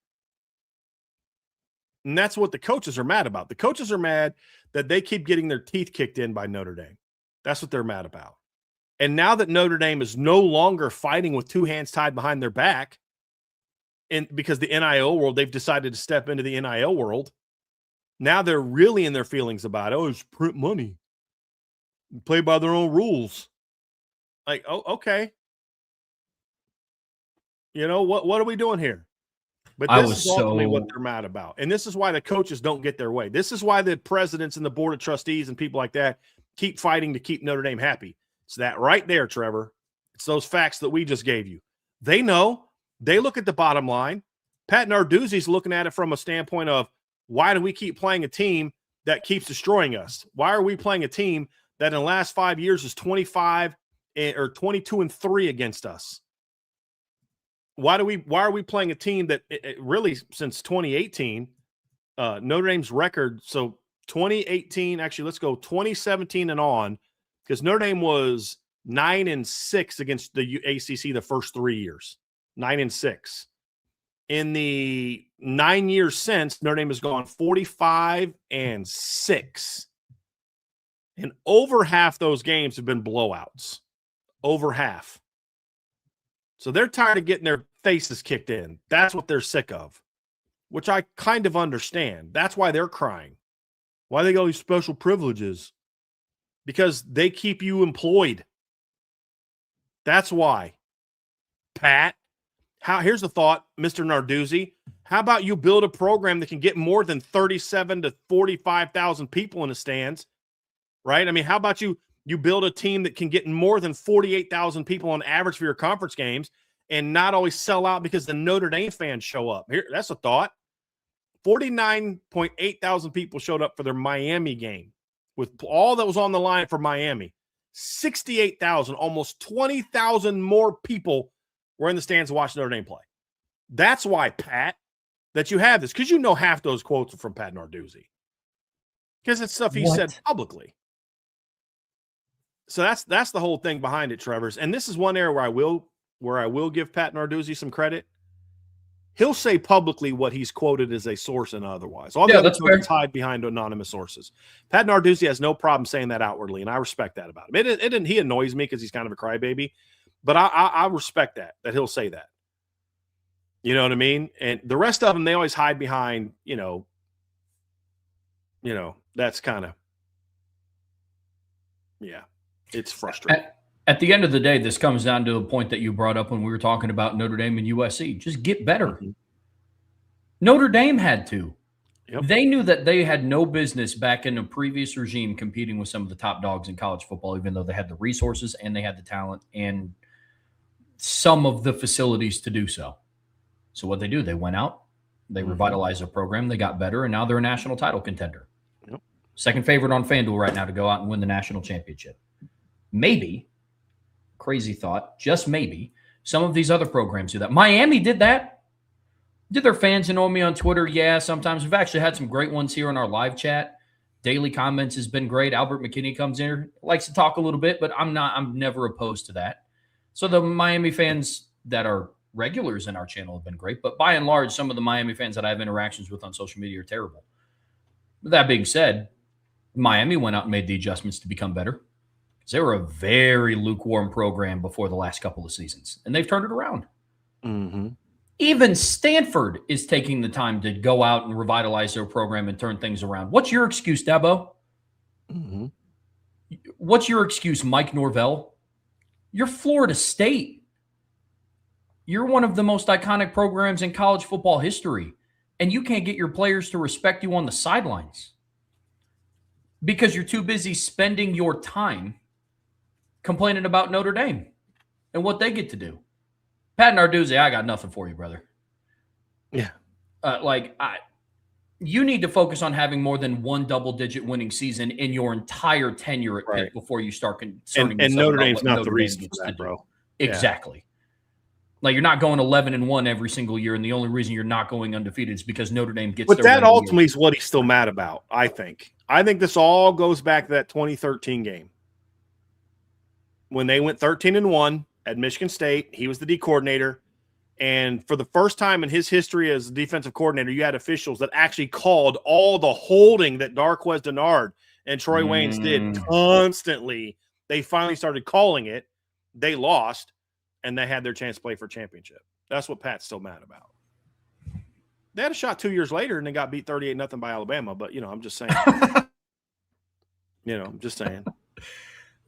And that's what the coaches are mad about. The coaches are mad that they keep getting their teeth kicked in by Notre Dame. That's what they're mad about. And now that Notre Dame is no longer fighting with two hands tied behind their back, and because the NIL world, they've decided to step into the NIL world, now they're really in their feelings about, oh, it's print money. Play by their own rules. Like, oh, okay. You know, what are we doing here? But this is ultimately what they're mad about. And this is why the coaches don't get their way. This is why the presidents and the board of trustees and people like that keep fighting to keep Notre Dame happy. It's that right there, Trevor. It's those facts that we just gave you. They know. They look at the bottom line. Pat Narduzzi's looking at it from a standpoint of, why do we keep playing a team that keeps destroying us? Why are we playing a team that in the last 5 years is 25 or 22-3 against us? Why are we playing a team that really since 2018, Notre Dame's record? So 2018, actually, let's go 2017 and on, because Notre Dame was 9-6 against the ACC the first 3 years, 9-6. In the 9 years since, Notre Dame has gone 45-6. And over half those games have been blowouts. Over half. So they're tired of getting their faces kicked in. That's what they're sick of, which I kind of understand. That's why they're crying. Why they got these special privileges? Because they keep you employed. That's why. Pat, here's the thought, Mr. Narduzzi. How about you build a program that can get more than 37 to 45,000 people in the stands, right? I mean, how about you build a team that can get more than 48,000 people on average for your conference games and not always sell out because the Notre Dame fans show up? Here, that's a thought. 49.8 thousand people showed up for their Miami game with all that was on the line for Miami. 68,000, almost 20,000 more people were in the stands to watch Notre Dame play. That's why, Pat, that you have this, because you know half those quotes are from Pat Narduzzi, because it's stuff he said publicly. So that's the whole thing behind it, Trevor's. And this is one area where I will give Pat Narduzzi some credit. He'll say publicly what he's quoted as a source and otherwise. All the other coaches hide behind anonymous sources. Pat Narduzzi has no problem saying that outwardly, and I respect that about him. He annoys me because he's kind of a crybaby, but I respect that he'll say that. You know what I mean? And the rest of them, they always hide behind, that's kind of, yeah, it's frustrating. At the end of the day, this comes down to a point that you brought up when we were talking about Notre Dame and USC. Just get better. Mm-hmm. Notre Dame had to. Yep. They knew that they had no business back in the previous regime competing with some of the top dogs in college football, even though they had the resources and they had the talent and some of the facilities to do so. So what they do, they went out, they revitalized their program, they got better, and now they're a national title contender. Yep. Second favorite on FanDuel right now to go out and win the national championship. Maybe, crazy thought, just maybe, some of these other programs do that. Miami did that. Did their fans annoy me on Twitter? Yeah, sometimes. We've actually had some great ones here in our live chat. Daily comments has been great. Albert McKinney comes in, likes to talk a little bit, but I'm never opposed to that. So the Miami fans that are regulars in our channel have been great, but by and large, some of the Miami fans that I have interactions with on social media are terrible. With that being said, Miami went out and made the adjustments to become better. They were a very lukewarm program before the last couple of seasons, and they've turned it around. Mm-hmm. Even Stanford is taking the time to go out and revitalize their program and turn things around. What's your excuse, Dabo? Mm-hmm. What's your excuse, Mike Norvell? You're Florida State. You're one of the most iconic programs in college football history, and you can't get your players to respect you on the sidelines because you're too busy spending your time complaining about Notre Dame and what they get to do. Pat Narduzzi, I got nothing for you, brother. Yeah. You need to focus on having more than one double-digit winning season in your entire tenure at Pitt before you start concerning yourself. And Notre Dame's not the reason for that, bro. Exactly. Like, you're not going 11-1 every single year, and the only reason you're not going undefeated is because Notre Dame gets But that ultimately is what he's still mad about, I think. I think this all goes back to that 2013 game. When they went 13-1 at Michigan State, he was the D coordinator. And for the first time in his history as a defensive coordinator, you had officials that actually called all the holding that Darqueze Dennard and Troy Waynes did constantly. They finally started calling it. They lost, and they had their chance to play for championship. That's what Pat's still mad about. They had a shot 2 years later, and they got beat 38-0 by Alabama. But, I'm just saying. I'm just saying.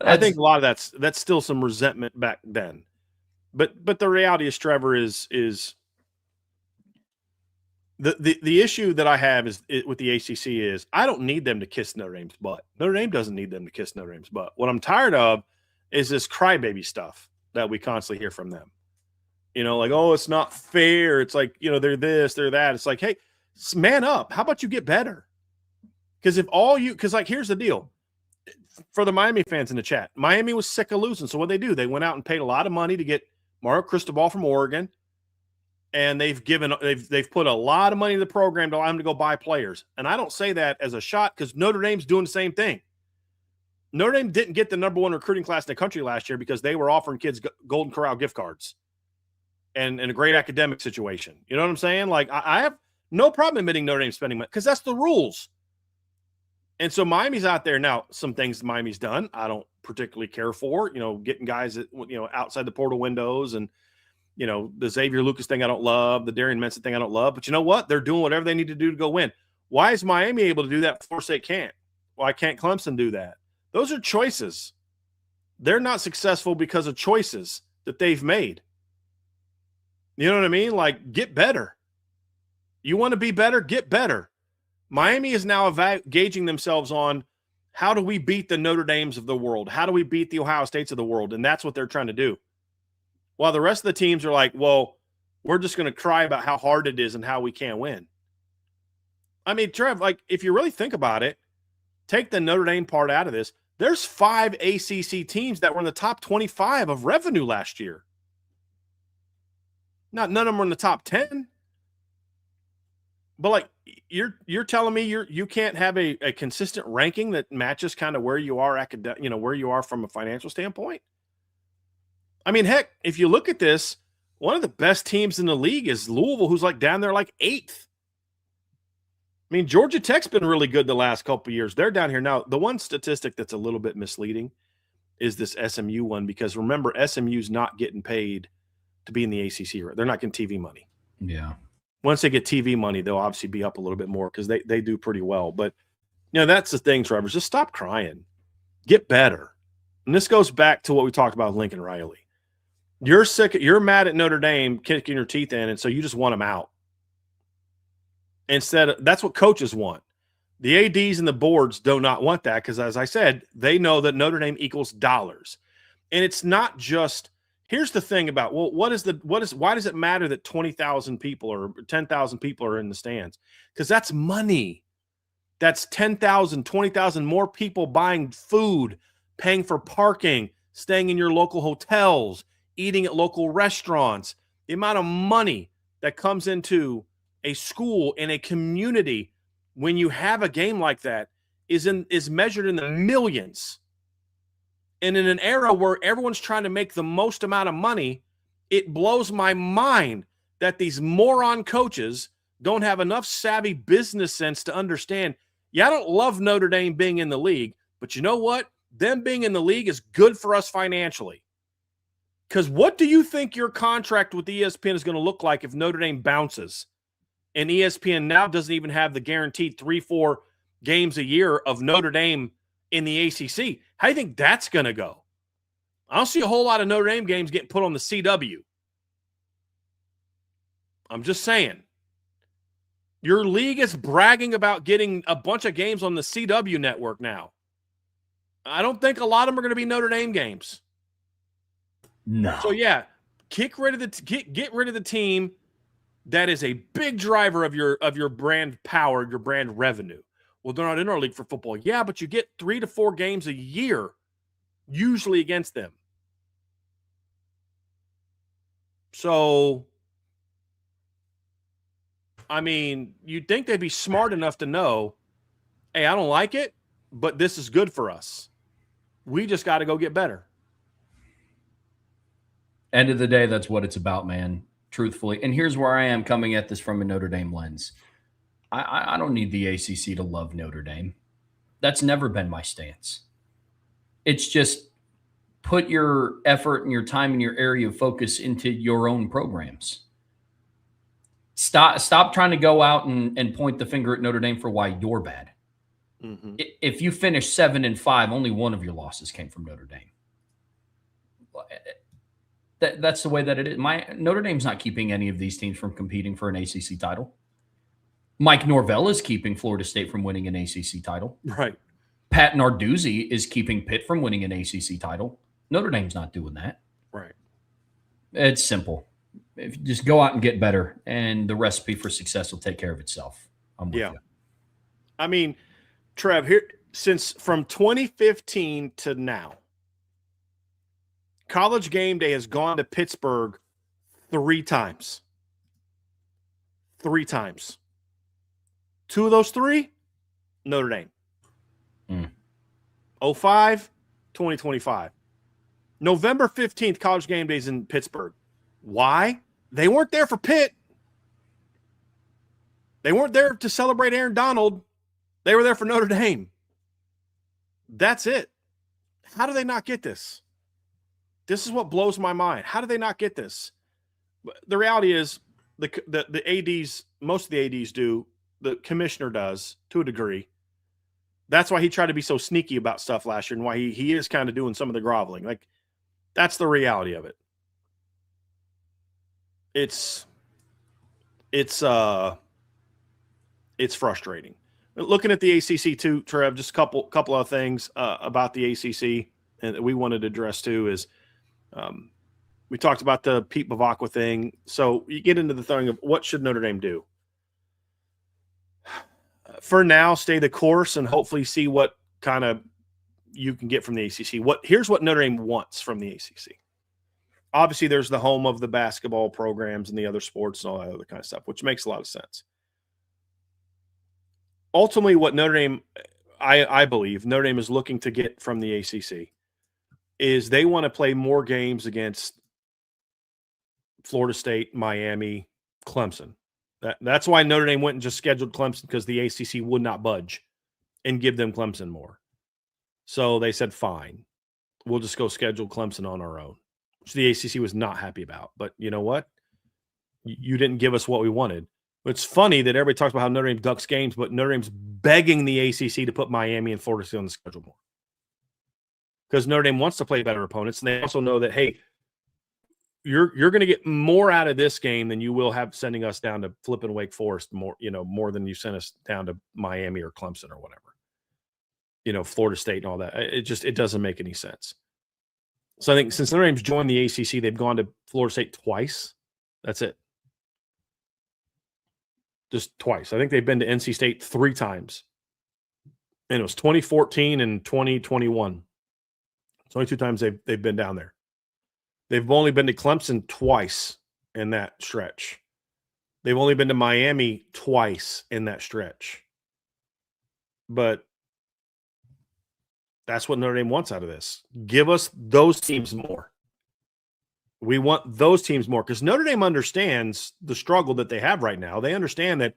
I think a lot of that's still some resentment back then. But the reality is, Trevor, is the issue that I have with the ACC is I don't need them to kiss Notre Dame's butt. Notre Dame doesn't need them to kiss Notre Dame's butt. What I'm tired of is this crybaby stuff that we constantly hear from them. Like, oh, it's not fair. It's like, they're this, they're that. It's like, hey, man up. How about you get better? Because here's the deal. For the Miami fans in the chat, Miami was sick of losing. So what they do, they went out and paid a lot of money to get Mario Cristobal from Oregon, and they've put a lot of money in the program to allow them to go buy players. And I don't say that as a shot because Notre Dame's doing the same thing. Notre Dame didn't get the #1 recruiting class in the country last year because they were offering kids Golden Corral gift cards and a great academic situation. You know what I'm saying? Like, I have no problem admitting Notre Dame spending money because that's the rules. And so Miami's out there now. Some things Miami's done I don't particularly care for. Getting guys that outside the portal windows, and the Xavier Lucas thing I don't love, the Darian Menson thing I don't love. But you know what? They're doing whatever they need to do to go win. Why is Miami able to do that? Florida State can't. Why can't Clemson do that? Those are choices. They're not successful because of choices that they've made. You know what I mean? Like, get better. You want to be better? Get better. Miami is now gauging themselves on how do we beat the Notre Dames of the world? How do we beat the Ohio States of the world? And that's what they're trying to do. While the rest of the teams are like, well, we're just going to cry about how hard it is and how we can't win. I mean, Trev, like, if you really think about it, take the Notre Dame part out of this. There's 5 ACC teams that were in the top 25 of revenue last year. None of them were in the top 10. But, like, you're telling me you can't have a consistent ranking that matches kind of where you are where you are from a financial standpoint? I mean, heck, if you look at this, one of the best teams in the league is Louisville, who's like down there like 8th. I mean, Georgia Tech's been really good the last couple of years. They're down here now. The one statistic that's a little bit misleading is this SMU one, because remember, SMU's not getting paid to be in the ACC. Right? They're not getting TV money. Yeah. Once they get TV money, they'll obviously be up a little bit more because they do pretty well. But, that's the thing, Trevor. Just stop crying. Get better. And this goes back to what we talked about with Lincoln Riley. You're mad at Notre Dame kicking your teeth in, and so you just want them out. That's what coaches want. The ADs and the boards do not want that because, as I said, they know that Notre Dame equals dollars. And it's not just – here's the thing about, well, why does it matter that 20,000 people or 10,000 people are in the stands? Because that's money. That's 10,000, 20,000 more people buying food, paying for parking, staying in your local hotels, eating at local restaurants. The amount of money that comes into a school in a community when you have a game like that is measured in the millions. And in an era where everyone's trying to make the most amount of money, it blows my mind that these moron coaches don't have enough savvy business sense to understand, I don't love Notre Dame being in the league, but you know what? Them being in the league is good for us financially. Because what do you think your contract with ESPN is going to look like if Notre Dame bounces? And ESPN now doesn't even have the guaranteed 3-4 games a year of Notre Dame in the ACC. How do you think that's going to go? I don't see a whole lot of Notre Dame games getting put on the CW. I'm just saying. Your league is bragging about getting a bunch of games on the CW network now. I don't think a lot of them are going to be Notre Dame games. No. So, get rid of the team that is a big driver of your brand power, your brand revenue. Well, they're not in our league for football. Yeah, but you get 3 to 4 games a year, usually against them. So, I mean, you'd think they'd be smart enough to know, hey, I don't like it, but this is good for us. We just got to go get better. End of the day, that's what it's about, man. truthfully. And here's where I am coming at this from a Notre Dame lens. I don't need the ACC to love Notre Dame. That's never been my stance. It's just put your effort and your time and your area of focus into your own programs. Stop trying to go out and point the finger at Notre Dame for why you're bad. Mm-hmm. If you finish 7-5, only one of your losses came from Notre Dame. That's the way that it is. Notre Dame's not keeping any of these teams from competing for an ACC title. Mike Norvell is keeping Florida State from winning an ACC title. Right. Pat Narduzzi is keeping Pitt from winning an ACC title. Notre Dame's not doing that. Right. It's simple. If you just go out and get better, and the recipe for success will take care of itself. I'm with you. I mean, Trev, here since from 2015 to now, College Game Day has gone to Pittsburgh 3 times. 3 times. 2 of those 3, Notre Dame. 05, 2025. November 15th, College Game Days in Pittsburgh. Why? They weren't there for Pitt. They weren't there to celebrate Aaron Donald. They were there for Notre Dame. That's it. How do they not get this? This is what blows my mind. How do they not get this? The reality is the ADs, most of the ADs do, the commissioner does to a degree. That's why he tried to be so sneaky about stuff last year and why he is kind of doing some of the groveling. Like, that's the reality of it. It's frustrating. Looking at the ACC too, Trev, just a couple of things about the ACC and that we wanted to address too is we talked about the Pete Bavacqua thing. So you get into the thing of what should Notre Dame do? For now, stay the course and hopefully see what kind of you can get from the ACC. Here's what Notre Dame wants from the ACC. Obviously, there's the home of the basketball programs and the other sports and all that other kind of stuff, which makes a lot of sense. Ultimately, what Notre Dame, I believe, Notre Dame is looking to get from the ACC is they want to play more games against Florida State, Miami, Clemson. That's why Notre Dame went and just scheduled Clemson, because the ACC would not budge and give them Clemson more. So they said, fine, we'll just go schedule Clemson on our own, which the ACC was not happy about. But you know what? You didn't give us what we wanted. It's funny that everybody talks about how Notre Dame ducks games, but Notre Dame's begging the ACC to put Miami and Florida State on the schedule more, because Notre Dame wants to play better opponents, and they also know that, hey, you're going to get more out of this game than you will have sending us down to flipping Wake Forest more than you sent us down to Miami or Clemson or whatever, Florida State and all that. It doesn't make any sense. So I think since Notre Dame's joined the ACC, they've gone to Florida State twice. That's it. Just twice. I think they've been to NC State 3 times. And it was 2014 and 2021. It's only 2 times they've been down there. They've only been to Clemson twice in that stretch. They've only been to Miami twice in that stretch. But that's what Notre Dame wants out of this. Give us those teams more. We want those teams more, because Notre Dame understands the struggle that they have right now. They understand that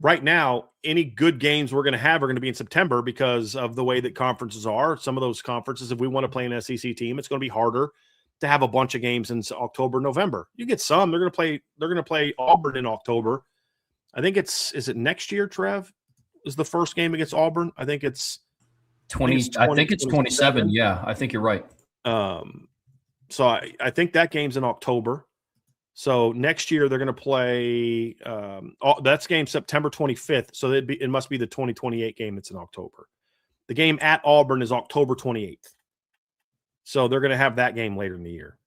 right now, any good games we're going to have are going to be in September because of the way that conferences are. Some of those conferences, if we want to play an SEC team, it's going to be harder to have a bunch of games in October, November. You get some. They're going to play Auburn in October. I think is it next year, Trev? Is the first game against Auburn? I think it's 20. I think it's 27. Yeah, I think you're right. So I think that game's in October. So next year they're going to play that's game September 25th. So it must be the 2028 game that's in October. The game at Auburn is October 28th. So they're going to have that game later in the year.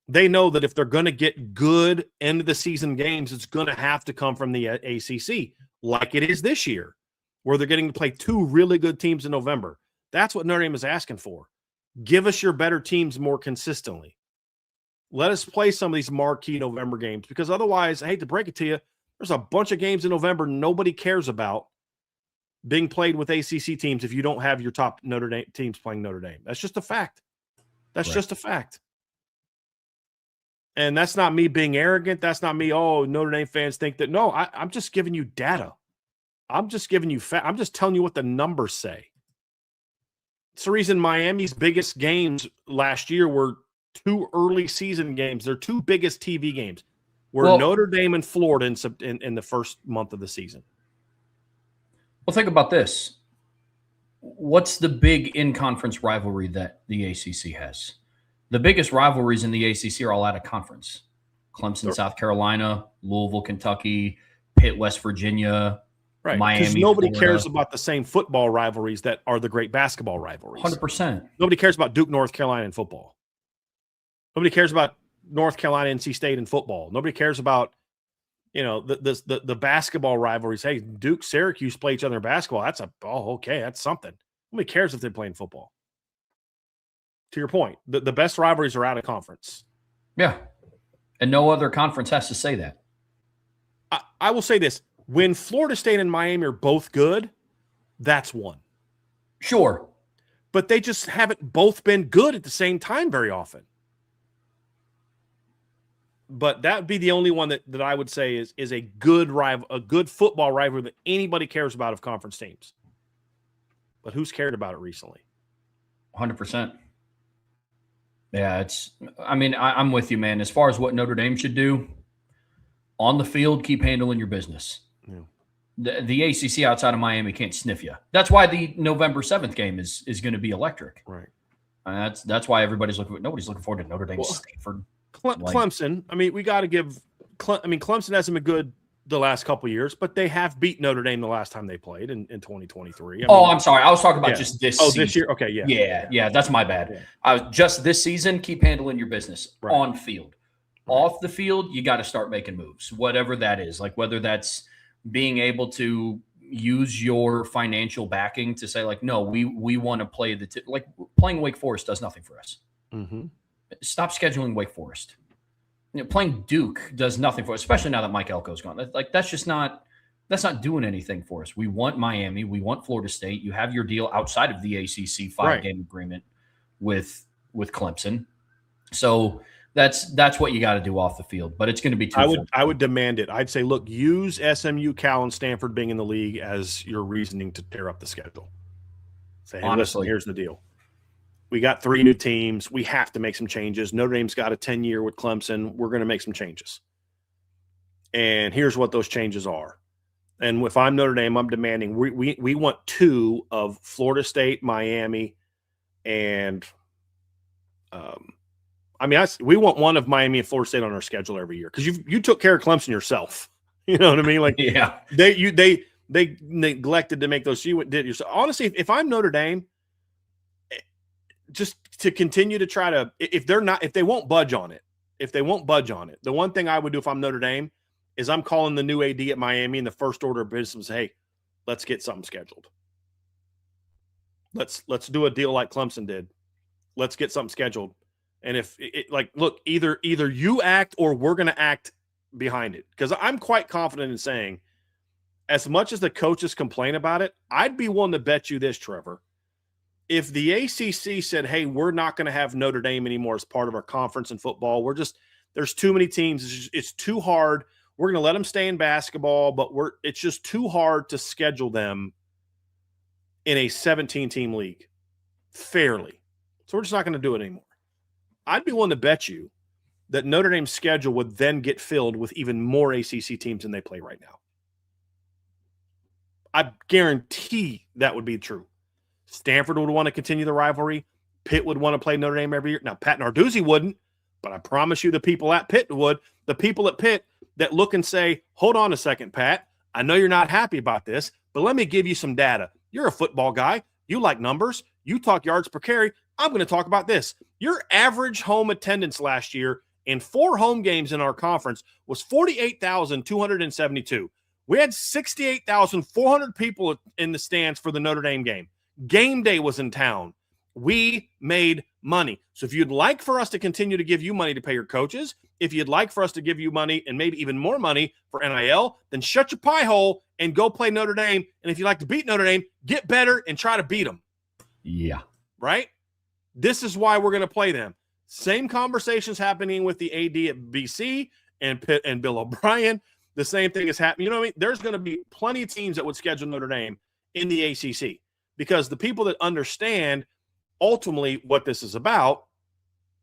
They know that if they're going to get good end of the season games, it's going to have to come from the ACC, like it is this year, where they're getting to play 2 really good teams in November. That's what Notre Dame is asking for. Give us your better teams more consistently. Let us play some of these marquee November games, because otherwise, I hate to break it to you, there's a bunch of games in November nobody cares about being played with ACC teams if you don't have your top Notre Dame teams playing Notre Dame. That's just a fact. That's just a fact. And that's not me being arrogant. That's not me. Oh, Notre Dame fans think that. No, I'm just giving you data. I'm just giving you I'm just telling you what the numbers say. It's the reason Miami's biggest games last year were 2 early season games. Their 2 biggest TV games were Notre Dame and Florida in the first month of the season. Well, think about this. What's the big in-conference rivalry that the ACC has? The biggest rivalries in the ACC are all out of conference. Clemson, South Carolina, Louisville, Kentucky, Pitt, West Virginia, right? Miami, because nobody Florida. cares about the same football rivalries that are the great basketball rivalries. 100%. Nobody cares about Duke, North Carolina in football. Nobody cares about North Carolina, NC State in football. Nobody cares about, the basketball rivalries. Hey, Duke, Syracuse play each other in basketball. That's something. Nobody cares if they play in football. To your point, the best rivalries are out of conference. Yeah. And no other conference has to say that. I will say this. When Florida State and Miami are both good, that's one. Sure. But they just haven't both been good at the same time very often. But that would be the only one that I would say is a good rival, a good football rivalry that anybody cares about of conference teams. But who's cared about it recently? 100%. Yeah, I'm with you, man. As far as what Notre Dame should do, on the field, keep handling your business. Yeah. The ACC outside of Miami can't sniff you. That's why the November 7th game is going to be electric. Right. That's why nobody's looking forward to Notre Dame Stanford. Clemson, we got to give Clemson hasn't been good the last couple of years, but they have beat Notre Dame the last time they played in 2023. I'm sorry. I was talking about just this season. This year? Okay, yeah. Yeah, that's my bad. Yeah. Just this season, keep handling your business on field. Right. Off the field, you got to start making moves, whatever that is. Like whether that's being able to use your financial backing to say, like, no, we want to play like playing Wake Forest does nothing for us. Mm-hmm. Stop scheduling Wake Forest. Playing Duke does nothing for us, especially now that Mike Elko's gone. That's not doing anything for us. We want Miami. We want Florida State. You have your deal outside of the ACC 5-game agreement with Clemson. So that's what you got to do off the field. But it's going to be too. I would demand it. I'd say, look, use SMU, Cal, and Stanford being in the league as your reasoning to tear up the schedule. Say, hey, honestly, listen, here's the deal. We got 3 new teams. We have to make some changes. Notre Dame's got a 10-year with Clemson. We're going to make some changes. And here's what those changes are. And if I'm Notre Dame, I'm demanding we want 2 of Florida State, Miami, and we want 1 of Miami and Florida State on our schedule every year because you took care of Clemson yourself. You know what I mean? Like, yeah, they neglected to make those. You did yourself. Honestly, if I'm Notre Dame, just to continue to try to, if they won't budge on it, the one thing I would do if I'm Notre Dame is I'm calling the new AD at Miami in the first order of business and say, hey, let's get something scheduled. Let's do a deal like Clemson did. Let's get something scheduled. And if look, either you act or we're going to act behind it. Because I'm quite confident in saying, as much as the coaches complain about it, I'd be willing to bet you this, Trevor. If the ACC said, hey, we're not going to have Notre Dame anymore as part of our conference in football, there's too many teams. It's too hard. We're going to let them stay in basketball, but it's just too hard to schedule them in a 17-team league fairly. So we're just not going to do it anymore. I'd be willing to bet you that Notre Dame's schedule would then get filled with even more ACC teams than they play right now. I guarantee that would be true. Stanford would want to continue the rivalry. Pitt would want to play Notre Dame every year. Now, Pat Narduzzi wouldn't, but I promise you the people at Pitt would. The people at Pitt that look and say, hold on a second, Pat. I know you're not happy about this, but let me give you some data. You're a football guy. You like numbers. You talk yards per carry. I'm going to talk about this. Your average home attendance last year in 4 home games in our conference was 48,272. We had 68,400 people in the stands for the Notre Dame game. Game day was in town. We made money. So if you'd like for us to continue to give you money to pay your coaches, if you'd like for us to give you money and maybe even more money for NIL, then shut your pie hole and go play Notre Dame. And if you like to beat Notre Dame, get better and try to beat them. Yeah. Right? This is why we're going to play them. Same conversations happening with the AD at BC and Pitt and Bill O'Brien. The same thing is happening. You know what I mean? There's going to be plenty of teams that would schedule Notre Dame in the ACC because the people that understand ultimately what this is about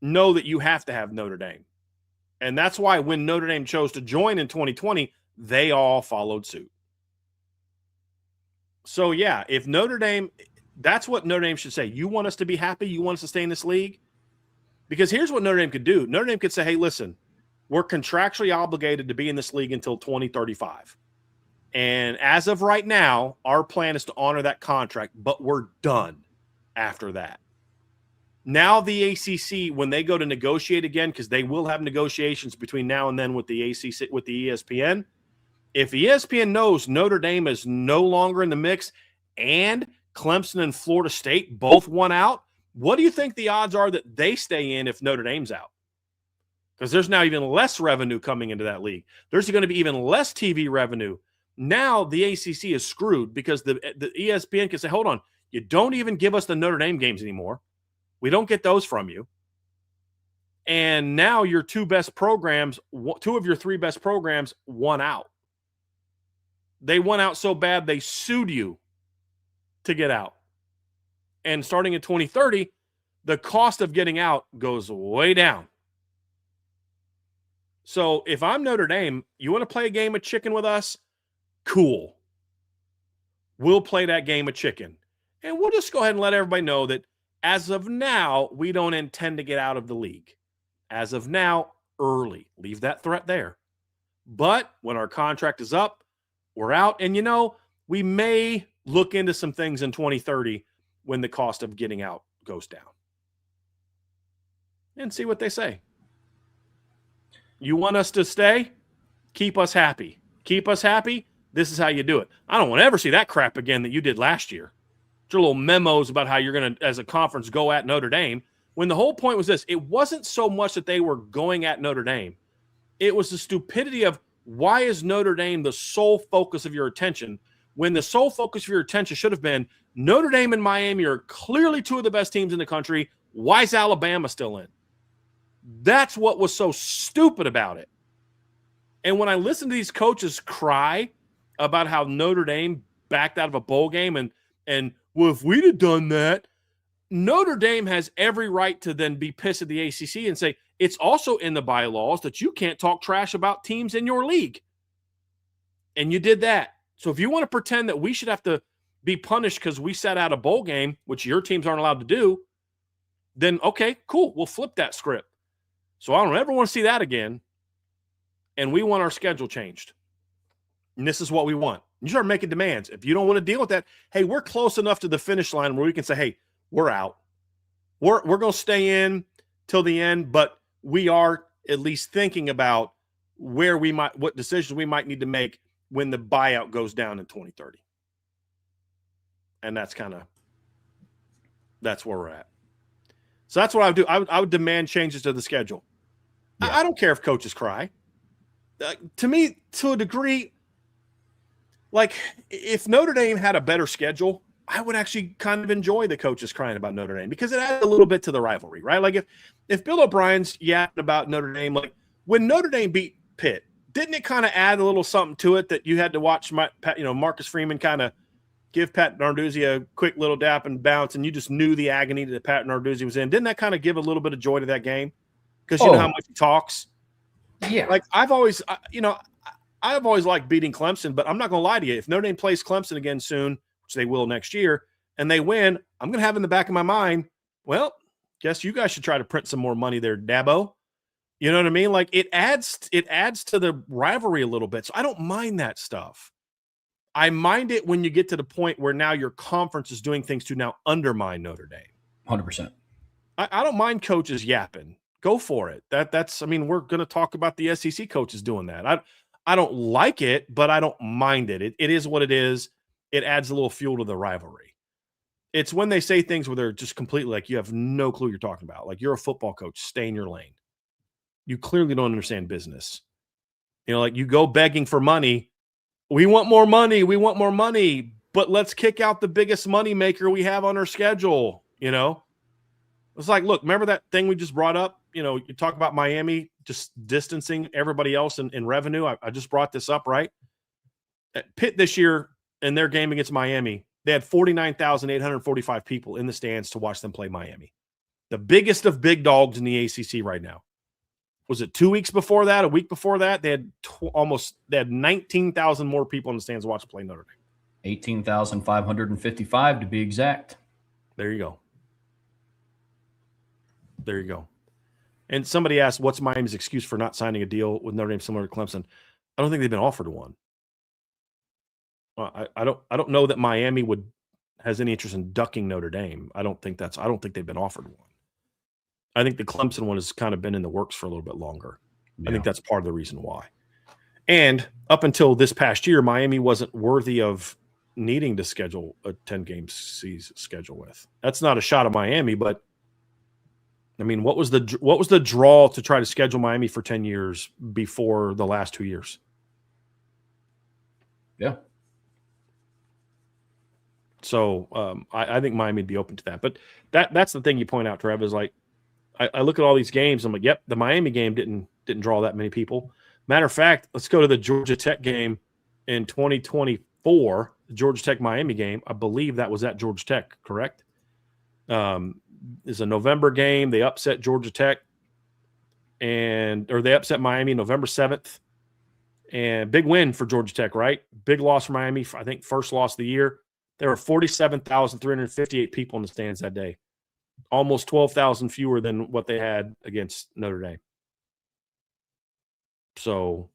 know that you have to have Notre Dame. And that's why when Notre Dame chose to join in 2020, they all followed suit. So, yeah, if Notre Dame – that's what Notre Dame should say. You want us to be happy? You want us to stay in this league? Because here's what Notre Dame could do. Notre Dame could say, hey, listen, we're contractually obligated to be in this league until 2035. And as of right now, our plan is to honor that contract, but we're done after that. Now the ACC, when they go to negotiate again, because they will have negotiations between now and then with the ACC, with the ESPN, if ESPN knows Notre Dame is no longer in the mix and Clemson and Florida State both won out, what do you think the odds are that they stay in if Notre Dame's out? Because there's now even less revenue coming into that league. There's going to be even less TV revenue. Now the ACC is screwed because the ESPN can say, hold on, you don't even give us the Notre Dame games anymore. We don't get those from you. And now your two of your three best programs won out. They won out so bad they sued you to get out. And starting in 2030, the cost of getting out goes way down. So if I'm Notre Dame, you want to play a game of chicken with us? Cool. We'll play that game of chicken. And we'll just go ahead and let everybody know that as of now, we don't intend to get out of the league. As of now, early. Leave that threat there. But when our contract is up, we're out. And, we may look into some things in 2030 when the cost of getting out goes down. And see what they say. You want us to stay? Keep us happy. Keep us happy? This is how you do it. I don't want to ever see that crap again that you did last year. Your little memos about how you're going to, as a conference, go at Notre Dame, when the whole point was this. It wasn't so much that they were going at Notre Dame. It was the stupidity of, why is Notre Dame the sole focus of your attention when the sole focus of your attention should have been Notre Dame and Miami are clearly two of the best teams in the country. Why is Alabama still in? That's what was so stupid about it. And when I listen to these coaches cry about how Notre Dame backed out of a bowl game and well, if we'd have done that, Notre Dame has every right to then be pissed at the ACC and say, it's also in the bylaws that you can't talk trash about teams in your league. And you did that. So if you want to pretend that we should have to be punished because we sat out a bowl game, which your teams aren't allowed to do, then okay, cool. We'll flip that script. So I don't ever want to see that again. And we want our schedule changed. And this is what we want. You start making demands. If you don't want to deal with that, hey, we're close enough to the finish line where we can say, hey, we're out. We're going to stay in till the end, but we are at least thinking about what decisions we might need to make when the buyout goes down in 2030. And that's where we're at. So that's what I would do. I would demand changes to the schedule. Yeah. I don't care if coaches cry. To me, to a degree, like if Notre Dame had a better schedule, I would actually kind of enjoy the coaches crying about Notre Dame because it adds a little bit to the rivalry, right? Like if Bill O'Brien's yapping about Notre Dame, like when Notre Dame beat Pitt, didn't it kind of add a little something to it that you had to watch Marcus Freeman kind of give Pat Narduzzi a quick little dap and bounce, and you just knew the agony that Pat Narduzzi was in? Didn't that kind of give a little bit of joy to that game? Because you know how much he talks. Yeah. Like I've always liked beating Clemson, but I'm not going to lie to you. If Notre Dame plays Clemson again soon, which they will next year, and they win, I'm going to have in the back of my mind, well, guess you guys should try to print some more money there, Dabo. You know what I mean? Like it adds to the rivalry a little bit. So I don't mind that stuff. I mind it when you get to the point where now your conference is doing things to now undermine Notre Dame. 100%. I don't mind coaches yapping. Go for it. We're going to talk about the SEC coaches doing that. I don't like it, but I don't mind it. It is what it is. It adds a little fuel to the rivalry. It's when they say things where they're just completely like, you have no clue you're talking about. Like you're a football coach, stay in your lane. You clearly don't understand business. Like you go begging for money. We want more money. We want more money, but let's kick out the biggest money maker we have on our schedule. It's like, look, remember that thing we just brought up? You talk about Miami just distancing everybody else in revenue. I just brought this up, right? At Pitt this year in their game against Miami, they had 49,845 people in the stands to watch them play Miami. The biggest of big dogs in the ACC right now. Was it 2 weeks before that, a week before that? They had 19,000 more people in the stands to watch them play Notre Dame. 18,555 to be exact. There you go. There you go. And somebody asked, what's Miami's excuse for not signing a deal with Notre Dame similar to Clemson? I don't think they've been offered one. I don't know that Miami has any interest in ducking Notre Dame. I don't think they've been offered one. I think the Clemson one has kind of been in the works for a little bit longer. Yeah. I think that's part of the reason why. And up until this past year, Miami wasn't worthy of needing to schedule a 10-game season schedule with. That's not a shot at Miami, but I mean, what was the draw to try to schedule Miami for 10 years before the last 2 years? Yeah. So I think Miami would be open to that. But that's the thing you point out, Trev, is like, I look at all these games. I'm like, yep, the Miami game didn't draw that many people. Matter of fact, let's go to the Georgia Tech game in 2024, the Georgia Tech Miami game. I believe that was at Georgia Tech, correct? It's a November game. They upset Georgia Tech, or they upset Miami November 7th. And big win for Georgia Tech, right? Big loss for Miami. I think first loss of the year. There were 47,358 people in the stands that day. Almost 12,000 fewer than what they had against Notre Dame. So,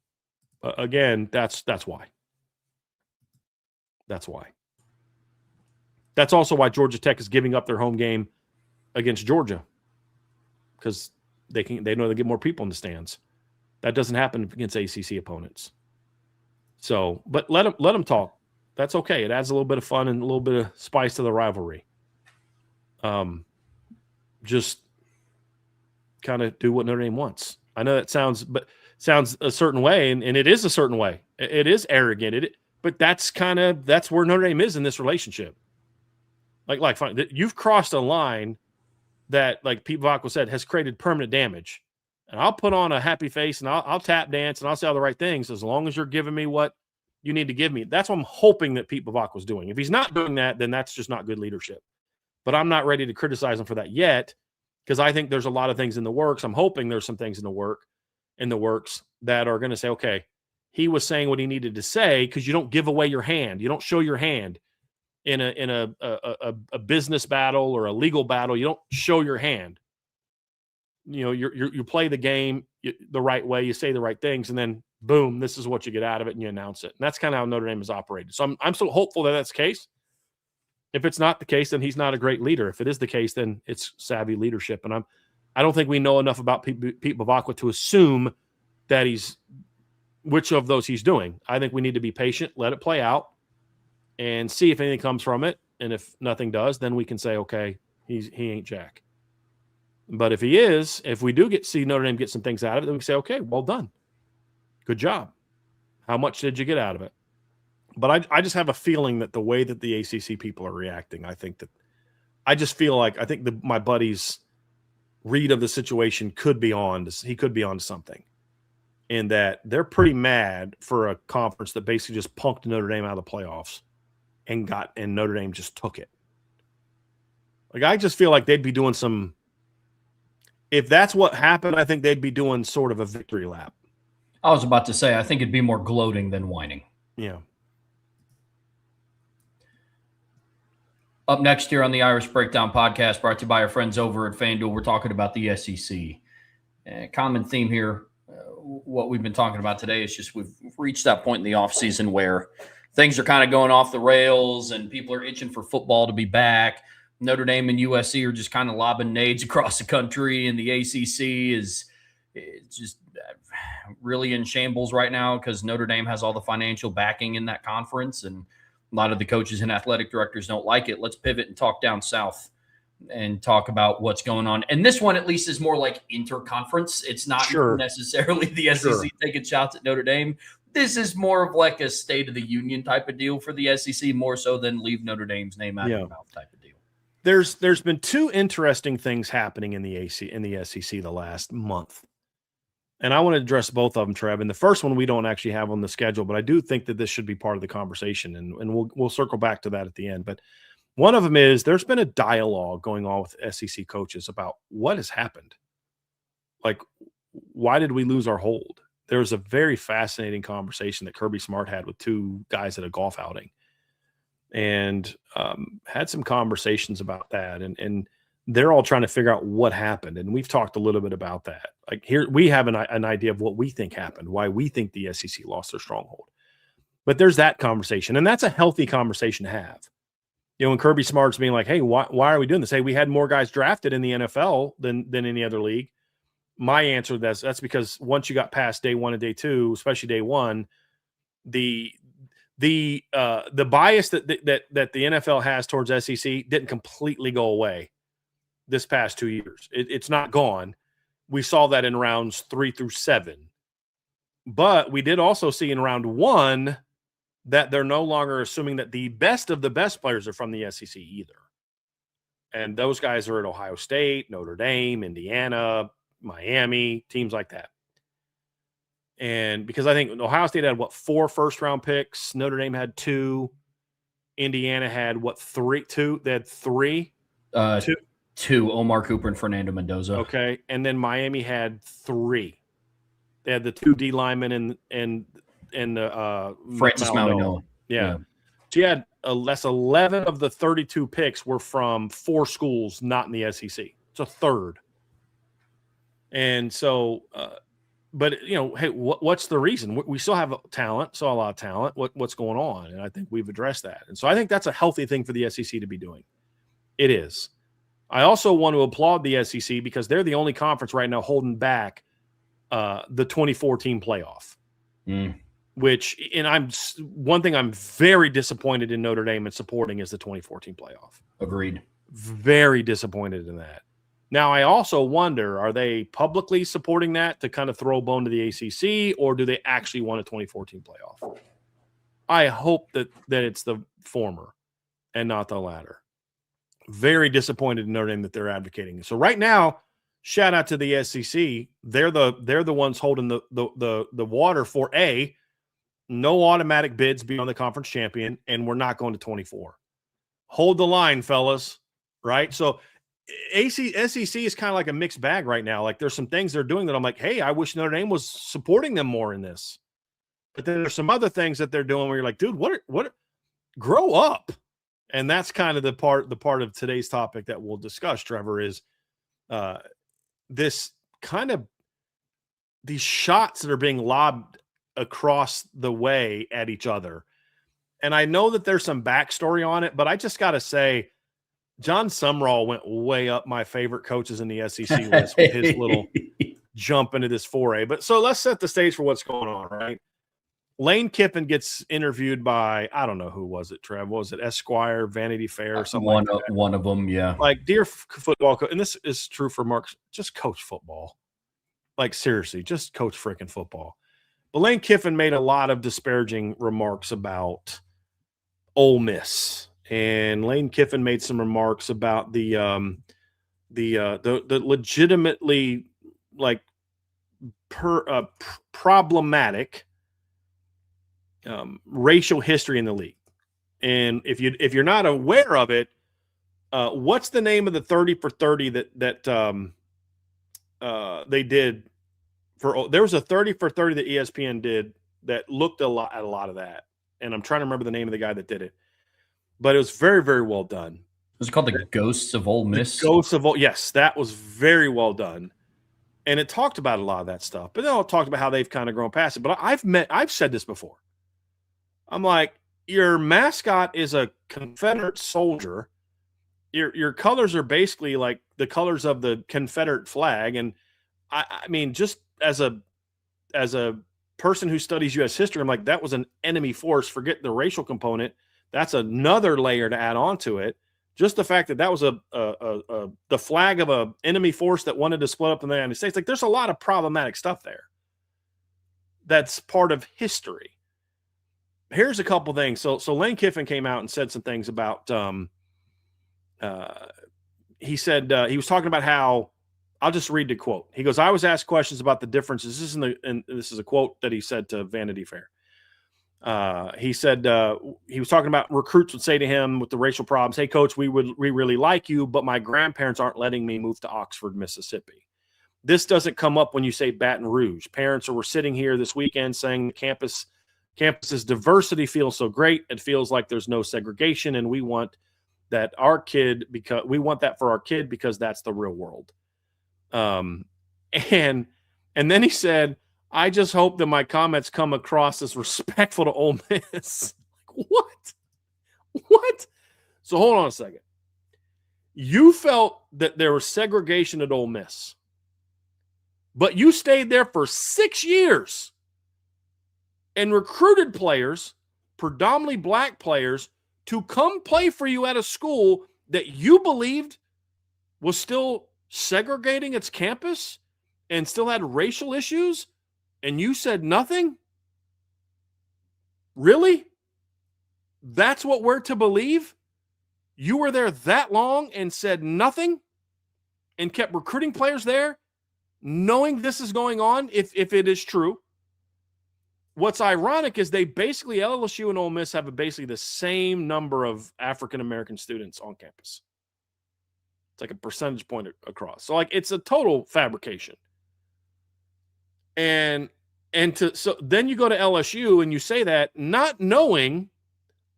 again, that's why. That's why. That's also why Georgia Tech is giving up their home game against Georgia, because they know they get more people in the stands. That doesn't happen against ACC opponents. So, but let them talk. That's okay. It adds a little bit of fun and a little bit of spice to the rivalry. Just kind of do what Notre Dame wants. I know that sounds a certain way, and it is a certain way. It is arrogant. But that's where Notre Dame is in this relationship. Like fine, you've crossed a line that, like Pete Vacco said, has created permanent damage. And I'll put on a happy face and I'll tap dance and I'll say all the right things as long as you're giving me what you need to give me. That's what I'm hoping that Pete Vacco was doing. If he's not doing that, then that's just not good leadership. But I'm not ready to criticize him for that yet, because I think there's a lot of things in the works. I'm hoping there's some things in the works that are going to say, okay, he was saying what he needed to say, because you don't give away your hand. You don't show your hand in a business battle or a legal battle. You don't show your hand. You play the game the right way. You say the right things, and then boom, this is what you get out of it, and you announce it. And that's kind of how Notre Dame has operated. So I'm still hopeful that that's the case. If it's not the case, then he's not a great leader. If it is the case, then it's savvy leadership. And I don't think we know enough about Pete Bavacqua to assume that which of those he's doing. I think we need to be patient, let it play out, and see if anything comes from it. And if nothing does, then we can say, okay, he ain't Jack. But if he is, if we do see Notre Dame get some things out of it, then we can say, okay, well done. Good job. How much did you get out of it? But I just have a feeling that the way that the ACC people are reacting, I think my buddy's read of the situation could be on to something. In that they're pretty mad for a conference that basically just punked Notre Dame out of the playoffs and Notre Dame just took it. Like, I just feel like they'd be doing some, if that's what happened, I think they'd be doing sort of a victory lap. I was about to say, I think it'd be more gloating than whining. Yeah. Up next here on the Irish Breakdown podcast, brought to you by our friends over at FanDuel, we're talking about the SEC. Common theme here, what we've been talking about today is just we've reached that point in the offseason where things are kind of going off the rails and people are itching for football to be back. Notre Dame and USC are just kind of lobbing nades across the country, and the ACC is just really in shambles right now because Notre Dame has all the financial backing in that conference, and a lot of the coaches and athletic directors don't like it. Let's pivot and talk down south and talk about what's going on. And this one at least is more like interconference. It's not necessarily the SEC taking shots at Notre Dame. This is more of like a State of the Union type of deal for the SEC, more so than leave Notre Dame's name out of your mouth type of deal. there's been two interesting things happening in the SEC the last month. And I want to address both of them, Trev. And the first one we don't actually have on the schedule, but I do think that this should be part of the conversation, and we'll circle back to that at the end. But one of them is there's been a dialogue going on with SEC coaches about what has happened. Like, why did we lose our hold? There was a very fascinating conversation that Kirby Smart had with two guys at a golf outing, and had some conversations about that. And they're all trying to figure out what happened. And we've talked a little bit about that. Like, here we have an idea of what we think happened, why we think the SEC lost their stronghold. But there's that conversation, and that's a healthy conversation to have. When Kirby Smart's being like, hey, why are we doing this? Hey, we had more guys drafted in the NFL than any other league. My answer to that's because once you got past day one and day two, especially day one, the bias that the NFL has towards SEC didn't completely go away this past 2 years. It's not gone. We saw that in rounds 3 through 7. But we did also see in round 1 that they're no longer assuming that the best of the best players are from the SEC either. And those guys are at Ohio State, Notre Dame, Indiana, Miami, teams like that. And because I think Ohio State had 4 first-round picks, Notre Dame had 2, Indiana had 3? 2. They had 3. 2. Omar Cooper and Fernando Mendoza. Okay, and then Miami had 3. They had the 2 D linemen and Francis Mauigoa. Yeah. So you had that's 11 of the 32 picks were from 4 schools not in the SEC. It's a third. And so, but hey, what's the reason? We still have talent, saw a lot of talent. What's going on? And I think we've addressed that. And so I think that's a healthy thing for the SEC to be doing. It is. I also want to applaud the SEC because they're the only conference right now holding back the 2014 playoff. One thing I'm very disappointed in Notre Dame and supporting is the 2014 playoff. Agreed. Very disappointed in that. Now, I also wonder, are they publicly supporting that to kind of throw a bone to the ACC, or do they actually want a 2014 playoff? I hope that it's the former and not the latter. Very disappointed in Notre Dame that they're advocating. So right now, shout out to the SEC. They're the ones holding the water for no automatic bids beyond the conference champion, and we're not going to 24. Hold the line, fellas. Right? So SEC is kind of like a mixed bag right now. Like, there's some things they're doing that I'm like, hey, I wish Notre Dame was supporting them more in this. But then there's some other things that they're doing where you're like, dude, what grow up. And that's kind of the part of today's topic that we'll discuss, Trevor, is this kind of these shots that are being lobbed across the way at each other. And I know that there's some backstory on it, but I just got to say, John Sumrall went way up my favorite coaches in the SEC list with his little jump into this foray. But so let's set the stage for what's going on, right? Lane Kiffin gets interviewed by, I don't know who was it, Trev? What was it, Esquire, Vanity Fair, or something like that? One of them, yeah. Like, dear football coach, and this is true for Mark, just coach football. Like, seriously, just coach freaking football. But Lane Kiffin made a lot of disparaging remarks about Ole Miss. And Lane Kiffin made some remarks about the legitimately problematic racial history in the league. And if you're not aware of it, what's the name of the 30 for 30 that they did for? There was a 30 for 30 that ESPN did that looked at a lot of that, and I'm trying to remember the name of the guy that did it. But it was very, very well done. Was it called The Ghosts of Ole Miss? Yes, that was very well done. And it talked about a lot of that stuff. But then it talked about how they've kind of grown past it. But I've said this before. I'm like, your mascot is a Confederate soldier. Your colors are basically like the colors of the Confederate flag. And I mean, just as a person who studies U.S. history, I'm like, that was an enemy force. Forget the racial component. That's another layer to add on to it. Just the fact that was the flag of an enemy force that wanted to split up in the United States. Like, there's a lot of problematic stuff there. That's part of history. Here's a couple things. So Lane Kiffin came out and said some things about he said he was talking about how, I'll just read the quote. He goes, I was asked questions about the differences. And this is a quote that he said to Vanity Fair. He said he was talking about recruits would say to him with the racial problems, hey, coach, we really like you, but my grandparents aren't letting me move to Oxford, Mississippi. This doesn't come up when you say Baton Rouge. Parents were sitting here this weekend saying campus's diversity feels so great. It feels like there's no segregation, and we want that for our kid because that's the real world. And then he said, I just hope that my comments come across as respectful to Ole Miss. What? So hold on a second. You felt that there was segregation at Ole Miss, but you stayed there for 6 years and recruited players, predominantly black players, to come play for you at a school that you believed was still segregating its campus and still had racial issues, and you said nothing? Really? That's what we're to believe? You were there that long and said nothing and kept recruiting players there, knowing this is going on, if it is true? What's ironic is they basically, LSU and Ole Miss have basically the same number of African-American students on campus. It's like a percentage point across. So like it's a total fabrication. So then you go to LSU and you say that, not knowing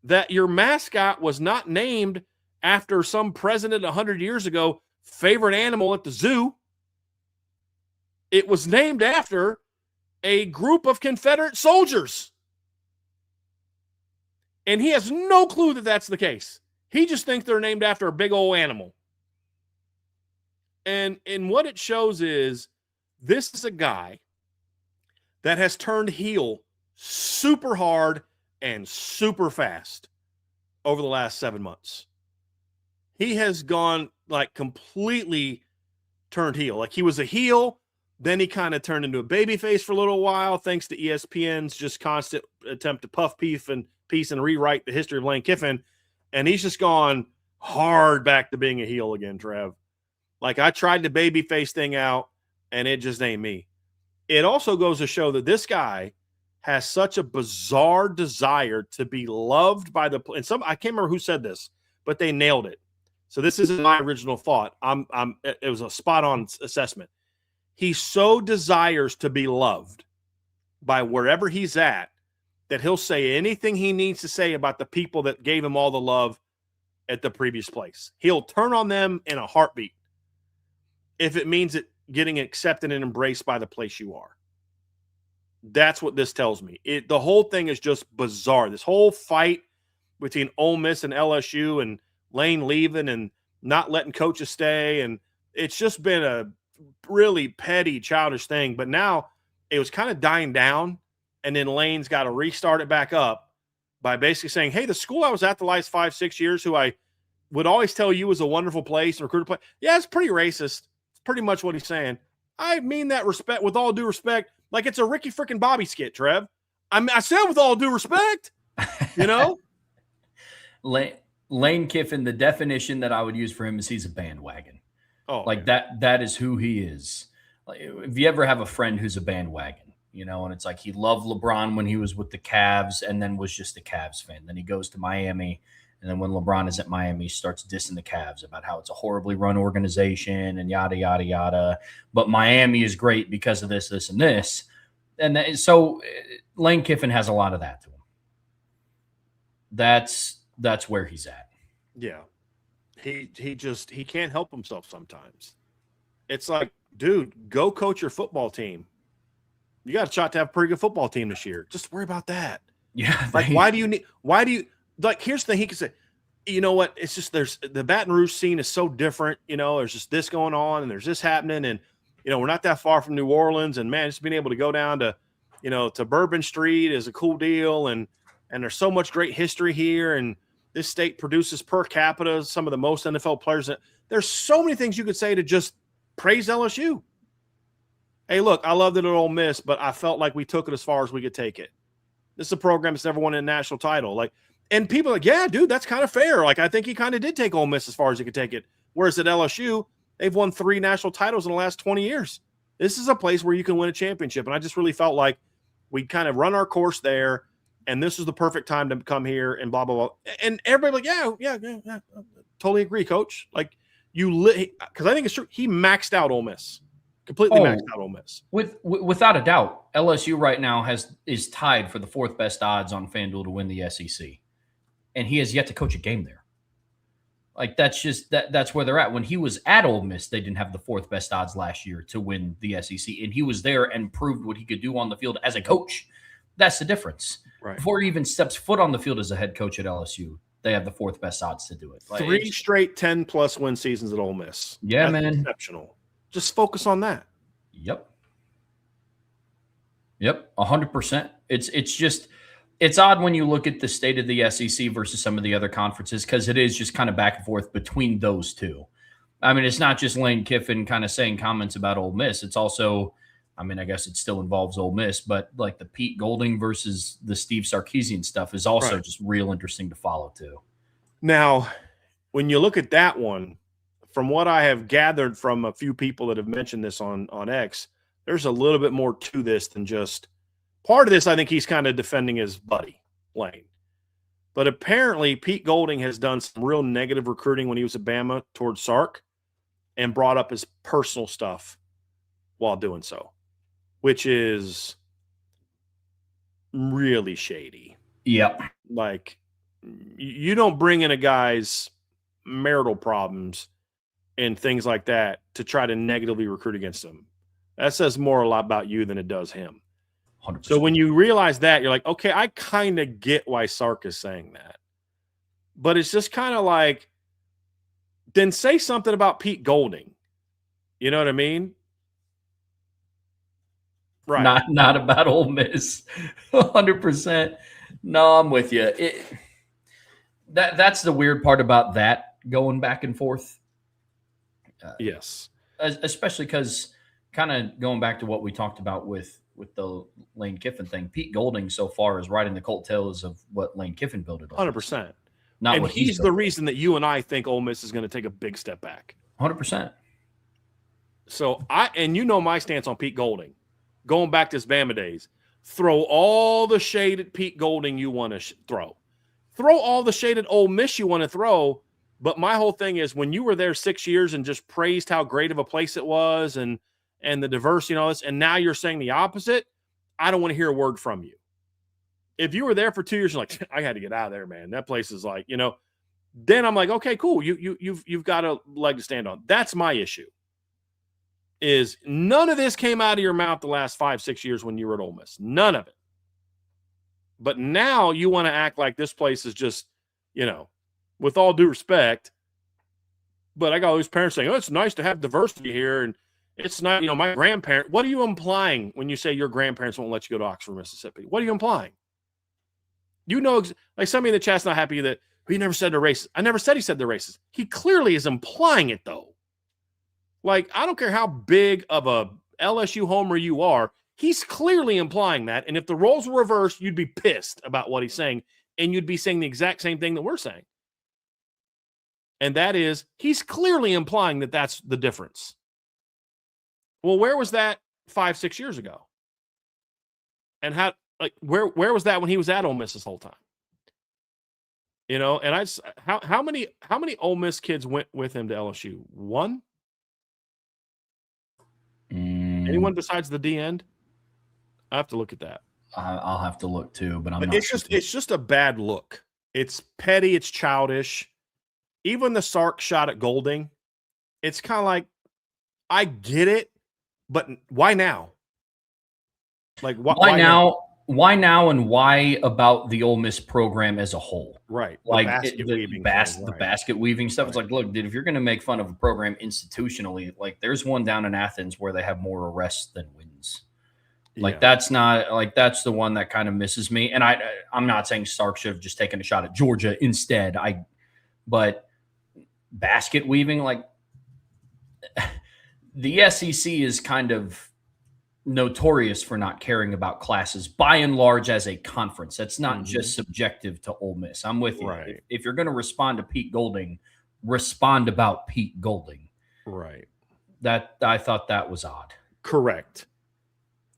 that your mascot was not named after some president 100 years ago favorite animal at the zoo. It was named after a group of Confederate soldiers. And he has no clue that that's the case. He just thinks they're named after a big old animal. And what it shows is this is a guy that has turned heel super hard and super fast over the last 7 months. He has gone like completely turned heel. Like he was a heel, then he kind of turned into a babyface for a little while, thanks to ESPN's just constant attempt to puff piece and rewrite the history of Lane Kiffin. And he's just gone hard back to being a heel again, Trev. Like I tried the babyface thing out, and it just ain't me. It also goes to show that this guy has such a bizarre desire to be loved by the – and I can't remember who said this, but they nailed it. So this isn't my original thought. It was a spot-on assessment. He so desires to be loved by wherever he's at that he'll say anything he needs to say about the people that gave him all the love at the previous place. He'll turn on them in a heartbeat if it means it getting accepted and embraced by the place you are. That's what this tells me. The whole thing is just bizarre. This whole fight between Ole Miss and LSU and Lane leaving and not letting coaches stay, and it's just been a really petty, childish thing. But now it was kind of dying down, and then Lane's got to restart it back up by basically saying, hey, the school I was at the last 5-6 years, who I would always tell you was a wonderful place and recruiter place. Yeah, it's pretty racist. It's pretty much what he's saying. I mean that respect, with all due respect, like it's a Ricky freaking Bobby skit, Trev. I said with all due respect, you know? Lane Kiffin, the definition that I would use for him is he's a bandwagon. Oh, like that is who he is. Like, if you ever have a friend who's a bandwagon, you know, and it's like he loved LeBron when he was with the Cavs and then was just a Cavs fan. Then he goes to Miami, and then when LeBron is at Miami, he starts dissing the Cavs about how it's a horribly run organization and yada, yada, yada. But Miami is great because of this, this, and this. And so Lane Kiffin has a lot of that to him. That's where he's at. Yeah. He can't help himself sometimes. It's like, dude, go coach your football team. You got a shot to have a pretty good football team this year. Just worry about that. Yeah. Like, here's the thing he can say, you know what? It's just, the Baton Rouge scene is so different. You know, there's just this going on and there's this happening. And, you know, we're not that far from New Orleans, and man, just being able to go down to, you know, to Bourbon Street is a cool deal. And there's so much great history here. And this state produces per capita some of the most NFL players. There's so many things you could say to just praise LSU. Hey, look, I loved it at Ole Miss, but I felt like we took it as far as we could take it. This is a program that's never won a national title. Like, And people are like, yeah, dude, that's kind of fair. Like, I think he kind of did take Ole Miss as far as he could take it. Whereas at LSU, they've won 3 national titles in the last 20 years. This is a place where you can win a championship. And I just really felt like we kind of run our course there, and this is the perfect time to come here and blah, blah, blah. And everybody like, yeah, totally agree, Coach. Like, because I think it's true. He maxed out Ole Miss. Completely maxed out Ole Miss. Without a doubt, LSU right now is tied for the 4th best odds on FanDuel to win the SEC. And he has yet to coach a game there. Like, that's just that's where they're at. When he was at Ole Miss, they didn't have the 4th best odds last year to win the SEC. And he was there and proved what he could do on the field as a coach. That's the difference. Right. Before he even steps foot on the field as a head coach at LSU, they have the 4th best odds to do it. Like, 3 straight 10+ win seasons at Ole Miss. Yeah, that's man. Exceptional. Just focus on that. Yep. 100%. It's odd when you look at the state of the SEC versus some of the other conferences, because it is just kind of back and forth between those two. I mean, it's not just Lane Kiffin kind of saying comments about Ole Miss. It's also, I mean, I guess it still involves Ole Miss, but like the Pete Golding versus the Steve Sarkisian stuff is also just real interesting to follow too. Now, when you look at that one, from what I have gathered from a few people that have mentioned this on X, there's a little bit more to this than just part of this. I think he's kind of defending his buddy, Lane. But apparently Pete Golding has done some real negative recruiting when he was at Bama towards Sark and brought up his personal stuff while doing so, which is really shady. Yep. Like, you don't bring in a guy's marital problems and things like that to try to negatively recruit against him. That says a lot about you than it does him. 100%. So when you realize that, you're like, okay, I kind of get why Sark is saying that. But it's just kind of like, then say something about Pete Golding. You know what I mean? Right. Not about Ole Miss. 100%. No, I'm with you. That's the weird part about that going back and forth. Yes. Especially because kind of going back to what we talked about with the Lane Kiffin thing, Pete Golding so far is riding the coattails of what Lane Kiffin built it on. 100%. Not and what he's the reason that you and I think Ole Miss is going to take a big step back. 100%. So you know my stance on Pete Golding, going back to his Bama days. Throw all the shade at Pete Golding you want to throw. Throw all the shade at Ole Miss you want to throw. But my whole thing is, when you were there 6 years and just praised how great of a place it was and the diversity and all this, and now you're saying the opposite, I don't want to hear a word from you. If you were there for 2 years, you're like, I had to get out of there, man. That place is like, then I'm like, okay, cool. You've got a leg to stand on. That's my issue. Is none of this came out of your mouth the last 5-6 years when you were at Ole Miss. None of it. But now you want to act like this place is just, with all due respect, but I got all these parents saying, oh, it's nice to have diversity here. And it's not, my grandparent. What are you implying when you say your grandparents won't let you go to Oxford, Mississippi? What are you implying? Like somebody in the chat's not happy that he never said they're racist. I never said he said they're racist. He clearly is implying it, though. Like, I don't care how big of a LSU homer you are. He's clearly implying that. And if the roles were reversed, you'd be pissed about what he's saying. And you'd be saying the exact same thing that we're saying. And that is, he's clearly implying that that's the difference. Well, where was that 5-6 years ago? And where was that when he was at Ole Miss this whole time? And how many Ole Miss kids went with him to LSU? One? Anyone besides the D end? I have to look at that. I'll have to look too, but I'm not. It's just a bad look. It's petty. It's childish. Even the Sark shot at Golding, it's kind of like, I get it, but why now? Like, why now? Why now, and why about the Ole Miss program as a whole? Right. Like the basket weaving stuff. Right. It's like, look, dude, if you're going to make fun of a program institutionally, like there's one down in Athens where they have more arrests than wins. Like that's the one that kind of misses me. And I'm not saying Sark should have just taken a shot at Georgia instead. But basket weaving, like the SEC is kind of notorious for not caring about classes by and large as a conference. That's not just subjective to Ole Miss. I'm with you. Right. If you're going to respond to Pete Golding, respond about Pete Golding. Right. That I thought that was odd. Correct.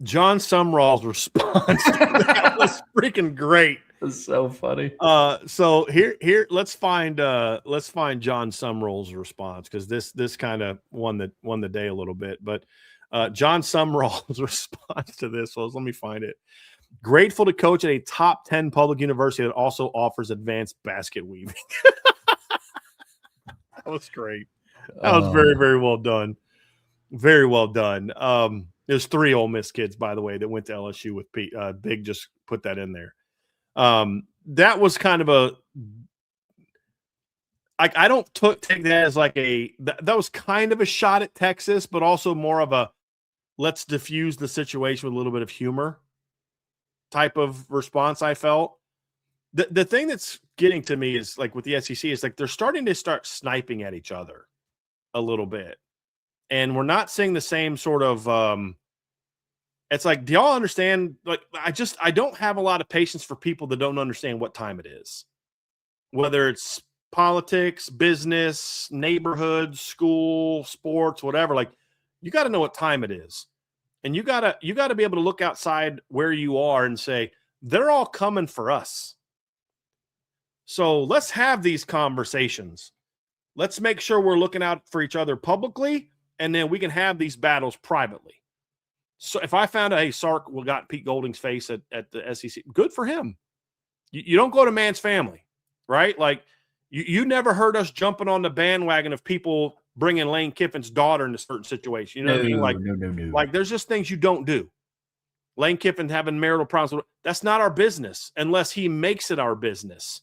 John Sumrall's response to that was freaking great. It's so funny. So here let's find John Sumrall's response, because this kind of won the day a little bit. But John Sumrall's response to this was, let me find it. Grateful to coach at a top 10 public university that also offers advanced basket weaving. That was great. That was very, very well done. Very well done. There's 3 Ole Miss kids, by the way, that went to LSU with Pete. Big just put that in there. That was kind of I don't take that as like that was kind of a shot at Texas, but also more of a let's diffuse the situation with a little bit of humor type of response. I felt the thing that's getting to me is like with the SEC is like they're starting to start sniping at each other a little bit, and we're not seeing the same sort of it's like, do y'all understand? Like, I don't have a lot of patience for people that don't understand what time it is, whether it's politics, business, neighborhood, school, sports, whatever. Like, you got to know what time it is, and you gotta be able to look outside where you are and say they're all coming for us. So let's have these conversations. Let's make sure we're looking out for each other publicly, and then we can have these battles privately. So if I found out, hey, Sark got Pete Golding's face at the SEC, good for him. You don't go to man's family, right? Like, you never heard us jumping on the bandwagon of people bringing Lane Kiffin's daughter in a certain situation. You know what I mean? Like, No. Like, there's just things you don't do. Lane Kiffin having marital problems, that's not our business unless he makes it our business.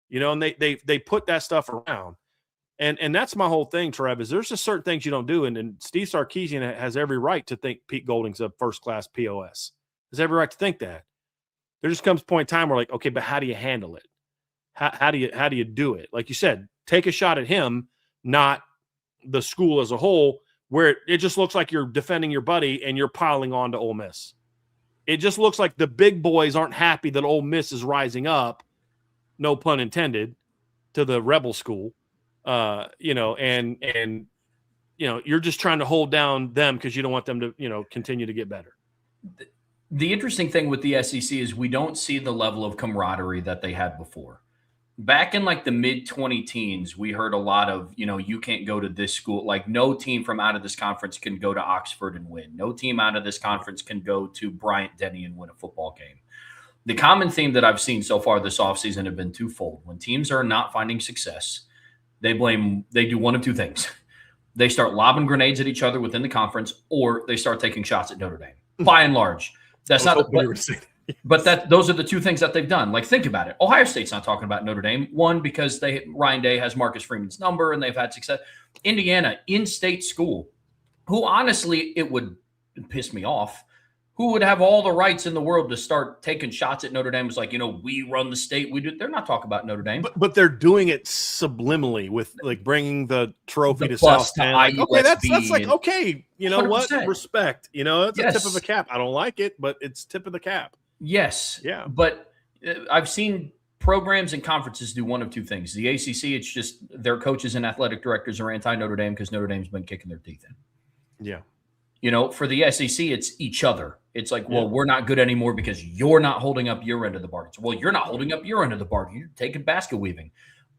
You know, and they put that stuff around. And that's my whole thing, Trev, is there's just certain things you don't do. And Steve Sarkisian has every right to think Pete Golding's a first-class POS. Has every right to think that. There just comes a point in time where, like, okay, but how do you handle it? How do you do it? Like you said, take a shot at him, not the school as a whole, where it just looks like you're defending your buddy and you're piling on to Ole Miss. It just looks like the big boys aren't happy that Ole Miss is rising up, no pun intended, to the rebel school. You know, and you know, you're just trying to hold down them because you don't want them to, you know, continue to get better. The interesting thing with the SEC is we don't see the level of camaraderie that they had before. Back in like the mid-20 teens, we heard a lot of, you know, you can't go to this school. Like, no team from out of this conference can go to Oxford and win. No team out of this conference can go to Bryant-Denny and win a football game. The common theme that I've seen so far this offseason have been twofold. When teams are not finding success, they do one of two things. They start lobbing grenades at each other within the conference, or they start taking shots at Notre Dame. By and large, that's not. But those are the two things that they've done. Like, think about it. Ohio State's not talking about Notre Dame. One, because Ryan Day has Marcus Freeman's number and they've had success. Indiana, in-state school, who honestly, it would piss me off, who would have all the rights in the world to start taking shots at Notre Dame. It's like, you know, we run the state. We do. They're not talking about Notre Dame. But they're doing it subliminally with, like, bringing the trophy to South Bend. Like, okay, that's like, okay, you know 100%. What? Respect. You know, it's a tip of the cap. I don't like it, but it's tip of the cap. Yes. Yeah. But I've seen programs and conferences do one of two things. The ACC, it's just their coaches and athletic directors are anti-Notre Dame because Notre Dame's been kicking their teeth in. Yeah. You know, for the SEC, it's each other. It's like, well, we're not good anymore because you're not holding up your end of the bargain. Well, you're not holding up your end of the bargain. You're taking basket weaving.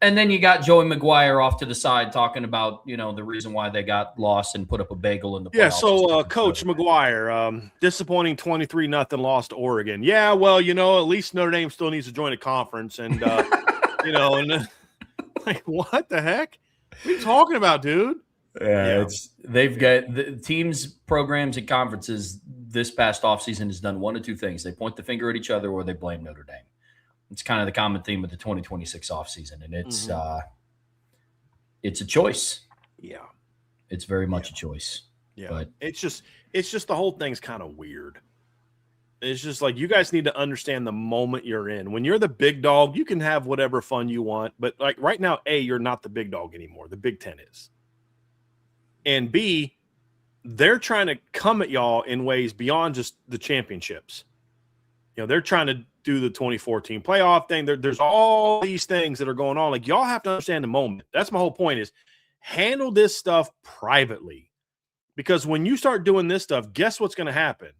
And then you got Joey McGuire off to the side talking about, you know, the reason why they got lost and put up a bagel in the playoffs. Yeah, so Coach McGuire, disappointing 23-0 loss to Oregon. Yeah, well, you know, at least Notre Dame still needs to join a conference. And, you know, and like, what the heck? What are you talking about, dude? Yeah, they've got the teams, programs, and conferences this past offseason has done one of two things. They point the finger at each other or they blame Notre Dame. It's kind of the common theme of the 2026 offseason, and it's a choice. Yeah. It's very much a choice. Yeah. But it's just the whole thing's kind of weird. It's just like, you guys need to understand the moment you're in. When you're the big dog, you can have whatever fun you want, but like right now, A, you're not the big dog anymore. The Big Ten is. And B, they're trying to come at y'all in ways beyond just the championships. They're trying to do the 2014 playoff thing. There's all these things that are going on. Like, y'all have to understand the moment. That's my whole point, is handle this stuff privately. Because when you start doing this stuff, guess what's going to happen?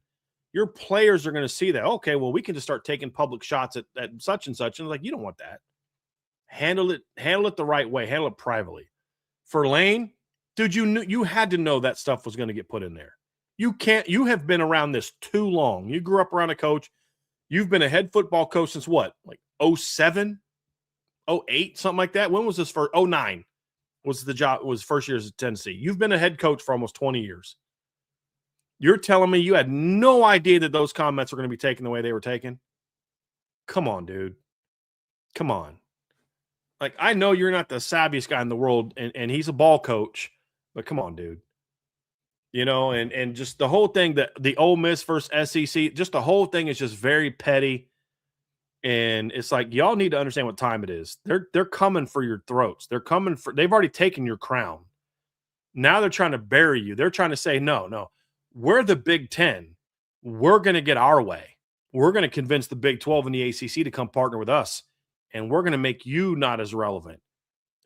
Your players are going to see that, okay, well, we can just start taking public shots at such and such. And like, you don't want that. Handle it the right way. Handle it privately. For Lane, dude, you had to know that stuff was going to get put in there. You have been around this too long. You grew up around a coach. You've been a head football coach since what? Like 07, 08, something like that. When was this for? 09 was the job, was first years at Tennessee. You've been a head coach for almost 20 years. You're telling me you had no idea that those comments were going to be taken the way they were taken? Come on, dude. Come on. Like, I know you're not the savviest guy in the world, and he's a ball coach, but come on, dude. And just the whole thing, that the Ole Miss versus SEC, just the whole thing is just very petty. And it's like, y'all need to understand what time it is. They're coming for your throats. They've already taken your crown. Now they're trying to bury you. They're trying to say, no, we're the Big Ten. We're going to get our way. We're going to convince the Big 12 and the ACC to come partner with us. And we're going to make you not as relevant.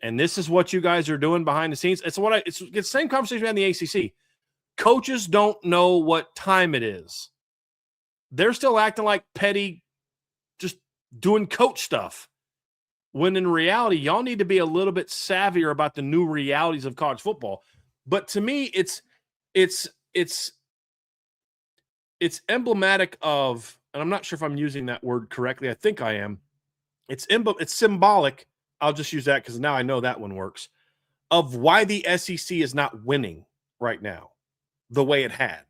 And this is what you guys are doing behind the scenes. It's the same conversation we had in the ACC. Coaches don't know what time it is. They're still acting like petty, just doing coach stuff. When in reality, y'all need to be a little bit savvier about the new realities of college football. But to me, it's emblematic of, and I'm not sure if I'm using that word correctly. I think I am. It's symbolic. I'll just use that because now I know that one works, of why the SEC is not winning right now the way it had.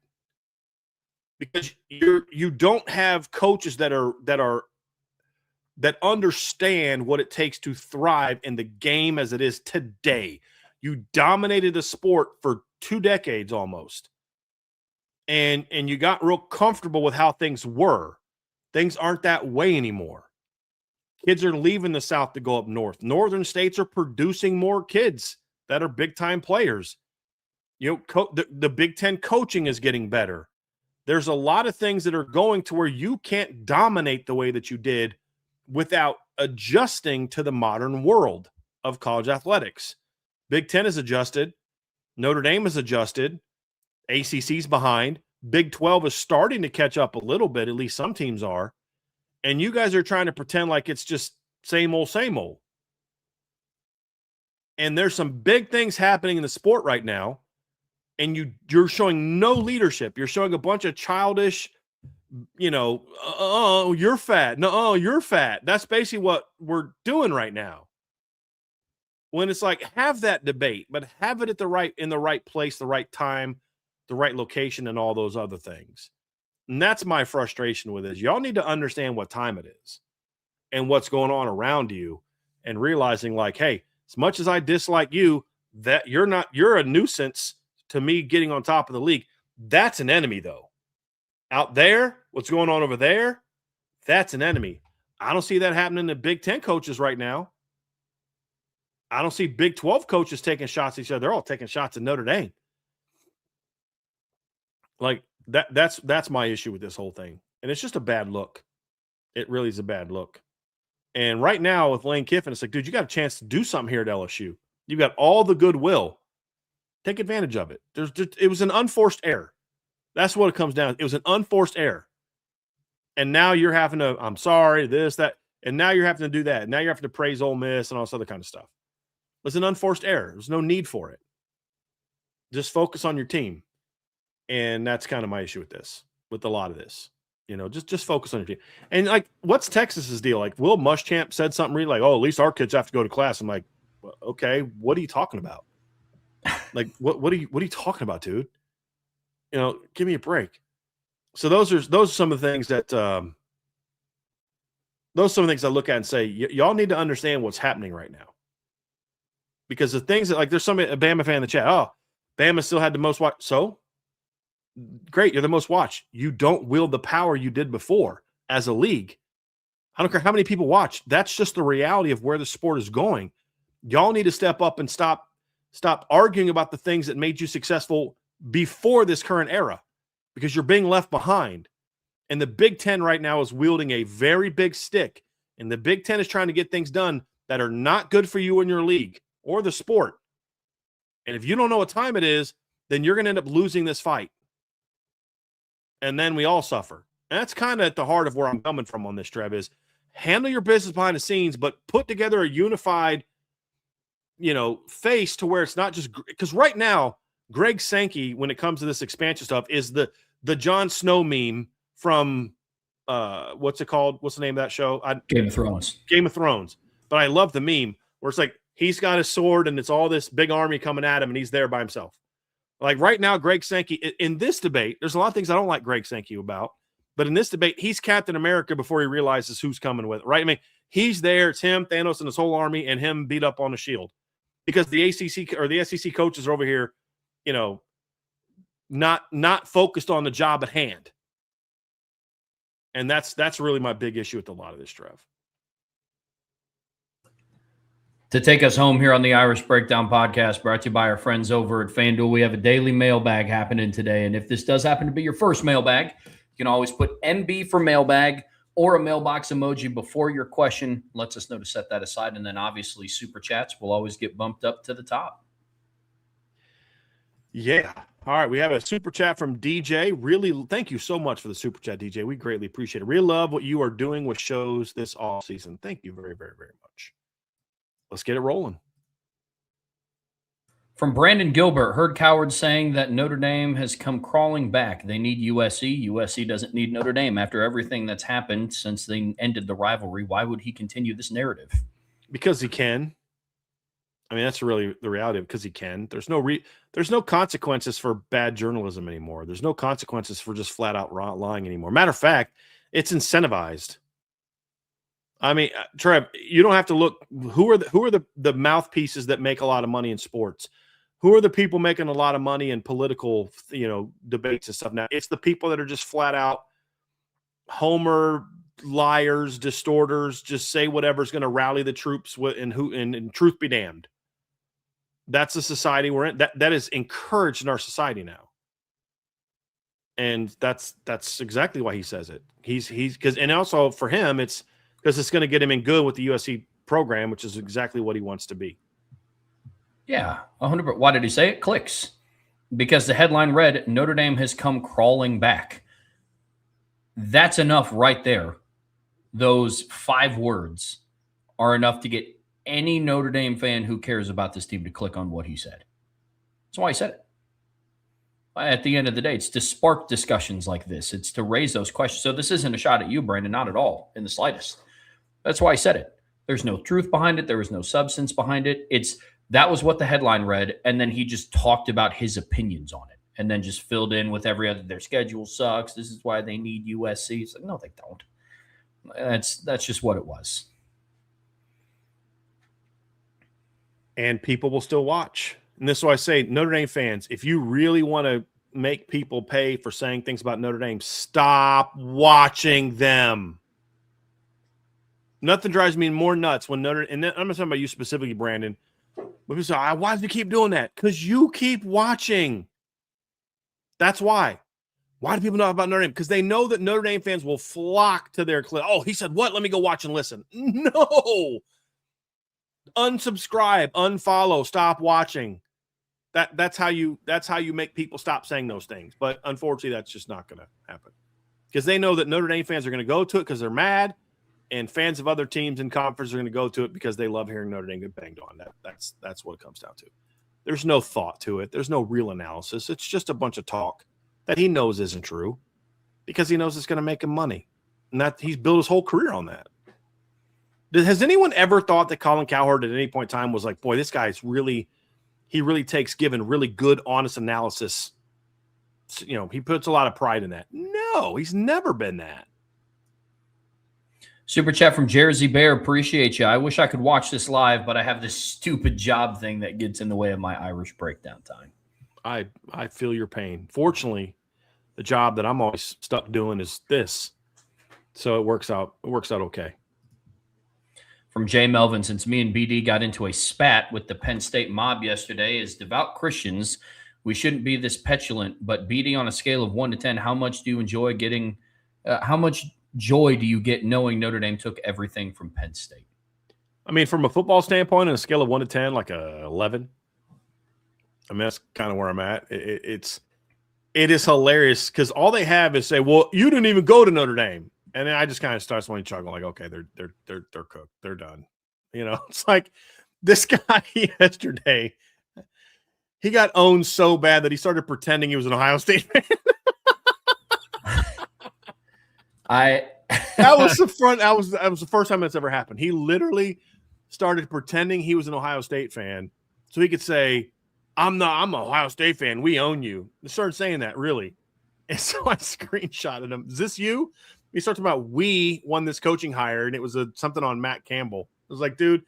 Because you don't have coaches that understand what it takes to thrive in the game as it is today. You dominated the sport for 2 decades almost. And you got real comfortable with how things were. Things aren't that way anymore. Kids are leaving the South to go up north. Northern states are producing more kids that are big-time players. The Big Ten coaching is getting better. There's a lot of things that are going to where you can't dominate the way that you did without adjusting to the modern world of college athletics. Big Ten is adjusted. Notre Dame is adjusted. ACC's behind. Big 12 is starting to catch up a little bit. At least some teams are. And you guys are trying to pretend like it's just same old, same old. And there's some big things happening in the sport right now. And you're showing no leadership. You're showing a bunch of childish, you're fat. No, you're fat. That's basically what we're doing right now. When it's like, have that debate, but have it in the right place, the right time, the right location, and all those other things. And that's my frustration with this. Y'all need to understand what time it is and what's going on around you, and realizing, like, hey, as much as I dislike you, that you're a nuisance to me getting on top of the league. That's an enemy, though. Out there, what's going on over there, that's an enemy. I don't see that happening to Big Ten coaches right now. I don't see Big 12 coaches taking shots at each other. They're all taking shots at Notre Dame. Like, that's my issue with this whole thing. And it's just a bad look. It really is a bad look. And right now with Lane Kiffin, it's like, dude, you got a chance to do something here at LSU. You got all the goodwill. Take advantage of it. It was an unforced error. That's what it comes down to. It was an unforced error. And now you're having to, I'm sorry, this, that, and now you're having to do that. And now you're having to praise Ole Miss and all this other kind of stuff. It was an unforced error. There's no need for it. Just focus on your team. And that's kind of my issue with a lot of this. Just focus on your team. And, like, what's Texas's deal? Like, Will Muschamp said something really like, oh, at least our kids have to go to class. I'm like, well, okay, what are you talking about? Like, what are you talking about, dude? Give me a break. So those are some of the things that I look at and say, y'all need to understand what's happening right now. Because the things that, like, there's a Bama fan in the chat. Oh, Bama still had the most watch. So great, you're the most watched. You don't wield the power you did before as a league. I don't care how many people watch. That's just the reality of where the sport is going. Y'all need to step up and stop arguing about the things that made you successful before this current era because you're being left behind. And the Big Ten right now is wielding a very big stick. And the Big Ten is trying to get things done that are not good for you in your league or the sport. And if you don't know what time it is, then you're going to end up losing this fight. And then we all suffer. And that's kind of at the heart of where I'm coming from on this, Trev, is handle your business behind the scenes, but put together a unified, face to where it's not just – because right now, Greg Sankey, when it comes to this expansion stuff, is the Jon Snow meme from what's it called? What's the name of that show? Game of Thrones. Game of Thrones. But I love the meme where it's like he's got his sword and it's all this big army coming at him and he's there by himself. Like right now, Greg Sankey, in this debate, there's a lot of things I don't like Greg Sankey about. But in this debate, he's Captain America before he realizes who's coming with it, right? I mean, he's there. It's him, Thanos, and his whole army, and him beat up on the shield. Because the ACC or the SEC coaches are over here, not focused on the job at hand. And that's really my big issue with a lot of this, Trev. To take us home here on the Irish Breakdown podcast, brought to you by our friends over at FanDuel, we have a daily mailbag happening today. And if this does happen to be your first mailbag, you can always put MB for mailbag or a mailbox emoji before your question. Lets us know to set that aside. And then obviously super chats will always get bumped up to the top. Yeah. All right. We have a super chat from DJ. Really, thank you so much for the super chat, DJ. We greatly appreciate it. Really love what you are doing with shows this off season. Thank you very, very, very much. Let's get it rolling. From Brandon Gilbert, heard cowards saying that Notre Dame has come crawling back. They need USC. USC doesn't need Notre Dame. After everything that's happened since they ended the rivalry, why would he continue this narrative? Because he can. I mean, that's really the reality of it, because he can. There's no consequences for bad journalism anymore. There's no consequences for just flat out lying anymore. Matter of fact, it's incentivized. I mean, Trev, you don't have to look. Who are the mouthpieces that make a lot of money in sports? Who are the people making a lot of money in political, debates and stuff? Now, it's the people that are just flat out homer, liars, distorters, just say whatever's going to rally the troops and truth be damned. That's the society we're in. That is encouraged in our society now. And that's exactly why he says it. And also for him, it's because it's going to get him in good with the USC program, which is exactly what he wants to be. Yeah, 100%. Why did he say it? Clicks. Because the headline read, Notre Dame has come crawling back. That's enough right there. Those 5 words are enough to get any Notre Dame fan who cares about this team to click on what he said. That's why he said it. At the end of the day, it's to spark discussions like this. It's to raise those questions. So this isn't a shot at you, Brandon, not at all, in the slightest. That's why I said it. There's no truth behind it. There was no substance behind it. That was what the headline read, and then he just talked about his opinions on it, and then just filled in with every other. Their schedule sucks. This is why they need USC. It's like, no, they don't. That's just what it was. And people will still watch. And this is why I say, Notre Dame fans, if you really want to make people pay for saying things about Notre Dame, stop watching them. Nothing drives me more nuts when and I'm not talking about you specifically, Brandon. But people say, why do you keep doing that? Because you keep watching. That's why. Why do people know about Notre Dame? Because they know that Notre Dame fans will flock to their clip. Oh, he said what? Let me go watch and listen. No. Unsubscribe, unfollow, stop watching. That's how you make people stop saying those things. But unfortunately, that's just not going to happen. Because they know that Notre Dame fans are going to go to it because they're mad. And fans of other teams and conferences are going to go to it because they love hearing Notre Dame get banged on. That's what it comes down to. There's no thought to it. There's no real analysis. It's just a bunch of talk that he knows isn't true because he knows it's going to make him money. And that he's built his whole career on that. Has anyone ever thought that Colin Cowherd at any point in time was like, boy, this guy's really takes giving really good, honest analysis. He puts a lot of pride in that. No, he's never been that. Super chat from Jersey Bear. Appreciate you. I wish I could watch this live, but I have this stupid job thing that gets in the way of my Irish breakdown time. I feel your pain. Fortunately, the job that I'm always stuck doing is this. So it works out okay. From Jay Melvin, since me and BD got into a spat with the Penn State mob yesterday, as devout Christians, We shouldn't be this petulant, but beating on a scale of 1 to 10, how much do you enjoy getting? How much joy do you get knowing Notre Dame took everything from Penn State? I mean, from a football standpoint, on a scale of 1 to 10, like a 11. I mean, that's kind of where I'm at. It is hilarious because all they have is say, "Well, you didn't even go to Notre Dame," and then I just kind of start swinging chuckle, like, "Okay, they're cooked, they're done." You know, it's like this guy yesterday. He got owned so bad that he started pretending he was an Ohio State fan. That was the first time that's ever happened. He literally started pretending he was an Ohio State fan so he could say, I'm an Ohio State fan. We own you. He started saying that, really. And so I screenshotted him. Is this you? He started talking about we won this coaching hire, and it was something on Matt Campbell. It was like, dude,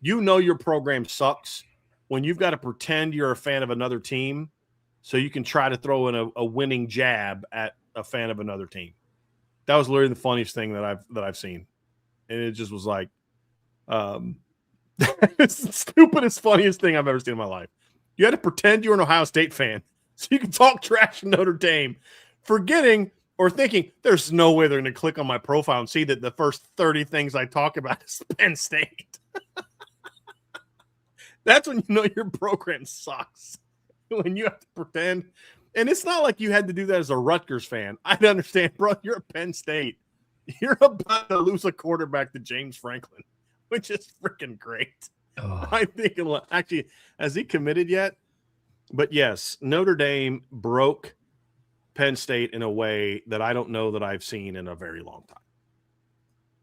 you know your program sucks when you've got to pretend you're a fan of another team so you can try to throw in a winning jab at a fan of another team. That was literally the funniest thing that I've seen. And it just was like it's the stupidest, funniest thing I've ever seen in my life. You had to pretend you were an Ohio State fan so you can talk trash to Notre Dame, forgetting or thinking there's no way they're going to click on my profile and see that the first 30 things I talk about is Penn State. That's when you know your program sucks. When you have to pretend. And it's not like you had to do that as a Rutgers fan. I understand, bro. You're a Penn State. You're about to lose a quarterback to James Franklin, which is freaking great. Oh. I think, actually, has he committed yet? But yes, Notre Dame broke Penn State in a way that I don't know that I've seen in a very long time.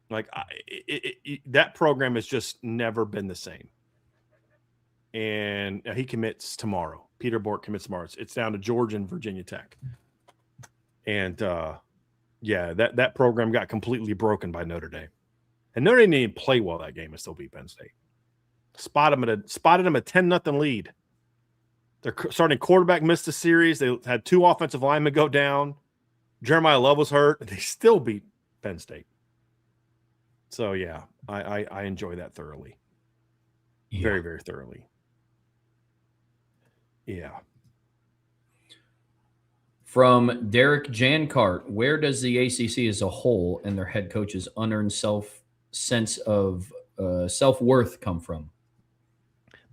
Like, that program has just never been the same. And he commits tomorrow. Peter Bork commits tomorrow. It's down to Georgia and Virginia Tech. And, that program got completely broken by Notre Dame. And Notre Dame didn't play well that game and still beat Penn State. Spotted them a 10-0 lead. Their starting quarterback missed the series. They had 2 offensive linemen go down. Jeremiah Love was hurt. They still beat Penn State. So, yeah, I enjoy that thoroughly. Yeah. Very, very thoroughly. Yeah. From Derek Jancart, where does the ACC as a whole and their head coach's unearned sense of self-worth come from?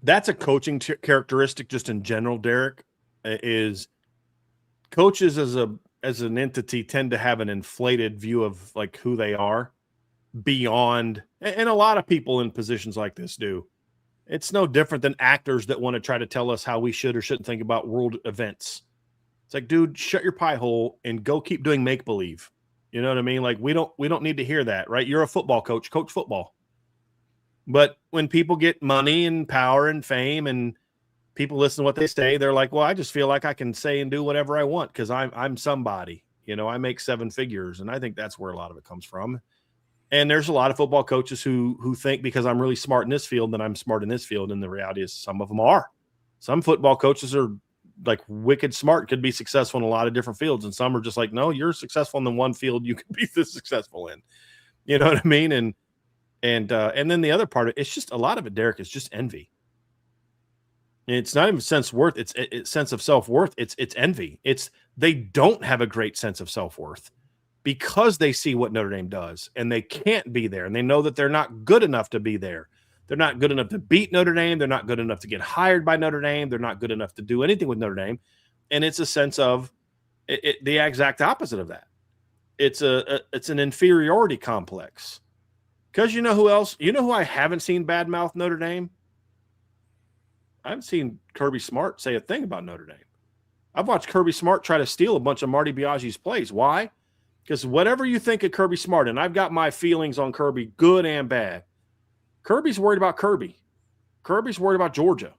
That's a coaching characteristic just in general, Derek, is coaches as an entity tend to have an inflated view of like who they are beyond, and a lot of people in positions like this do. It's no different than actors that want to try to tell us how we should or shouldn't think about world events. It's like, dude, shut your pie hole and go keep doing make-believe. You know what I mean? Like, we don't need to hear that, right? You're a football coach football. But when people get money and power and fame and people listen to what they say, they're like, well, I just feel like I can say and do whatever I want because I'm somebody. You know, I make 7 figures. And I think that's where a lot of it comes from. And there's a lot of football coaches who think because I'm really smart in this field, then I'm smart in this field. And the reality is some of them are. Some football coaches are like wicked smart, could be successful in a lot of different fields. And some are just like, no, you're successful in the one field you could be this successful in. You know what I mean? And then the other part of it, it's just a lot of it, Derek, is just envy. It's not even sense worth. It's sense of self-worth. It's envy. They don't have a great sense of self-worth because they see what Notre Dame does and they can't be there. And they know that they're not good enough to be there. They're not good enough to beat Notre Dame. They're not good enough to get hired by Notre Dame. They're not good enough to do anything with Notre Dame. And it's a sense of the exact opposite of that. It's an inferiority complex. Because you know who else? You know who I haven't seen badmouth Notre Dame? I haven't seen Kirby Smart say a thing about Notre Dame. I've watched Kirby Smart try to steal a bunch of Marty Biagi's plays. Why? Because whatever you think of Kirby Smart, and I've got my feelings on Kirby, good and bad, Kirby's worried about Kirby. Kirby's worried about Georgia.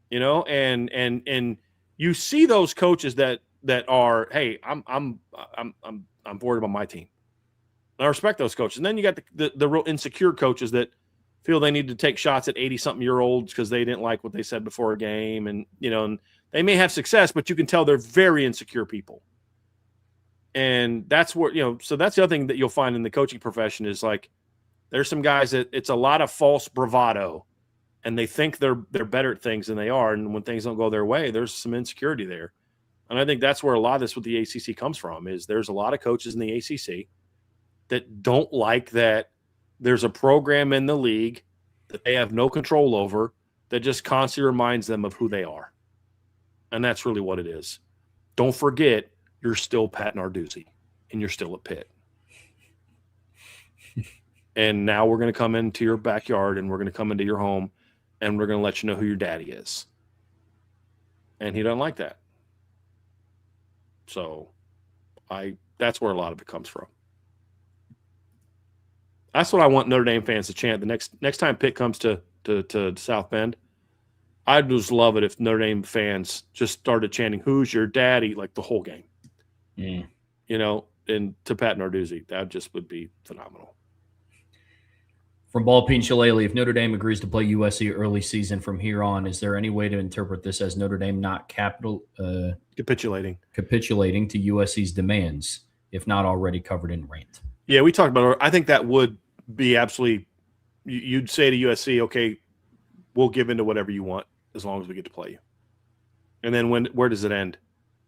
You know, and you see those coaches that are, hey, I'm worried about my team. I respect those coaches. And then you got the real insecure coaches that feel they need to take shots at 80-something-year-olds because they didn't like what they said before a game. And, you know, and they may have success, but you can tell they're very insecure people. And that's where, you know, so that's the other thing that you'll find in the coaching profession is like there's some guys that it's a lot of false bravado and they think they're better at things than they are. And when things don't go their way, there's some insecurity there. And I think that's where a lot of this with the ACC comes from, is there's a lot of coaches in the ACC that don't like that there's a program in the league that they have no control over that just constantly reminds them of who they are. And that's really what it is. Don't forget, you're still Pat Narduzzi, and you're still at Pitt. And now we're going to come into your backyard, and we're going to come into your home, and we're going to let you know who your daddy is. And he doesn't like that. So that's where a lot of it comes from. That's what I want Notre Dame fans to chant the next time Pitt comes to South Bend. I'd just love it if Notre Dame fans just started chanting, "Who's your daddy?" like the whole game. Mm. You know, and to Pat Narduzzi, that just would be phenomenal. From Ball Peen Shillelagh, if Notre Dame agrees to play USC early season from here on, is there any way to interpret this as Notre Dame not capitulating to USC's demands, if not already covered in rant? Yeah, we talked about it. I think that would be absolutely – you'd say to USC, okay, we'll give in to whatever you want as long as we get to play you. And then where does it end?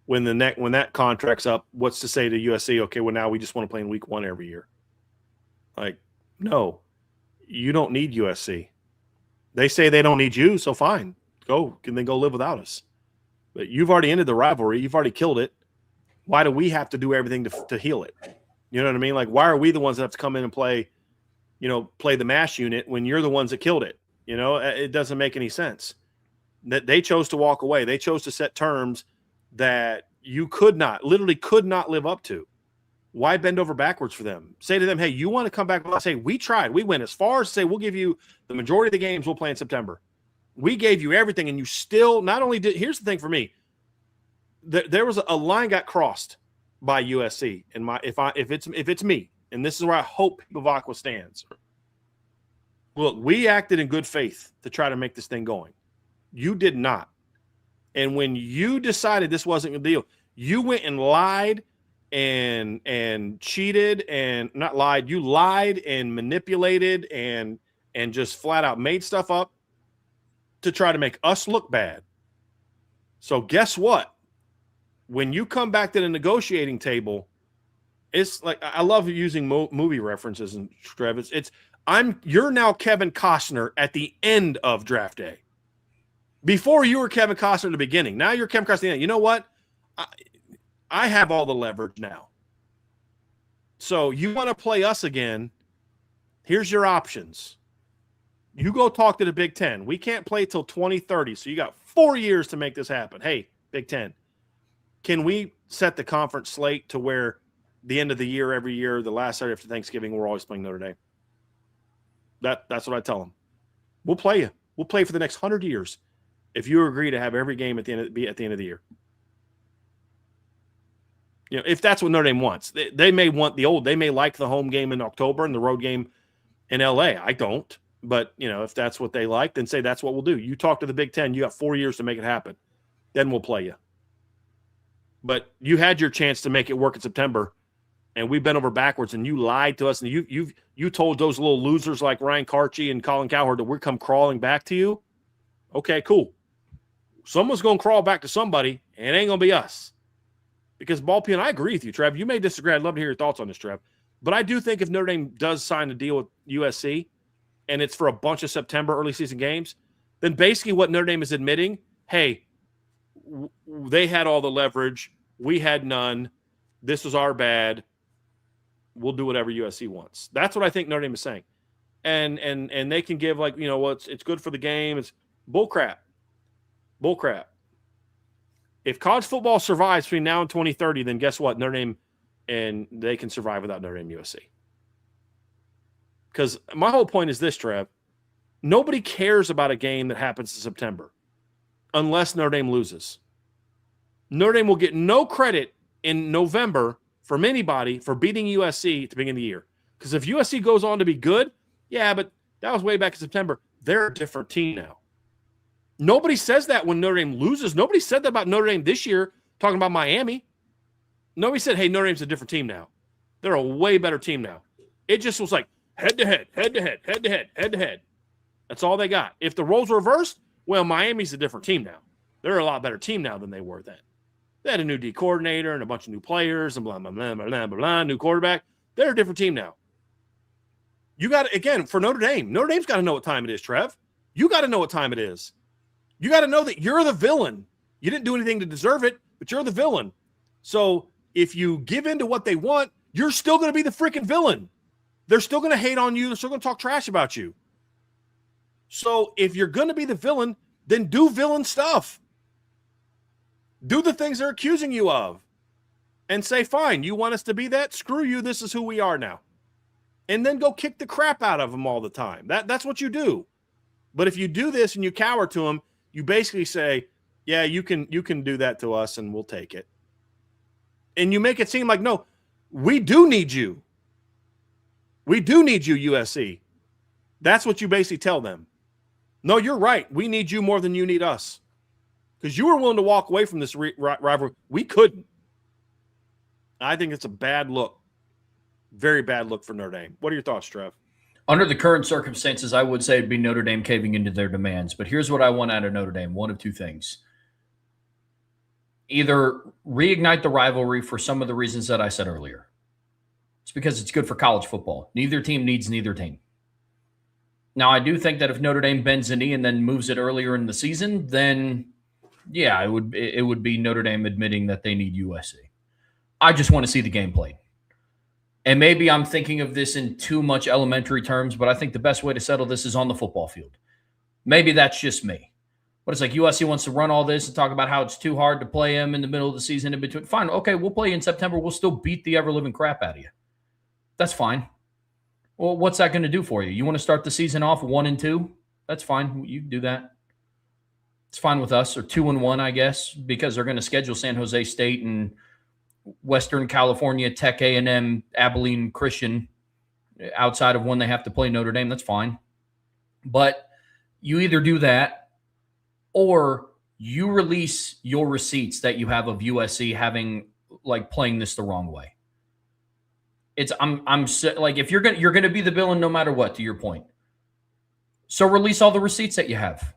When that contract's up, what's to say to USC, okay, well, now we just want to play in week 1 every year? Like, no. You don't need USC. They say they don't need you, so fine. Can they go live without us? But you've already ended the rivalry. You've already killed it. Why do we have to do everything to heal it? You know what I mean? Like, why are we the ones that have to come in and play the MASH unit when you're the ones that killed it? You know, it doesn't make any sense. That they chose to walk away. They chose to set terms that you literally could not live up to. Why bend over backwards for them? Say to them, hey, you want to come back? Say, we tried. We went as far as to say we'll give you the majority of the games we'll play in September. We gave you everything, and you still not only did – here's the thing for me. There was a line got crossed by USC. And if it's me, and this is where I hope Bavacqua stands. Look, we acted in good faith to try to make this thing going. You did not. And when you decided this wasn't a deal, you went and lied and cheated and not lied. You lied and manipulated and just flat out made stuff up to try to make us look bad. So guess what? When you come back to the negotiating table, it's like, I love using movie references, and Trev, you're now Kevin Costner at the end of draft day. Before you were Kevin Costner at the beginning. Now you're Kevin Costner at the end. You know what? I have all the leverage now. So you want to play us again? Here's your options. You go talk to the Big Ten. We can't play till 2030, so you got 4 years to make this happen. Hey, Big Ten, can we set the conference slate to where the end of the year, every year, the last Saturday after Thanksgiving, we're always playing Notre Dame? That's what I tell them. We'll play you. We'll play for the next 100 years if you agree to have every game be at the end of the year. You know, if that's what Notre Dame wants. They may want they may like the home game in October and the road game in LA. I don't. But, you know, if that's what they like, then say that's what we'll do. You talk to the Big Ten. You got 4 years to make it happen. Then we'll play you. But you had your chance to make it work in September, and we bent over backwards, and you lied to us, and you told those little losers like Ryan Karchi and Colin Cowherd that we're come crawling back to you. Okay, cool. Someone's going to crawl back to somebody, and it ain't going to be us. Because Ball P, and I agree with you, Trev. You may disagree. I'd love to hear your thoughts on this, Trev. But I do think if Notre Dame does sign a deal with USC, and it's for a bunch of September early season games, then basically what Notre Dame is admitting, hey, they had all the leverage. We had none. This was our bad. We'll do whatever USC wants. That's what I think Notre Dame is saying. And they can give, like, you know, well, it's good for the game. It's bullcrap. Bullcrap. If college football survives between now and 2030, then guess what? Notre Dame, and they can survive without Notre Dame USC. Because my whole point is this, Trev. Nobody cares about a game that happens in September unless Notre Dame loses. Notre Dame will get no credit in November from anybody for beating USC at the beginning of the year. Because if USC goes on to be good, yeah, but that was way back in September. They're a different team now. Nobody says that when Notre Dame loses. Nobody said that about Notre Dame this year, talking about Miami. Nobody said, hey, Notre Dame's a different team now. They're a way better team now. It just was like head-to-head, head-to-head, head-to-head, head-to-head. That's all they got. If the roles were reversed, well, Miami's a different team now. They're a lot better team now than they were then. They had a new D coordinator and a bunch of new players and blah, blah, blah, blah, blah, blah, blah, new quarterback. They're a different team now. You got to, again, for Notre Dame's got to know what time it is, Trev. You got to know what time it is. You got to know that you're the villain. You didn't do anything to deserve it, but you're the villain. So if you give in to what they want, you're still going to be the freaking villain. They're still going to hate on you. They're still going to talk trash about you. So if you're going to be the villain, then do villain stuff. Do the things they're accusing you of. And say, fine, you want us to be that? Screw you. This is who we are now. And then go kick the crap out of them all the time. That's what you do. But if you do this and you cower to them, you basically say, yeah, you can do that to us and we'll take it. And you make it seem like, no, we do need you. We do need you, USC. That's what you basically tell them. No, you're right. We need you more than you need us. Because you were willing to walk away from this rivalry. We couldn't. I think it's a bad look. Very bad look for Notre Dame. What are your thoughts, Trev? Under the current circumstances, I would say it'd be Notre Dame caving into their demands. But here's what I want out of Notre Dame. One of two things. Either reignite the rivalry for some of the reasons that I said earlier. It's because it's good for college football. Neither team needs neither team. Now, I do think that if Notre Dame bends a knee and then moves it earlier in the season, then, yeah, it would be Notre Dame admitting that they need USC. I just want to see the game played. And maybe I'm thinking of this in too much elementary terms, but I think the best way to settle this is on the football field. Maybe that's just me. But it's like USC wants to run all this and talk about how it's too hard to play them in the middle of the season in between. Fine, okay, we'll play you in September. We'll still beat the ever-living crap out of you. That's fine. Well, what's that going to do for you? You want to start the season off 1-2? That's fine. You can do that. It's fine with us. Or 2-1, I guess, because they're going to schedule San Jose State and Western California, Tech A&M, Abilene Christian outside of when they have to play Notre Dame. That's fine. But you either do that or you release your receipts that you have of USC having, like, playing this the wrong way. I'm like, if you're going to be the villain no matter what, to your point. So release all the receipts that you have.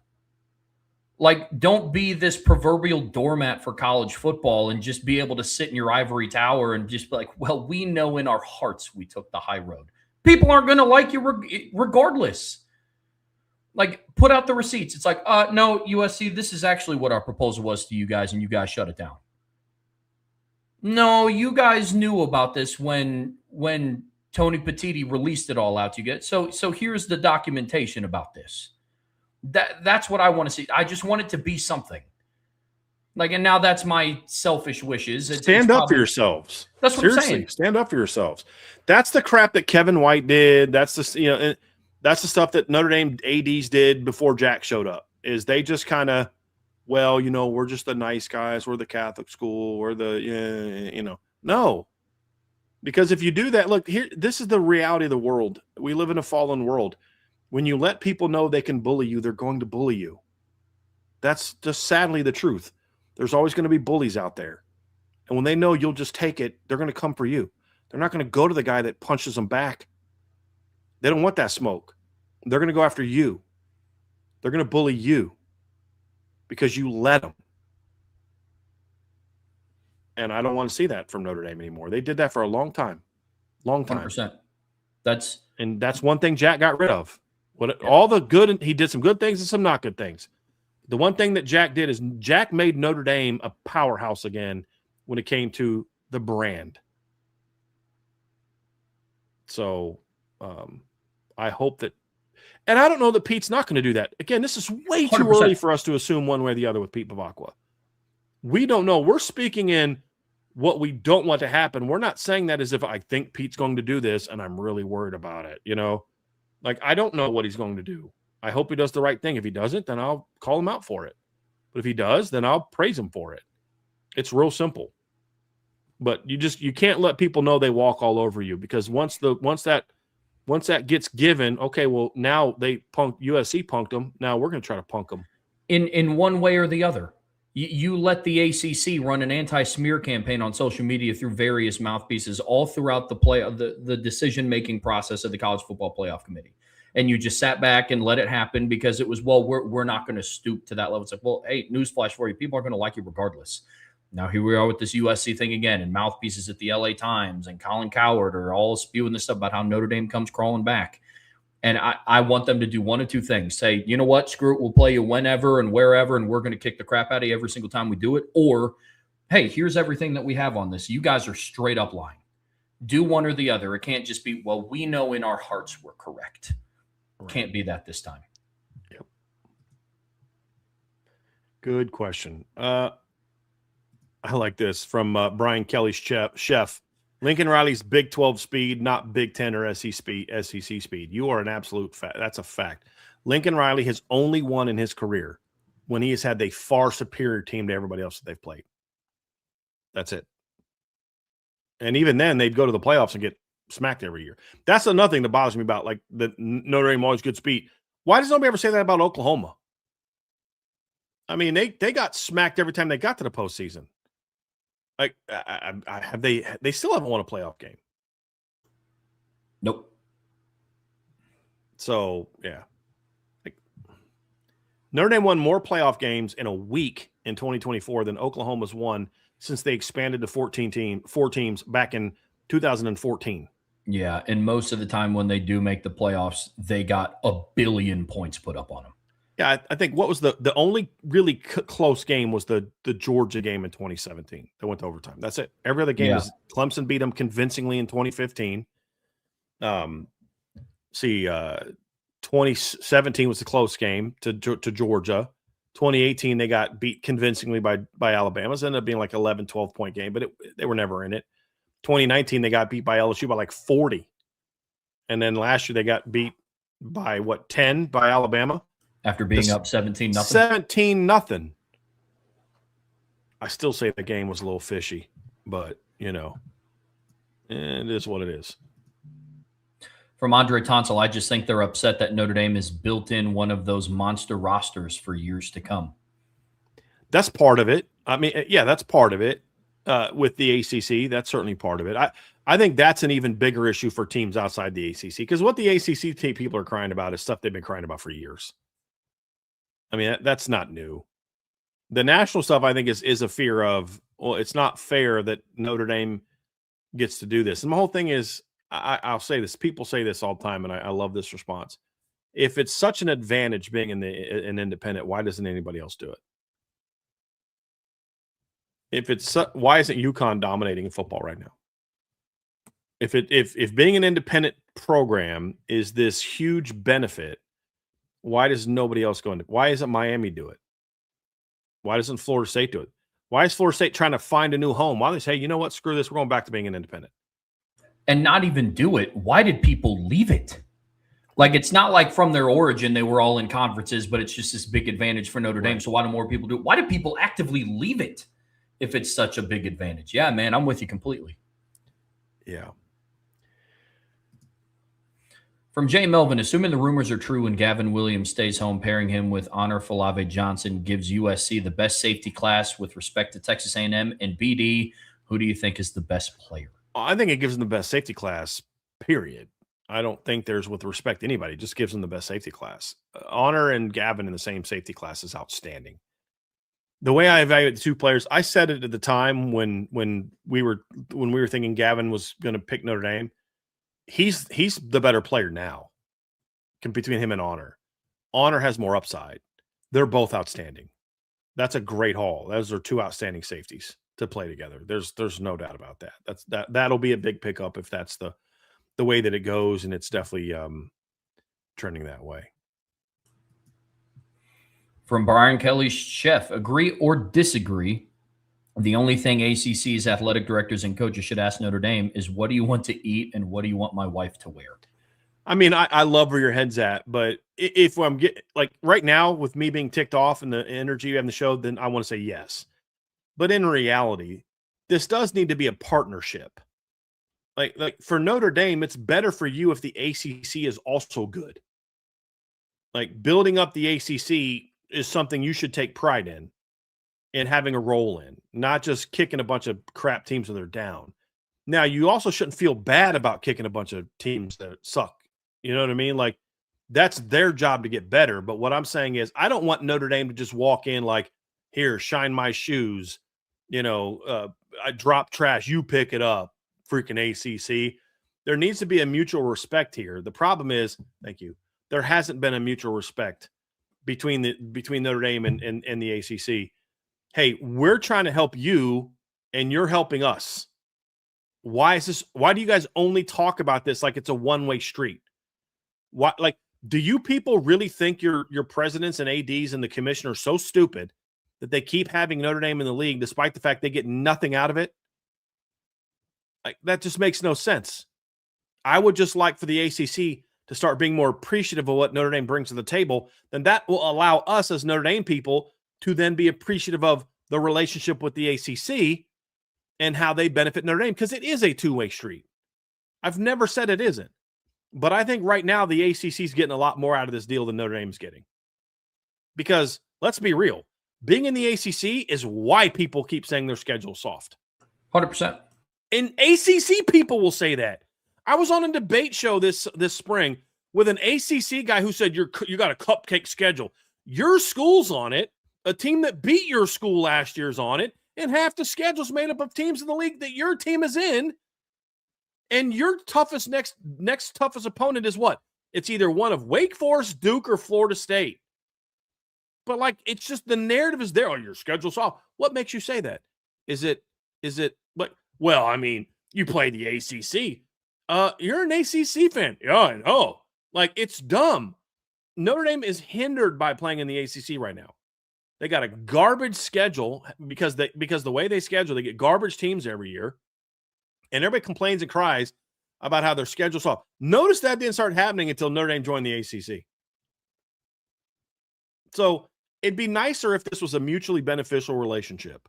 Like, don't be this proverbial doormat for college football and just be able to sit in your ivory tower and just be like, well, we know in our hearts we took the high road. People aren't going to like you regardless. Like, put out the receipts. It's like, no, USC, this is actually what our proposal was to you guys, and you guys shut it down. No, you guys knew about this when Tony Petitti released it all out to you guys. So here's the documentation about this. That's what I want to see. I just want it to be something. Like, and now that's my selfish wishes. Stand up for yourselves. That's what I'm saying. Stand up for yourselves. That's the crap that Kevin White did. That's the that's the stuff that Notre Dame ADs did before Jack showed up. Is they just kind of, well, we're just the nice guys. We're the Catholic school. We're the no. Because if you do that, look here. This is the reality of the world. We live in a fallen world. When you let people know they can bully you, they're going to bully you. That's just sadly the truth. There's always going to be bullies out there. And when they know you'll just take it, they're going to come for you. They're not going to go to the guy that punches them back. They don't want that smoke. They're going to go after you. They're going to bully you because you let them. And I don't want to see that from Notre Dame anymore. They did that for a long time. Long time. 100%. That's one thing Jack got rid of. All the good, he did some good things and some not good things. The one thing that Jack did is Jack made Notre Dame a powerhouse again when it came to the brand. So I hope that, and I don't know that Pete's not going to do that. Again, this is way too 100%. early for us to assume one way or the other with Pete Bavacqua. We don't know. We're speaking in what we don't want to happen. We're not saying that as if I think Pete's going to do this and I'm really worried about it, Like, I don't know what he's going to do. I hope he does the right thing. If he doesn't, then I'll call him out for it. But if he does, then I'll praise him for it. It's real simple. But you can't let people know they walk all over you, because once that gets given, okay, well, now USC punked them. Now we're going to try to punk them. In one way or the other. You let the ACC run an anti-smear campaign on social media through various mouthpieces all throughout the decision-making process of the College Football Playoff Committee. and you just sat back and let it happen because it was, well, we're not going to stoop to that level. It's like, well, hey, newsflash for you. People are going to like you regardless. Now here we are with this USC thing again, and mouthpieces at the LA Times and Colin Cowherd are all spewing this stuff about how Notre Dame comes crawling back. And I want them to do one of two things. Say, you know what, screw it, we'll play you whenever and wherever, and we're going to kick the crap out of you every single time we do it. Or, hey, here's everything that we have on this. You guys are straight up lying. Do one or the other. It can't just be, well, we know in our hearts we're correct. Right. Can't be that this time. Yep. Good question. I like this from Brian Kelly's chef. Lincoln Riley's Big 12 speed, not Big 10 or SEC speed. You are an absolute fact. That's a fact. Lincoln Riley has only won in his career when he has had a far superior team to everybody else that they've played. That's it. And even then, they'd go to the playoffs and get smacked every year. That's another thing that bothers me about, like, the Notre Dame always good speed. Why does nobody ever say that about Oklahoma? I mean, they got smacked every time they got to the postseason. Like, they still haven't won a playoff game. Nope. So, yeah. Like, Notre Dame won more playoff games in a week in 2024 than Oklahoma's won since they expanded to 4 teams back in 2014. Yeah, and most of the time when they do make the playoffs, they got 1 billion points put up on them. Yeah, I think what was the only really close game was the Georgia game in 2017. They went to overtime. That's it. Every other game is Clemson beat them convincingly in 2015. 2017 was the close game to Georgia. 2018 they got beat convincingly by Alabama. It ended up being like 11, 12-point game, but they were never in it. 2019 they got beat by LSU by like 40. And then last year they got beat by 10 by Alabama. After being up 17-0. 17-0. I still say the game was a little fishy, but, it is what it is. From Andre Tonsel, I just think they're upset that Notre Dame has built in one of those monster rosters for years to come. That's part of it. I mean, yeah, that's part of it. With the ACC, that's certainly part of it. I think that's an even bigger issue for teams outside the ACC, because what the ACC people are crying about is stuff they've been crying about for years. I mean, that's not new. The national stuff, I think, is a fear of, well, it's not fair that Notre Dame gets to do this. And the whole thing is, I'll say this. People say this all the time, and I love this response. If it's such an advantage being an independent, why doesn't anybody else do it? Why isn't UConn dominating football right now? If being an independent program is this huge benefit, why does nobody else go into? Why isn't Miami do it? Why doesn't Florida State do it? Why is Florida State trying to find a new home? Why do they say, you know what, screw this, we're going back to being an independent? And not even do it. Why did people leave it? Like, it's not like from their origin they were all in conferences, but it's just this big advantage for Notre Dame. So why do more people do it? Why do people actively leave it if it's such a big advantage? Yeah, man, I'm with you completely. Yeah. From Jay Melvin, assuming the rumors are true and Gavin Williams stays home, pairing him with Honor Falave Johnson gives USC the best safety class with respect to Texas A&M. And BD, who do you think is the best player? I think it gives them the best safety class, period. I don't think there's with respect to anybody. It just gives them the best safety class. Honor and Gavin in the same safety class is outstanding. The way I evaluate the two players, I said it at the time when we were thinking Gavin was going to pick Notre Dame. He's the better player now between him and Honor. Honor has more upside. They're both outstanding. That's a great haul. Those are two outstanding safeties to play together. There's no doubt about that. That'll be a big pickup if that's the way that it goes, and it's definitely trending that way. From Brian Kelly's chef, agree or disagree? The only thing ACC's athletic directors and coaches should ask Notre Dame is, what do you want to eat and what do you want my wife to wear? I mean, I love where your head's at, but if I'm getting, like, right now with me being ticked off and the energy you have in the show, then I want to say yes. But in reality, this does need to be a partnership. Like for Notre Dame, it's better for you if the ACC is also good. Like, building up the ACC is something you should take pride in and having a role in, not just kicking a bunch of crap teams when they're down. Now, you also shouldn't feel bad about kicking a bunch of teams that suck. You know what I mean? Like, That's their job to get better. But what I'm saying is I don't want Notre Dame to just walk in like, here, shine my shoes. I drop trash. You pick it up. Freaking ACC. There needs to be a mutual respect here. The problem is, thank you, there hasn't been a mutual respect between Notre Dame and the ACC. Hey, we're trying to help you and you're helping us. Why do you guys only talk about this like it's a one-way street? Do you people really think your presidents and ADs and the commissioner are so stupid that they keep having Notre Dame in the league despite the fact they get nothing out of it? Like, that just makes no sense. I would just like for the ACC to start being more appreciative of what Notre Dame brings to the table. Then that will allow us as Notre Dame people to then be appreciative of the relationship with the ACC and how they benefit Notre Dame, because it is a two-way street. I've never said it isn't. But I think right now the ACC is getting a lot more out of this deal than Notre Dame's getting. Because let's be real, being in the ACC is why people keep saying their schedule's soft. 100%. And ACC people will say that. I was on a debate show this spring with an ACC guy who said you got a cupcake schedule. Your school's on it. A team that beat your school last year's on it. And half the schedule's made up of teams in the league that your team is in. And your toughest next toughest opponent is what? It's either one of Wake Forest, Duke, or Florida State. But like, it's just the narrative is there. Oh, your schedule's off. What makes you say that? Is it like, well, I mean, you play the ACC. You're an ACC fan. Yeah, I know. Like, it's dumb. Notre Dame is hindered by playing in the ACC right now. They got a garbage schedule because the way they schedule, they get garbage teams every year. And everybody complains and cries about how their schedule's off. Notice that didn't start happening until Notre Dame joined the ACC. So it'd be nicer if this was a mutually beneficial relationship.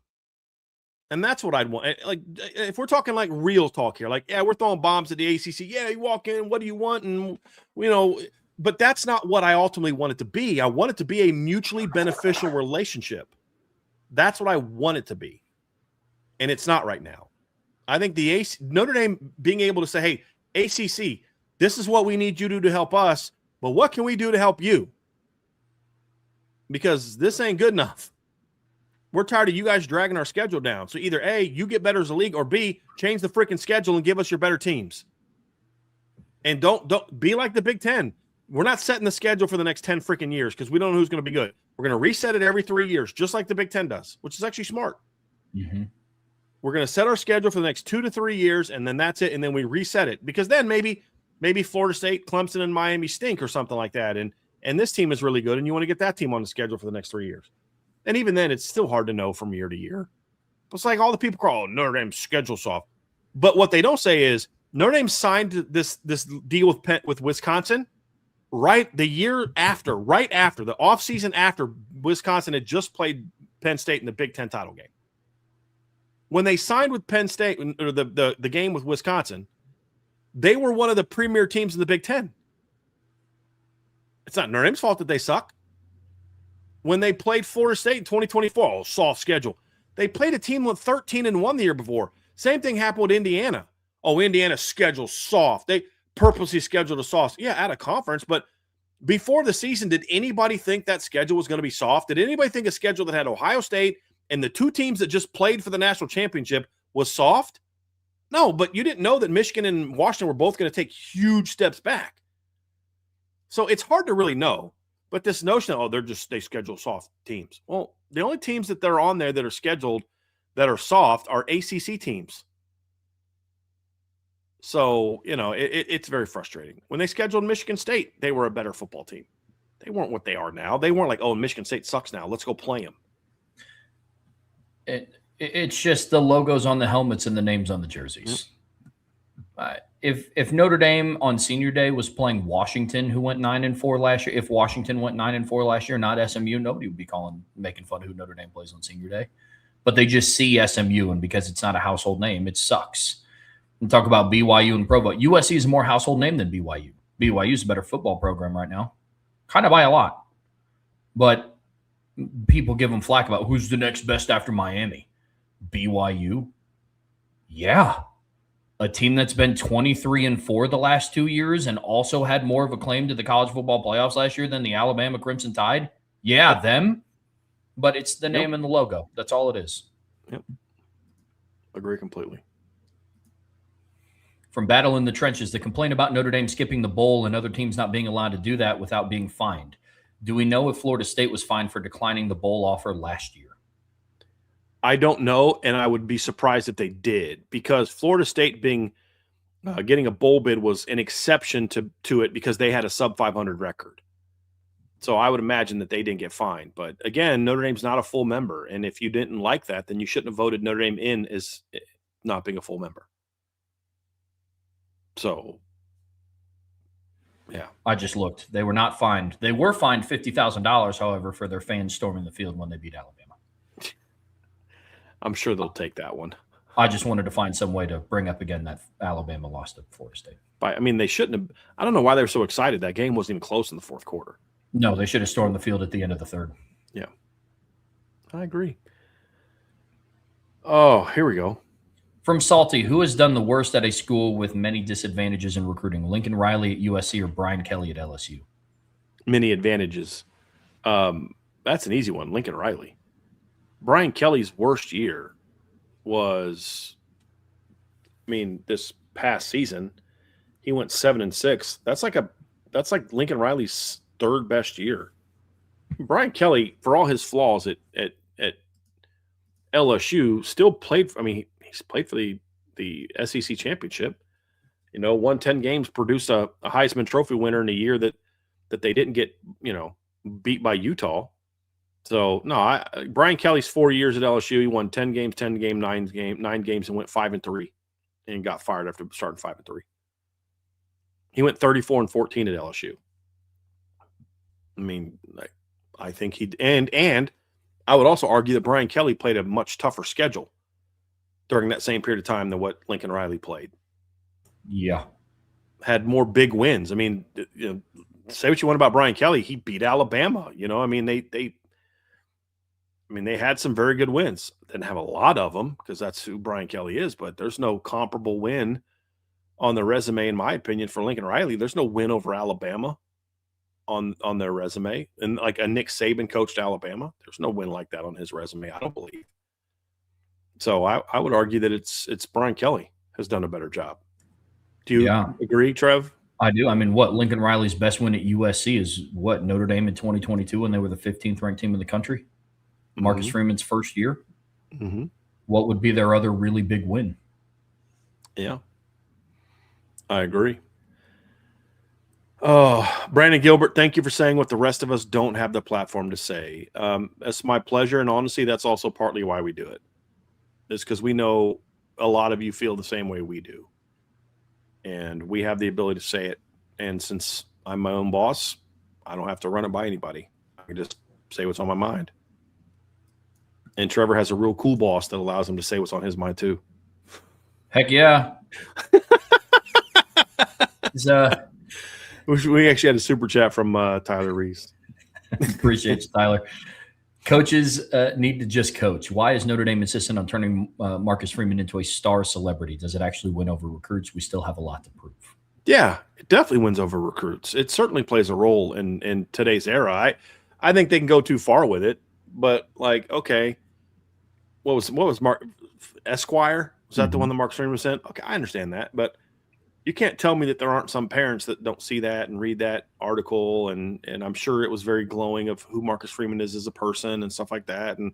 And that's what I'd want. Like, if we're talking like real talk here, like, yeah, we're throwing bombs at the ACC. Yeah, you walk in, what do you want? And, but that's not what I ultimately want it to be. I want it to be a mutually beneficial relationship. That's what I want it to be. And it's not right now. I think Notre Dame being able to say, hey, ACC, this is what we need you to do to help us, but what can we do to help you? Because this ain't good enough. We're tired of you guys dragging our schedule down. So either A, you get better as a league, or B, change the freaking schedule and give us your better teams. And don't be like the Big Ten. We're not setting the schedule for the next 10 freaking years because we don't know who's going to be good. We're going to reset it every 3 years, just like the Big Ten does, which is actually smart. Mm-hmm. We're going to set our schedule for the next 2 to 3 years, and then that's it. And then we reset it because then maybe Florida State, Clemson, and Miami stink or something like that. And this team is really good, and you want to get that team on the schedule for the next 3 years. And even then, it's still hard to know from year to year. It's like all the people call Notre Dame's schedule soft. But what they don't say is Notre Dame signed this deal with Wisconsin right the year after, right after, the offseason after Wisconsin had just played Penn State in the Big Ten title game. When they signed with Penn State, or the game with Wisconsin, they were one of the premier teams in the Big Ten. It's not Notre Dame's fault that they suck. When they played Florida State in 2024, soft schedule. They played a team with 13-1 the year before. Same thing happened with Indiana. Oh, Indiana's schedule soft. They purposely scheduled a soft. Yeah, out of conference, but before the season, did anybody think that schedule was going to be soft? Did anybody think a schedule that had Ohio State and the two teams that just played for the national championship was soft? No, but you didn't know that Michigan and Washington were both going to take huge steps back. So it's hard to really know. But this notion of, they schedule soft teams. Well, the only teams that they're on there that are scheduled that are soft are ACC teams. So, it's very frustrating. When they scheduled Michigan State, they were a better football team. They weren't what they are now. They weren't like, oh, Michigan State sucks now. Let's go play them. It's just the logos on the helmets and the names on the jerseys. If Notre Dame on senior day was playing Washington, who went 9-4 last year, if Washington went 9-4 last year, not SMU, nobody would be making fun of who Notre Dame plays on senior day. But they just see SMU, and because it's not a household name, it sucks. And talk about BYU and Provo. USC is a more household name than BYU. BYU is a better football program right now, kind of by a lot. But people give them flack about who's the next best after Miami. BYU? Yeah. A team that's been 23-4 the last 2 years and also had more of a claim to the college football playoffs last year than the Alabama Crimson Tide. Yeah, them, but it's the name and the logo. That's all it is. Yep. Agree completely. From Battle in the Trenches, the complaint about Notre Dame skipping the bowl and other teams not being allowed to do that without being fined. Do we know if Florida State was fined for declining the bowl offer last year? I don't know, and I would be surprised if they did, because Florida State getting a bowl bid was an exception to it because they had a sub 500 record. So I would imagine that they didn't get fined. But again, Notre Dame's not a full member, and if you didn't like that, then you shouldn't have voted Notre Dame in as not being a full member. So, yeah. I just looked. They were not fined. They were fined $50,000, however, for their fans storming the field when they beat Alabama. I'm sure they'll take that one. I just wanted to find some way to bring up again that Alabama lost to Florida State. I mean, they shouldn't have. I don't know why they were so excited. That game wasn't even close in the fourth quarter. No, they should have stormed the field at the end of the third. Yeah, I agree. Oh, here we go. From Salty, who has done the worst at a school with many disadvantages in recruiting? Lincoln Riley at USC or Brian Kelly at LSU? Many advantages. That's an easy one. Lincoln Riley. Brian Kelly's worst year was, this past season, he went 7-6. That's like Lincoln Riley's third best year. Brian Kelly, for all his flaws at LSU, still played. He's played for the SEC championship. Won 10 games, produced a Heisman Trophy winner in a year that they didn't get beat by Utah. So no, Brian Kelly's 4 years at LSU, he won 10 games, 9 games, and went 5-3, and got fired after starting 5-3. He went 34-14 at LSU. I think he and I would also argue that Brian Kelly played a much tougher schedule during that same period of time than what Lincoln Riley played. Yeah, had more big wins. Say what you want about Brian Kelly, he beat Alabama. They had some very good wins. Didn't have a lot of them because that's who Brian Kelly is, but there's no comparable win on the resume, in my opinion, for Lincoln Riley. There's no win over Alabama on their resume. And like a Nick Saban coached Alabama, there's no win like that on his resume, I don't believe. So I would argue that it's Brian Kelly has done a better job. Do you agree, Trev? I do. Lincoln Riley's best win at USC is Notre Dame in 2022 when they were the 15th ranked team in the country? Marcus Freeman's first year. Mm-hmm. What would be their other really big win? Yeah, I agree. Oh, Brandon Gilbert, thank you for saying what the rest of us don't have the platform to say. It's my pleasure, and honestly, that's also partly why we do it. It's because we know a lot of you feel the same way we do, and we have the ability to say it. And since I'm my own boss, I don't have to run it by anybody. I can just say what's on my mind. And Trevor has a real cool boss that allows him to say what's on his mind too. Heck yeah. We actually had a super chat from Tyler Reese. Appreciate you, Tyler. Coaches need to just coach. Why is Notre Dame insistent on turning Marcus Freeman into a star celebrity? Does it actually win over recruits? We still have a lot to prove. Yeah, it definitely wins over recruits. It certainly plays a role in today's era. I think they can go too far with it, but okay. What was Mark Esquire? Was that the one that Marcus Freeman sent? Okay, I understand that, but you can't tell me that there aren't some parents that don't see that and read that article, and I'm sure it was very glowing of who Marcus Freeman is as a person and stuff like that, and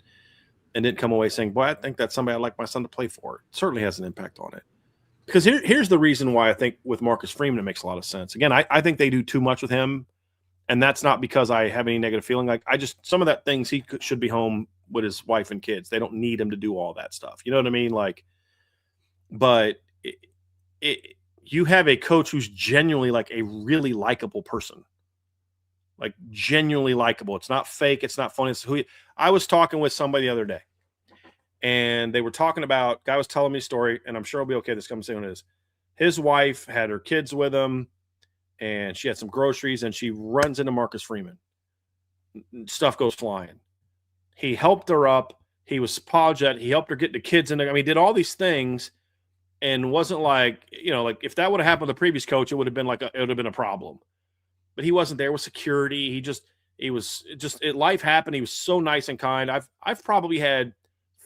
didn't come away saying, boy, I think that's somebody I'd like my son to play for. It certainly has an impact on it. Because here's the reason why I think with Marcus Freeman it makes a lot of sense. Again, I think they do too much with him, and that's not because I have any negative feeling. Some of that things should be home with his wife and kids. They don't need him to do all that stuff. You know what I mean? But you have a coach who's genuinely a really likable person, genuinely likable. It's not fake. It's not funny. It's I was talking with somebody the other day, and they were talking about, guy was telling me a story, and I'm sure it'll be okay. This comes in is his wife had her kids with him, and she had some groceries, and she runs into Marcus Freeman. Stuff goes flying. He helped her up. He was apologetic. He helped her get the kids in there. He did all these things. and wasn't like, like if that would have happened with the previous coach, it would have been a problem. But he wasn't there with security. Life happened. He was so nice and kind. I've probably had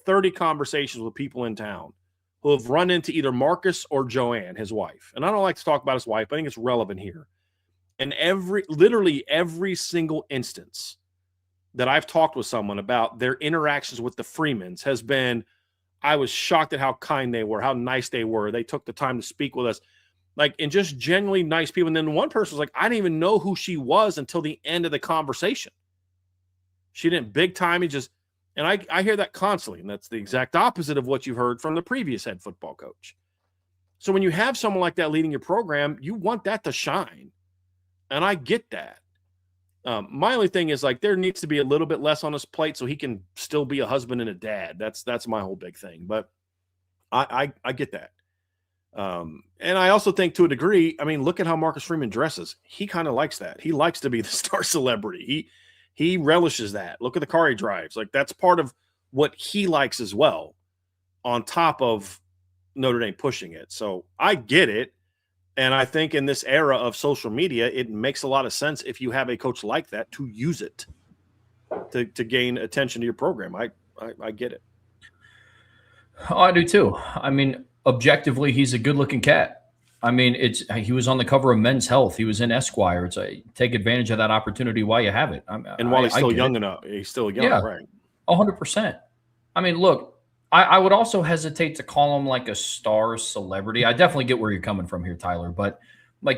30 conversations with people in town who have run into either Marcus or Joanne, his wife. And I don't like to talk about his wife, but I think it's relevant here. And literally every single instance that I've talked with someone about their interactions with the Freemans has been, I was shocked at how kind they were, how nice they were. They took the time to speak with us, and just genuinely nice people. And then one person was like, I didn't even know who she was until the end of the conversation. She didn't big time. And I hear that constantly. And that's the exact opposite of what you've heard from the previous head football coach. So when you have someone like that leading your program, you want that to shine. And I get that. My only thing is there needs to be a little bit less on his plate so he can still be a husband and a dad. That's my whole big thing. But I get that. And I also think to a degree, look at how Marcus Freeman dresses. He kind of likes that. He likes to be the star celebrity. He relishes that. Look at the car he drives. That's part of what he likes as well, on top of Notre Dame pushing it. So I get it. And I think in this era of social media, it makes a lot of sense if you have a coach like that to use it to gain attention to your program. I get it. Oh, I do too. Objectively, he's a good-looking cat. He was on the cover of Men's Health. He was in Esquire. Take advantage of that opportunity while you have it. And while he's still young enough, he's still young, yeah, right? 100%. Look, I would also hesitate to call him a star celebrity. I definitely get where you're coming from here, Tyler. But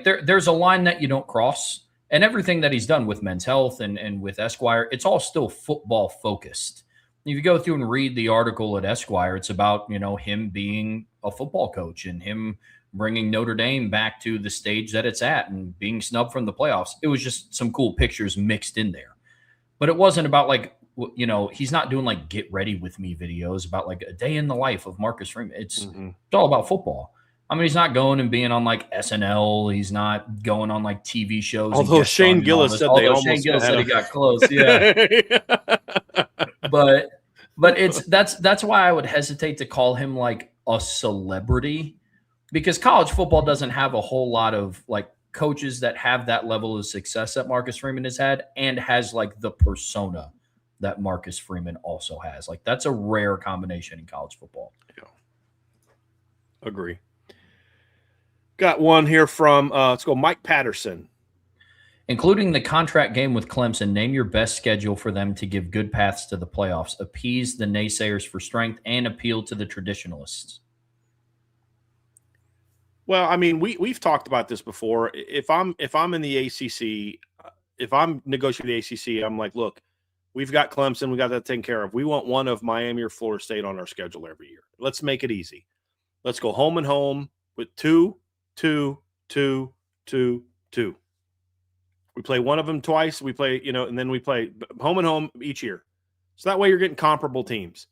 there's a line that you don't cross. And everything that he's done with Men's Health and with Esquire, it's all still football focused. If you go through and read the article at Esquire, it's about, him being a football coach and him bringing Notre Dame back to the stage that it's at and being snubbed from the playoffs. It was just some cool pictures mixed in there. But it wasn't about he's not doing get ready with me videos about a day in the life of Marcus Freeman. It's all about football. He's not going and being on SNL. He's not going on TV shows. Although Shane Gillis said he got close. Yeah. But that's why I would hesitate to call him a celebrity, because college football doesn't have a whole lot of coaches that have that level of success that Marcus Freeman has had and has the persona that Marcus Freeman also has. That's a rare combination in college football. Yeah. Agree. Got one here from let's go Mike Patterson. Including the contract game with Clemson, name your best schedule for them to give good paths to the playoffs, appease the naysayers for strength, and appeal to the traditionalists. Well, we've talked about this before. If I'm in the ACC, if I'm negotiating the ACC, I'm look, we've got Clemson, we got that taken care of. We want one of Miami or Florida State on our schedule every year. Let's make it easy. Let's go home and home with 2, 2, 2, 2, 2. We play one of them twice. We play, and then we play home and home each year. So that way you're getting comparable teams.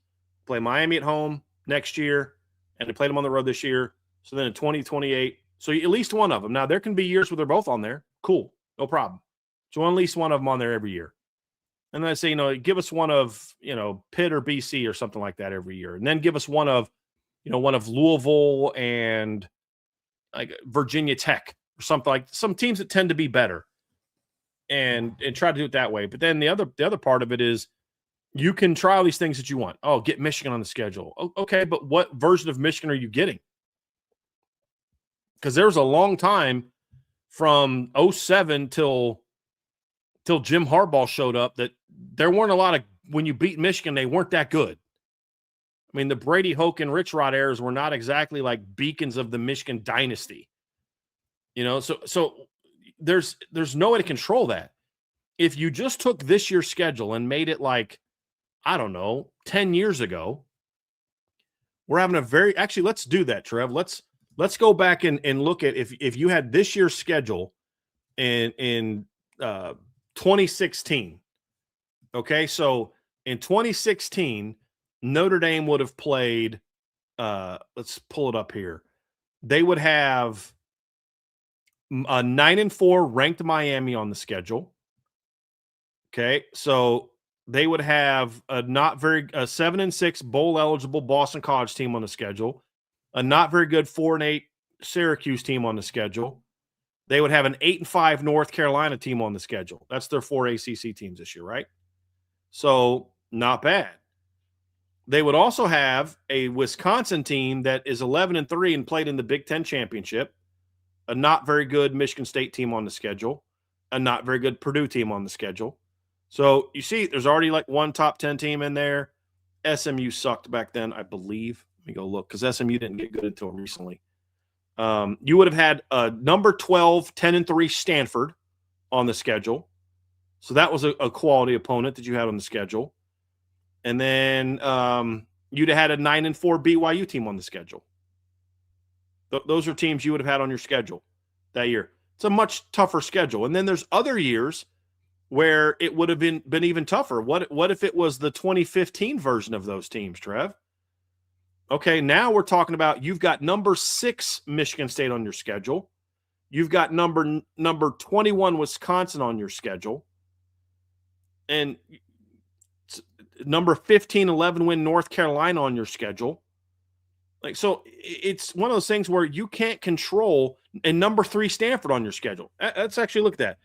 Play Miami at home next year, and they played them on the road this year. So then in 2028, so at least one of them. Now, there can be years where they're both on there. Cool. No problem. So at least one of them on there every year. And then I say, give us one of, Pitt or BC or something like that every year. And then give us one of Louisville and Virginia Tech or something, some teams that tend to be better. And try to do it that way. But then the other part of it is you can try all these things that you want. Oh, get Michigan on the schedule. Okay, but what version of Michigan are you getting? Because there was a long time from 2007 till Jim Harbaugh showed up that there weren't a lot of, when you beat Michigan, they weren't that good. The Brady Hoke and Rich Rod eras were not exactly beacons of the Michigan dynasty. So there's no way to control that. If you just took this year's schedule and made it 10 years ago, we're having actually, let's do that, Trev. Let's go back and look at if you had this year's schedule in 2016. Okay, so in 2016, Notre Dame would have played, let's pull it up here. They would have a 9-4 ranked Miami on the schedule. Okay, so they would have a 7-6 bowl eligible Boston College team on the schedule, a not very good 4-8 Syracuse team on the schedule. They would have an 8-5 North Carolina team on the schedule. That's their 4 ACC teams this year, right? So not bad. They would also have a Wisconsin team that is 11-3 and played in the Big Ten championship, a not very good Michigan State team on the schedule, a not very good Purdue team on the schedule. So you see, there's already like one top 10 team in there. SMU sucked back then, I believe. Let me go look, because SMU didn't get good until recently. You would have had a number 12, 10-3 Stanford on the schedule. So that was a quality opponent that you had on the schedule. And then you'd have had a 9-4 BYU team on the schedule. Those are teams you would have had on your schedule that year. It's a much tougher schedule. And then there's other years where it would have been even tougher. What if it was the 2015 version of those teams, Trev? Okay, now we're talking about you've got number 6 Michigan State on your schedule. You've got number 21 Wisconsin on your schedule. And number 15, 11 win North Carolina on your schedule. Like, so it's one of those things where you can't control, and number 3 Stanford on your schedule. Let's actually look at that.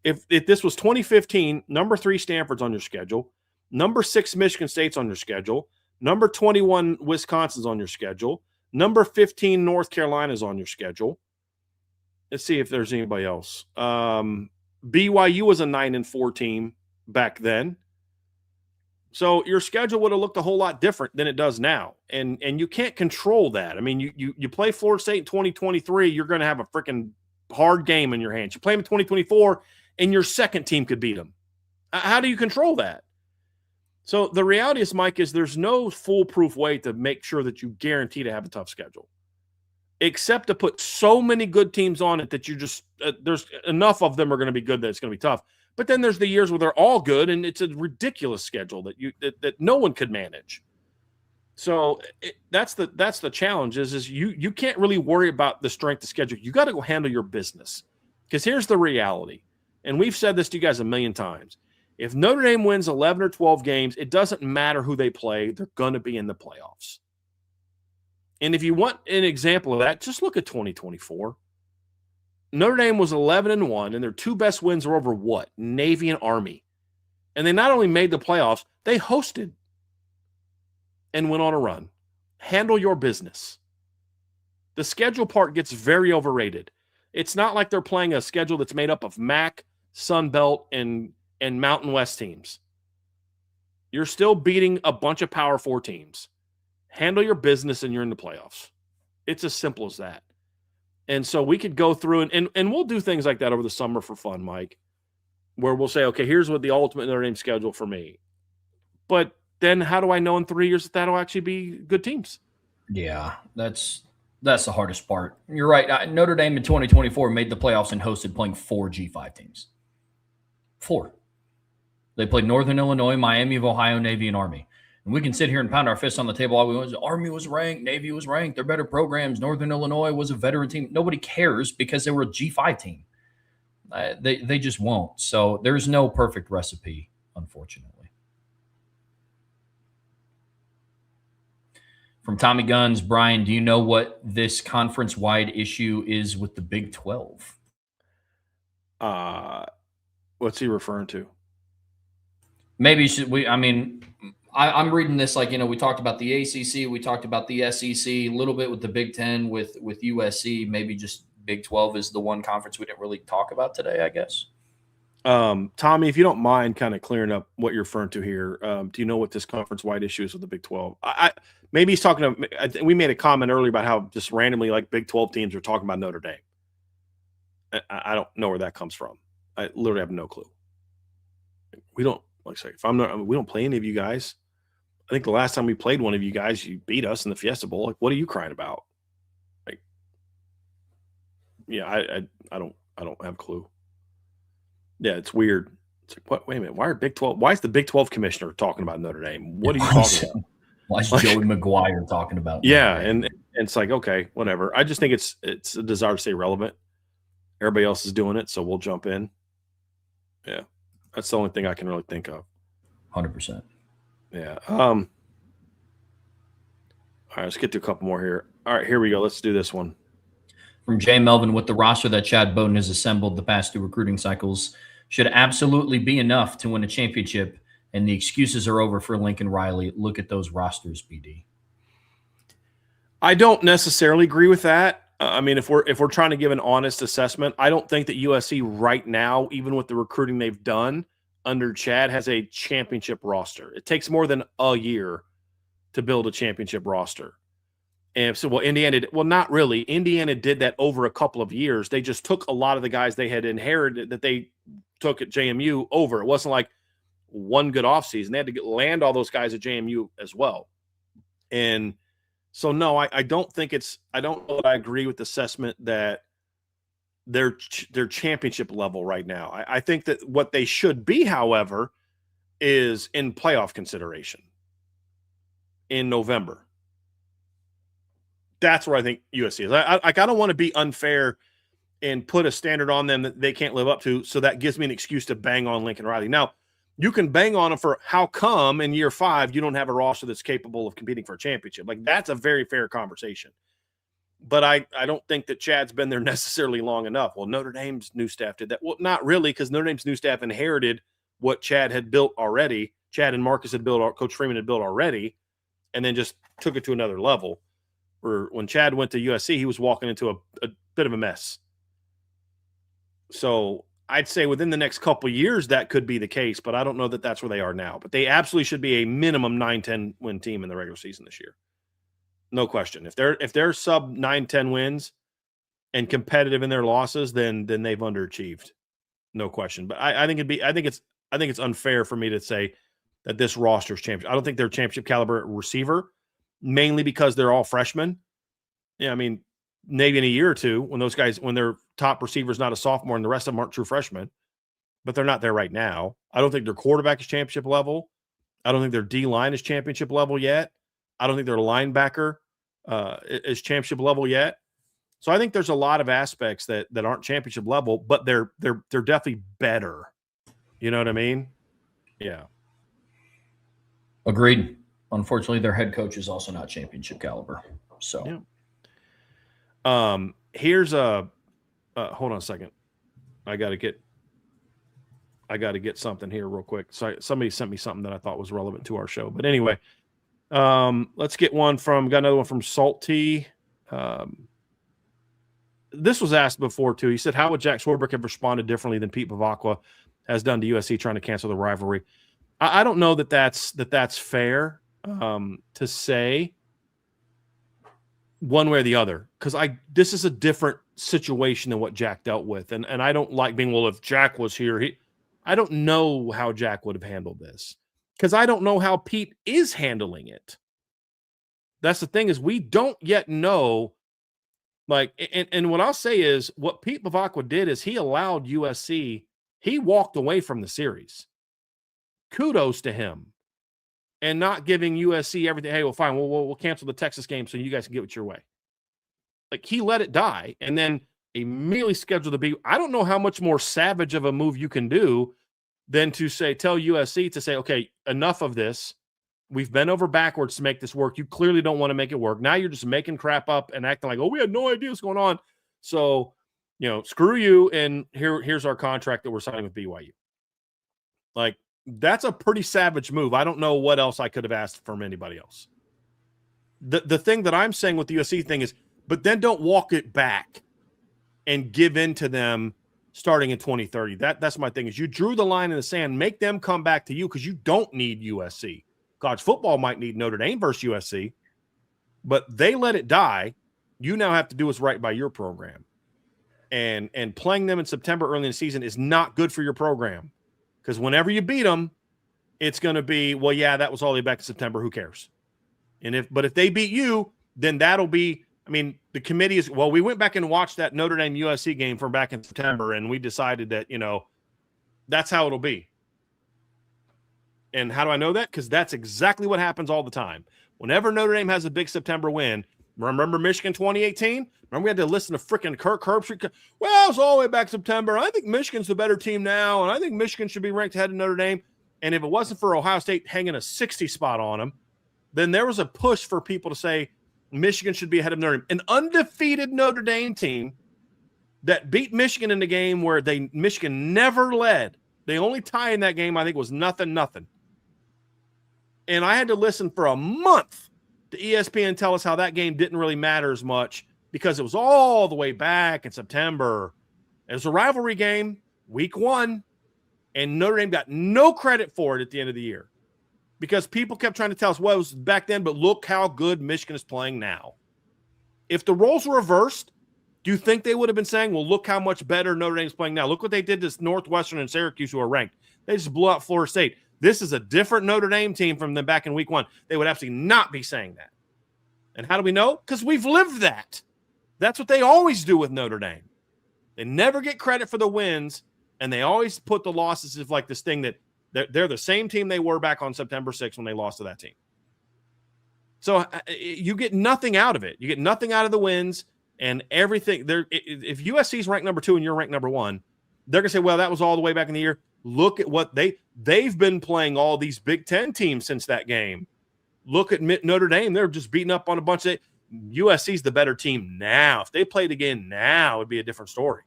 If this was 2015, number 3 Stanford's on your schedule, number 6 Michigan State's on your schedule, number 21 Wisconsin's on your schedule, number 15 North Carolina's on your schedule. Let's see if there's anybody else. BYU was a 9-4 team back then. So your schedule would have looked a whole lot different than it does now. And you can't control that. I mean, you play Florida State in 2023, you're going to have a freaking hard game in your hands. You play them in 2024, and your second team could beat them. How do you control that? So the reality is, Mike, is there's no foolproof way to make sure that you guarantee to have a tough schedule, except to put so many good teams on it that you just there's enough of them are going to be good that it's going to be tough. But then there's the years where they're all good, and it's a ridiculous schedule that no one could manage. So that's the challenge is you can't really worry about the strength of schedule. You got to go handle your business, because here's the reality, and we've said this to you guys a million times. If Notre Dame wins 11 or 12 games, it doesn't matter who they play. They're going to be in the playoffs. And if you want an example of that, just look at 2024. Notre Dame was 11-1, and their 2 best wins were over what? Navy and Army. And they not only made the playoffs, they hosted and went on a run. Handle your business. The schedule part gets very overrated. It's not like they're playing a schedule that's made up of MAC, Sun Belt, and Mountain West teams. You're still beating a bunch of Power 4 teams. Handle your business, and you're in the playoffs. It's as simple as that. And so we could go through and we'll do things like that over the summer for fun, Mike, where we'll say, okay, here's what the ultimate Notre Dame schedule for me. But then how do I know in 3 years that that'll actually be good teams? Yeah, that's the hardest part. You're right. Notre Dame in 2024 made the playoffs and hosted playing 4 G5 teams. 4. They played Northern Illinois, Miami of Ohio, Navy, and Army. And we can sit here and pound our fists on the table all we want. Army was ranked, Navy was ranked. They're better programs. Northern Illinois was a veteran team. Nobody cares because they were a G5 team. They just won't. So there's no perfect recipe, unfortunately. From Tommy Guns, Brian, do you know what this conference-wide issue is with the Big 12? What's he referring to? Maybe I'm reading this like, we talked about the ACC, we talked about the SEC, a little bit with the Big Ten, with USC, maybe just Big 12 is the one conference we didn't really talk about today, I guess. Tommy, if you don't mind kind of clearing up what you're referring to here, do you know what this conference-wide issue is with the Big 12? Maybe he's talking to – we made a comment earlier about how just randomly like Big 12 teams are talking about Notre Dame. I don't know where that comes from. I literally have no clue. We don't – like I say, we don't play any of you guys. I think the last time we played one of you guys, you beat us in the Fiesta Bowl. Like, what are you crying about? Like, yeah, I don't have a clue. Yeah, it's weird. It's like, what? Wait a minute. Why is the Big 12 commissioner talking about Notre Dame? What are you talking about? Why is Joey McGuire talking about Notre Dame? And it's like, okay, whatever. I just think it's a desire to stay relevant. Everybody else is doing it, so we'll jump in. Yeah. That's the only thing I can really think of. 100%. Yeah. All right, let's get to a couple more here. All right, here we go. Let's do this one. From Jay Melvin, with the roster that Chad Bowden has assembled the past 2 recruiting cycles, should absolutely be enough to win a championship, and the excuses are over for Lincoln Riley. Look at those rosters, BD. I don't necessarily agree with that. I mean, if we're trying to give an honest assessment, I don't think that USC right now, even with the recruiting they've done under Chad, has a championship roster. It takes more than a year to build a championship roster. And so, not really. Indiana did that over a couple of years. They just took a lot of the guys they had inherited that they took at JMU over. It wasn't like one good offseason. They had to land all those guys at JMU as well. And so, no, I don't think I don't know that I agree with the assessment that they're championship level right now. I think that what they should be, however, is in playoff consideration in November. That's where I think USC is. I don't want to be unfair and put a standard on them that they can't live up to, so that gives me an excuse to bang on Lincoln Riley. Now, you can bang on them for how come in year 5 you don't have a roster that's capable of competing for a championship. Like, that's a very fair conversation. But I don't think that Chad's been there necessarily long enough. Well, Notre Dame's new staff did that. Well, not really, because Notre Dame's new staff inherited what Chad had built already. Chad and Marcus had built, Coach Freeman had built already, and then just took it to another level. Where when Chad went to USC, he was walking into a bit of a mess. So I'd say within the next couple of years, that could be the case, but I don't know that that's where they are now. But they absolutely should be a minimum 9-10 win team in the regular season this year. No question. If they're sub 9-10 wins and competitive in their losses, then they've underachieved. No question. But I think it's unfair for me to say that this roster's championship. I don't think they're championship caliber receiver, mainly because they're all freshmen. Yeah, I mean, maybe in a year or two when their top receiver is not a sophomore and the rest of them aren't true freshmen, but they're not there right now. I don't think their quarterback is championship level. I don't think their D-line is championship level yet. I don't think their linebacker is championship level yet. So I think there's a lot of aspects that aren't championship level, but they're definitely better. You know what I mean? Yeah. Agreed. Unfortunately, their head coach is also not championship caliber. So, yeah. Here's hold on a second. I got to get something here real quick. So somebody sent me something that I thought was relevant to our show. But anyway, let's get got another one from Salty. This was asked before too. He said, how would Jack Swarbrick have responded differently than Pete Bavacqua has done to USC trying to cancel the rivalry? I don't know that's fair to say one way or the other, because this is a different situation than what Jack dealt with. And I don't like being, well, if Jack was here, I don't know how Jack would have handled this, because I don't know how Pete is handling it. That's the thing, is we don't yet know. Like, and what I'll say is what Pete Bavacqua did is he allowed USC, he walked away from the series. Kudos to him. And not giving USC everything. Hey, well, fine, we'll cancel the Texas game so you guys can get it your way. Like, he let it die and then immediately scheduled to be. I don't know how much more savage of a move you can do than to tell USC to say, okay, enough of this. We've bent over backwards to make this work. You clearly don't want to make it work. Now you're just making crap up and acting like, oh, we had no idea what's going on. So, screw you. And here's our contract that we're signing with BYU. Like, that's a pretty savage move. I don't know what else I could have asked from anybody else. The thing that I'm saying with the USC thing is, but then don't walk it back and give in to them starting in 2030. That's my thing, is you drew the line in the sand. Make them come back to you, because you don't need USC. College football might need Notre Dame versus USC, but they let it die. You now have to do what's right by your program. And playing them in September early in the season is not good for your program, because whenever you beat them, it's going to be, well, yeah, that was all the way back in September. Who cares? But if they beat you, then that'll be, I mean, the committee is, well, we went back and watched that Notre Dame USC game from back in September, and we decided that, that's how it'll be. And how do I know that? Because that's exactly what happens all the time. Whenever Notre Dame has a big September win, remember Michigan 2018? Remember we had to listen to freaking Kirk Herbstreit? Well, it's all the way back September. I think Michigan's the better team now, and I think Michigan should be ranked ahead of Notre Dame. And if it wasn't for Ohio State hanging a 60 spot on them, then there was a push for people to say, Michigan should be ahead of Notre Dame. An undefeated Notre Dame team that beat Michigan in the game where Michigan never led. The only tie in that game, I think, was 0-0. And I had to listen for a month to ESPN tell us how that game didn't really matter as much because it was all the way back in September. It was a rivalry game, week 1, and Notre Dame got no credit for it at the end of the year because people kept trying to tell us, well, it was back then, but look how good Michigan is playing now. If the roles were reversed, do you think they would have been saying, well, look how much better Notre Dame's playing now? Look what they did to Northwestern and Syracuse, who are ranked. They just blew out Florida State. This is a different Notre Dame team from them back in week 1. They would absolutely not be saying that. And how do we know? Because we've lived that. That's what they always do with Notre Dame. They never get credit for the wins, and they always put the losses as like this thing that they're the same team they were back on September 6th when they lost to that team. So you get nothing out of it. You get nothing out of the wins and everything. If USC is ranked number 2 and you're ranked number 1, they're going to say, well, that was all the way back in the year. Look at what they've been playing all these Big Ten teams since that game. Look at Notre Dame. They're just beating up on a bunch of USC's the better team now. If they played again now, it'd be a different story.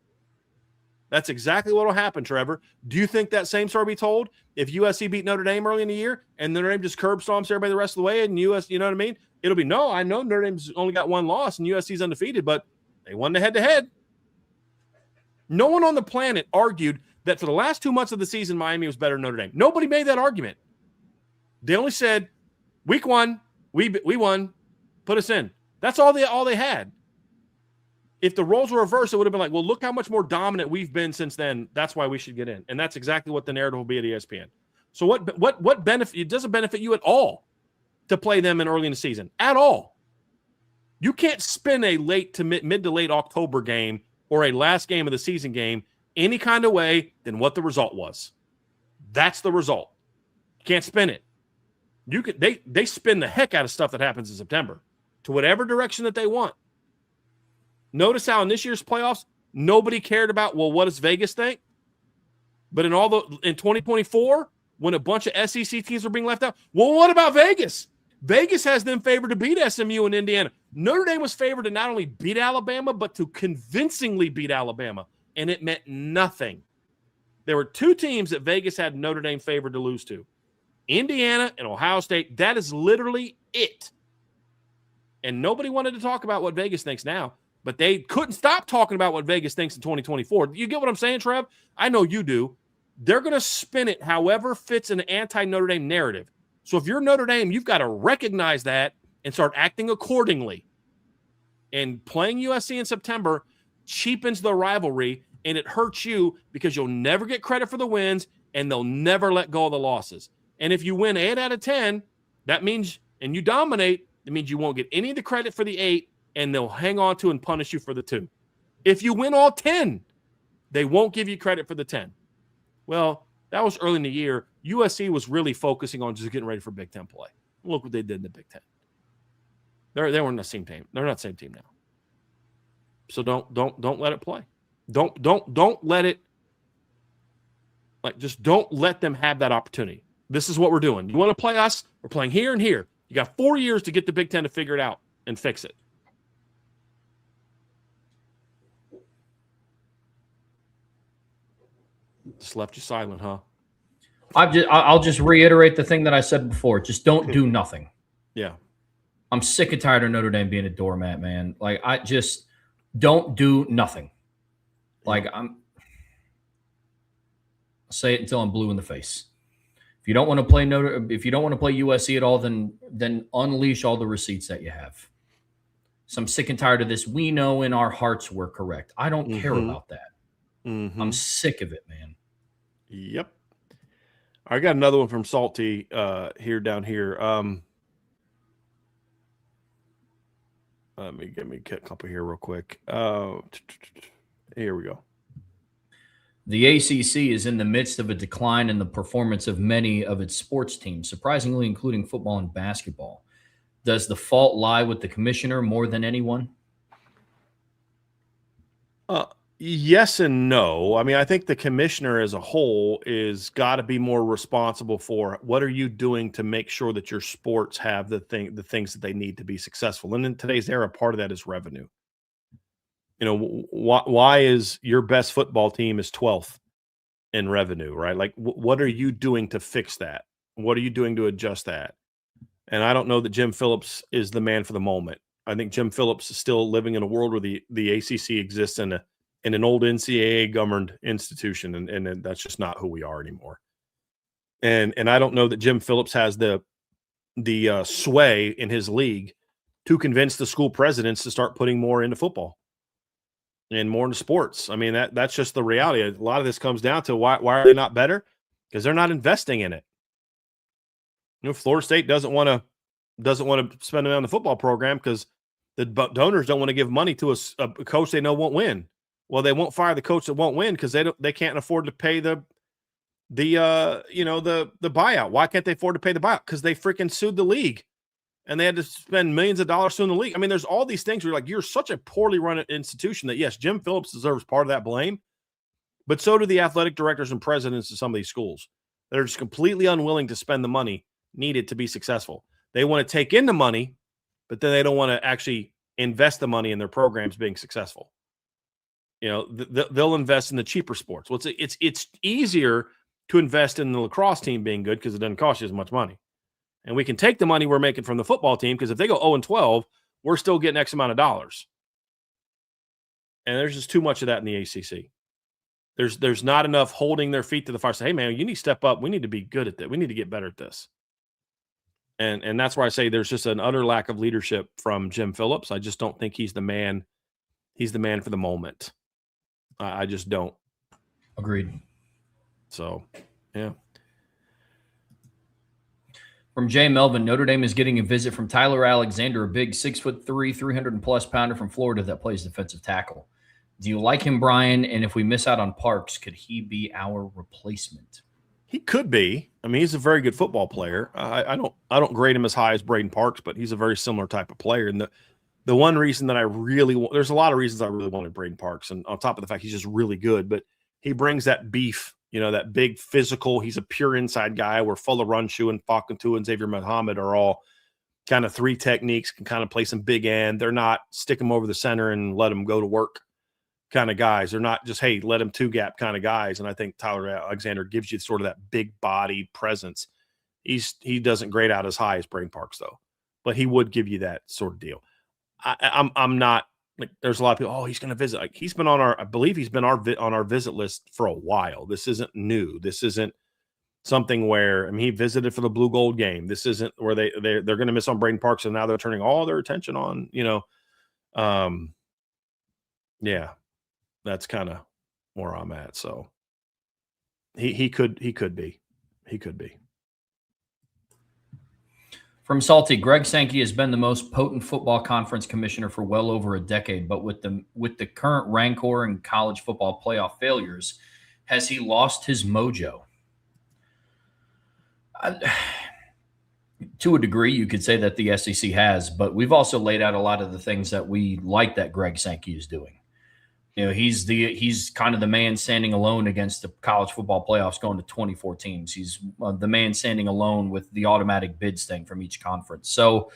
That's exactly what will happen, Trevor. Do you think that same story will be told if USC beat Notre Dame early in the year and Notre Dame just curb stomps everybody the rest of the way and USC, you know what I mean? It'll be, no, I know Notre Dame's only got 1 loss and USC's undefeated, but they won the head-to-head. No one on the planet argued that for the last 2 months of the season, Miami was better than Notre Dame. Nobody made that argument. They only said, week 1, we won, put us in. That's all they had. If the roles were reversed, it would have been like, well, look how much more dominant we've been since then. That's why we should get in. And that's exactly what the narrative will be at ESPN. So what benefit? It doesn't benefit you at all to play them in early in the season. At all. You can't spin a late to mid to late October game or a last game of the season game any kind of way than what the result was. That's the result. You can't spin it. They spin the heck out of stuff that happens in September to whatever direction that they want. Notice how in this year's playoffs, nobody cared about, well, what does Vegas think? But in 2024, when a bunch of SEC teams were being left out, well, what about Vegas? Vegas has them favored to beat SMU and Indiana. Notre Dame was favored to not only beat Alabama, but to convincingly beat Alabama, and it meant nothing. There were 2 teams that Vegas had Notre Dame favored to lose to, Indiana and Ohio State. That is literally it. And nobody wanted to talk about what Vegas thinks now. But they couldn't stop talking about what Vegas thinks in 2024. You get what I'm saying, Trev? I know you do. They're going to spin it however fits an anti-Notre Dame narrative. So if you're Notre Dame, you've got to recognize that and start acting accordingly. And playing USC in September cheapens the rivalry, and it hurts you because you'll never get credit for the wins, and they'll never let go of the losses. And if you win 8 out of 10, that means, and you dominate, it means you won't get any of the credit for the 8, and they'll hang on to and punish you for the 2. If you win all 10, they won't give you credit for the 10. Well, that was early in the year. USC was really focusing on just getting ready for Big Ten play. Look what they did in the Big Ten. They weren't the same team. They're not the same team now. So don't let it play. Don't let it, like, just don't let them have that opportunity. This is what we're doing. You want to play us? We're playing here and here. You got 4 years to get the Big Ten to figure it out and fix it. Just left you silent, huh? I'll just reiterate the thing that I said before. Just don't do nothing. Yeah. I'm sick and tired of Notre Dame being a doormat, man. Like, I just don't do nothing. Like, I'll say it until I'm blue in the face. If you don't want to play USC at all, then unleash all the receipts that you have. So I'm sick and tired of this. We know in our hearts we're correct. I don't care about that. I'm sick of it, man. Yep. I got another one from Salty down here. Let me get a couple here real quick. Here we go. The ACC is in the midst of a decline in the performance of many of its sports teams, surprisingly, including football and basketball. Does the fault lie with the commissioner more than anyone? Yes and no. I mean, I think the commissioner as a whole is got to be more responsible for what are you doing to make sure that your sports have the things that they need to be successful. And in today's era, part of that is revenue. You know, why is your best football team is 12th in revenue, right? Like, what are you doing to fix that? What are you doing to adjust that? And I don't know that Jim Phillips is the man for the moment. I think Jim Phillips is still living in a world where the ACC exists in an old NCAA governed institution, and that's just not who we are anymore. And I don't know that Jim Phillips has the sway in his league to convince the school presidents to start putting more into football and more into sports. I mean, that's just the reality. A lot of this comes down to why are they not better? Because they're not investing in it. You know, Florida State doesn't want to spend money on the football program because the donors don't want to give money to a coach they know won't win. Well, they won't fire the coach that won't win because they can't afford to pay the buyout. Why can't they afford to pay the buyout? Because they freaking sued the league. And they had to spend millions of dollars suing the league. I mean, there's all these things where you're such a poorly run institution that, yes, Jim Phillips deserves part of that blame, but so do the athletic directors and presidents of some of these schools. They're just completely unwilling to spend the money needed to be successful. They want to take in the money, but then they don't want to actually invest the money in their programs being successful. You know, they'll invest in the cheaper sports. Well, it's easier to invest in the lacrosse team being good because it doesn't cost you as much money. And we can take the money we're making from the football team because if they go 0-12, we're still getting X amount of dollars. And there's just too much of that in the ACC. There's not enough holding their feet to the fire. Say, hey, man, you need to step up. We need to be good at that. We need to get better at this. And that's why I say there's just an utter lack of leadership from Jim Phillips. I just don't think he's the man. He's the man for the moment. I just don't. Agreed. So, yeah. From Jay Melvin, Notre Dame is getting a visit from Tyler Alexander, a big 6'3", 300+ pounder from Florida that plays defensive tackle. Do you like him, Brian? And if we miss out on Parks, could he be our replacement? He could be. I mean, he's a very good football player. I don't grade him as high as Braden Parks, but he's a very similar type of player. And the one reason that there's a lot of reasons I really wanted Braden Parks, and on top of the fact he's just really good, but he brings that beef. You know, that big physical, he's a pure inside guy where Fuller Runshoe and Fakuntu and Xavier Muhammad are all kind of three techniques, can kind of play some big end. They're not stick them over the center and let them go to work kind of guys. They're not just, hey, let him two gap kind of guys. And I think Tyler Alexander gives you sort of that big body presence. He doesn't grade out as high as Braden Parks though, but he would give you that sort of deal. I'm not, like, there's a lot of people, oh, he's going to visit. Like, he's been on I believe he's been on our visit list for a while. This isn't new. This isn't something where, I mean, he visited for the blue gold game. This isn't where they're going to miss on Braden Parks, and now they're turning all their attention on, yeah, that's kind of where I'm at. So he could be. From Salty, Greg Sankey has been the most potent football conference commissioner for well over a decade, but with the current rancor and college football playoff failures, has he lost his mojo? To a degree, you could say that the SEC has, but we've also laid out a lot of the things that we like that Greg Sankey is doing. You know, he's kind of the man standing alone against the college football playoffs going to 24 teams. He's the man standing alone with the automatic bids thing from each conference. So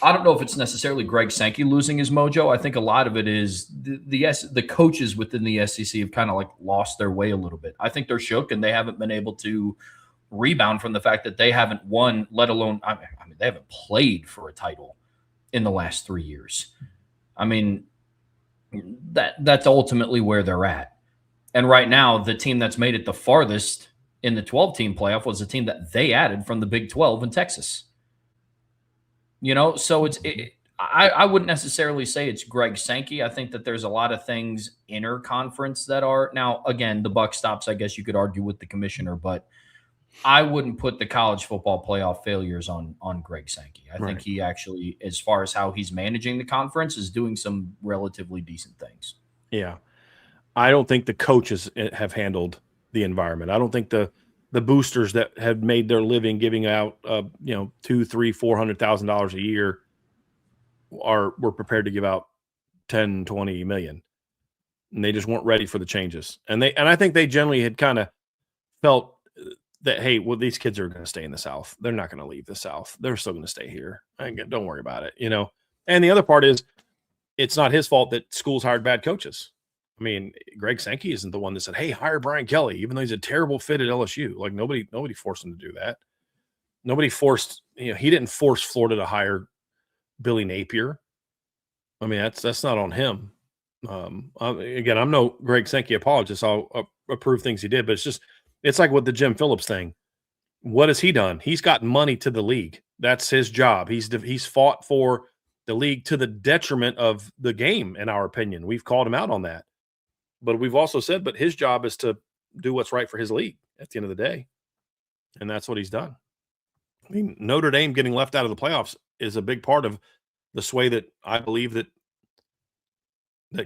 I don't know if it's necessarily Greg Sankey losing his mojo. I think a lot of it is the coaches within the SEC have kind of like lost their way a little bit. I think they're shook and they haven't been able to rebound from the fact that they haven't won, let alone, I mean, they haven't played for a title in the last 3 years. I mean, that's ultimately where they're at. And right now, the team that's made it the farthest in the 12-team playoff was a team that they added from the Big 12 in Texas. You know, so I wouldn't necessarily say it's Greg Sankey. I think that there's a lot of things inter-conference that are, now, again, the buck stops, I guess you could argue with the commissioner, but I wouldn't put the college football playoff failures on Greg Sankey. I think he actually, as far as how he's managing the conference, is doing some relatively decent things. Yeah. I don't think the coaches have handled the environment. I don't think the boosters that had made their living giving out, $200,000, $300,000, $400,000 a year were prepared to give out 10, 20 million. and they just weren't ready for the changes. And I think they generally had kind of felt that, hey, well, these kids are going to stay in the South. They're not going to leave the South. They're still going to stay here. Don't worry about it, you know. And the other part is, it's not his fault that schools hired bad coaches. I mean, Greg Sankey isn't the one that said, hey, hire Brian Kelly, even though he's a terrible fit at LSU. Like, nobody forced him to do that. Nobody forced, you know, he didn't force Florida to hire Billy Napier. I mean, that's not on him. Again, I'm no Greg Sankey apologist. I'll approve things he did, but it's like with the Jim Phillips thing. What has he done? He's got money to the league. That's his job. He's fought for the league to the detriment of the game, in our opinion. We've called him out on that. But we've also said, but his job is to do what's right for his league at the end of the day. And that's what he's done. I mean, Notre Dame getting left out of the playoffs is a big part of the sway that I believe that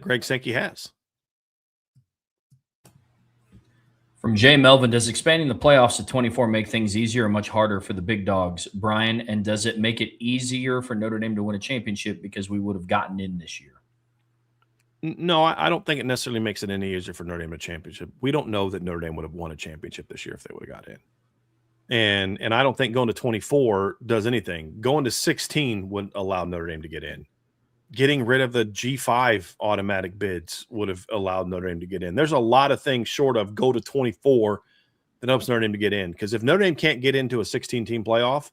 Greg Sankey has. From Jay Melvin, does expanding the playoffs to 24 make things easier or much harder for the big dogs, Brian? And does it make it easier for Notre Dame to win a championship because we would have gotten in this year? No, I don't think it necessarily makes it any easier for Notre Dame to championship. We don't know that Notre Dame would have won a championship this year if they would have got in. And I don't think going to 24 does anything. Going to 16 would allow Notre Dame to get in. Getting rid of the G5 automatic bids would have allowed Notre Dame to get in. There's a lot of things short of go to 24 that helps Notre Dame to get in. Because if Notre Dame can't get into a 16-team playoff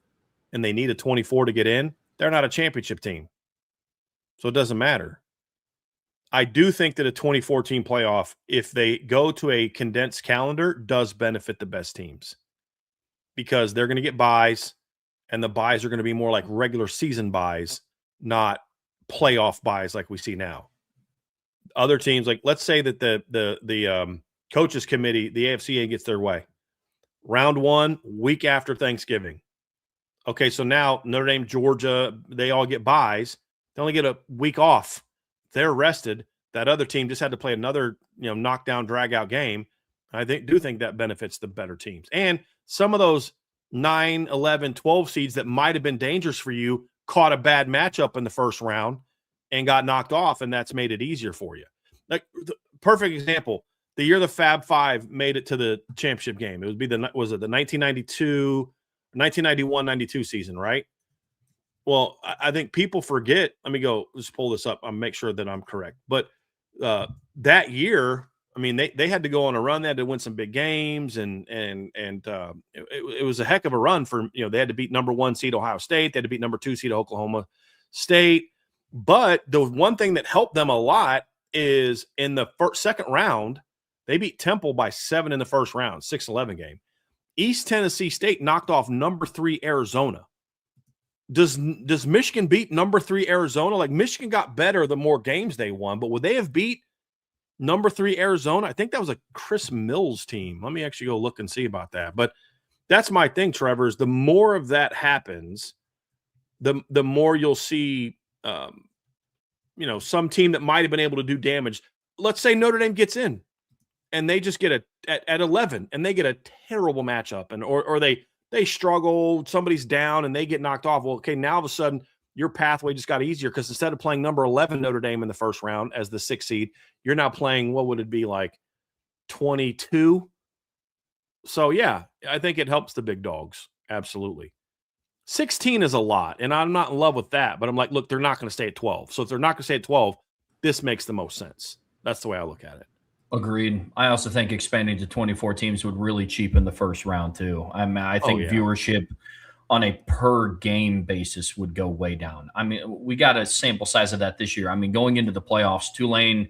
and they need a 24 to get in, they're not a championship team. So it doesn't matter. I do think that a 24-team playoff, if they go to a condensed calendar, does benefit the best teams. Because they're going to get buys, and the buys are going to be more like regular season buys, not playoff buys like we see now. Other teams, like let's say that the coaches committee, the AFCA gets their way. Round 1, week after Thanksgiving. Okay, so now Notre Dame, Georgia, they all get buys. They only get a week off. They're rested. That other team just had to play another, knockdown, drag-out game. I do think that benefits the better teams. And some of those 9, 11, 12 seeds that might have been dangerous for you caught a bad matchup in the first round and got knocked off, and that's made it easier for you. Like, the perfect example, the year the Fab Five made it to the championship game. It would be the 1991-92 season, right? Well, I think people forget. Let me go, let's pull this up. I'll make sure that I'm correct. But that year, I mean, they had to go on a run. They had to win some big games, and it was a heck of a run for, they had to beat number 1 seed Ohio State. They had to beat number 2 seed Oklahoma State. But the one thing that helped them a lot is in the second round, they beat Temple by 7 in the first round, 6-11 game. East Tennessee State knocked off number 3 Arizona. Does Michigan beat number 3 Arizona? Like, Michigan got better the more games they won, but would they have beat number 3 Arizona? I think that was a Chris Mills team. Let me actually go look and see about that. But that's my thing, Trevor, is the more of that happens, the more you'll see, some team that might have been able to do damage. Let's say Notre Dame gets in and they just get at 11 and they get a terrible matchup, and or they struggle, somebody's down and they get knocked off. Well, okay, now all of a sudden your pathway just got easier, because instead of playing number 11 Notre Dame in the first round as the 6th seed, you're now playing, what would it be, like 22? So, yeah, I think it helps the big dogs. Absolutely. 16 is a lot, and I'm not in love with that, but I'm like, look, they're not going to stay at 12. So if they're not going to stay at 12, this makes the most sense. That's the way I look at it. Agreed. I also think expanding to 24 teams would really cheapen the first round too. I mean, I think viewership on a per game basis would go way down. I mean, we got a sample size of that this year. I mean, going into the playoffs, Tulane,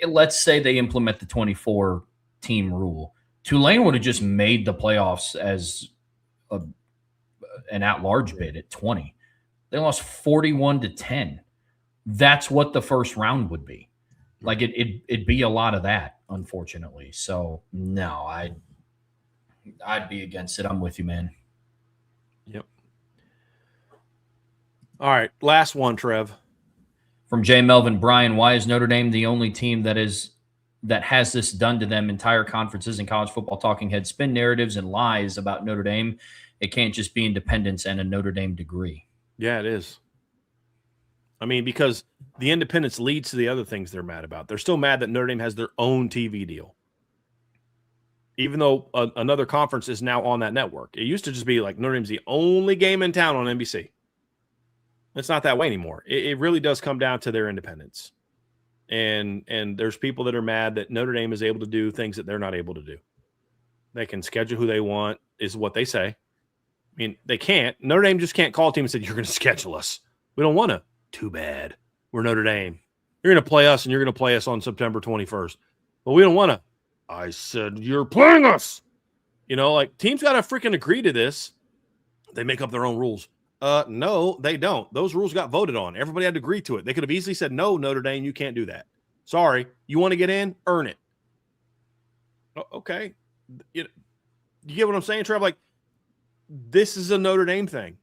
let's say they implement the 24 team rule. Tulane would have just made the playoffs as an at-large bid at 20. They lost 41-10. That's what the first round would be. Like, it'd be a lot of that, unfortunately. So, no, I'd be against it. I'm with you, man. Yep. All right, last one, Trev. From Jay Melvin, Brian, why is Notre Dame the only team that has this done to them? Entire conferences and college football talking heads spin narratives and lies about Notre Dame. It can't just be independence and a Notre Dame degree. Yeah, it is. I mean, because the independence leads to the other things they're mad about. They're still mad that Notre Dame has their own TV deal, even though another conference is now on that network. It used to just be like Notre Dame's the only game in town on NBC. It's not that way anymore. It really does come down to their independence. And there's people that are mad that Notre Dame is able to do things that they're not able to do. They can schedule who they want, is what they say. I mean, they can't. Notre Dame just can't call a team and say, you're going to schedule us. We don't want to. Too bad. We're Notre Dame. You're going to play us, and you're going to play us on September 21st. But we don't want to. I said, you're playing us. You know, like, teams got to freaking agree to this. They make up their own rules. No, they don't. Those rules got voted on. Everybody had to agree to it. They could have easily said, no, Notre Dame, you can't do that. Sorry. You want to get in? Earn it. Okay. You get what I'm saying, Trev? Like, this is a Notre Dame thing.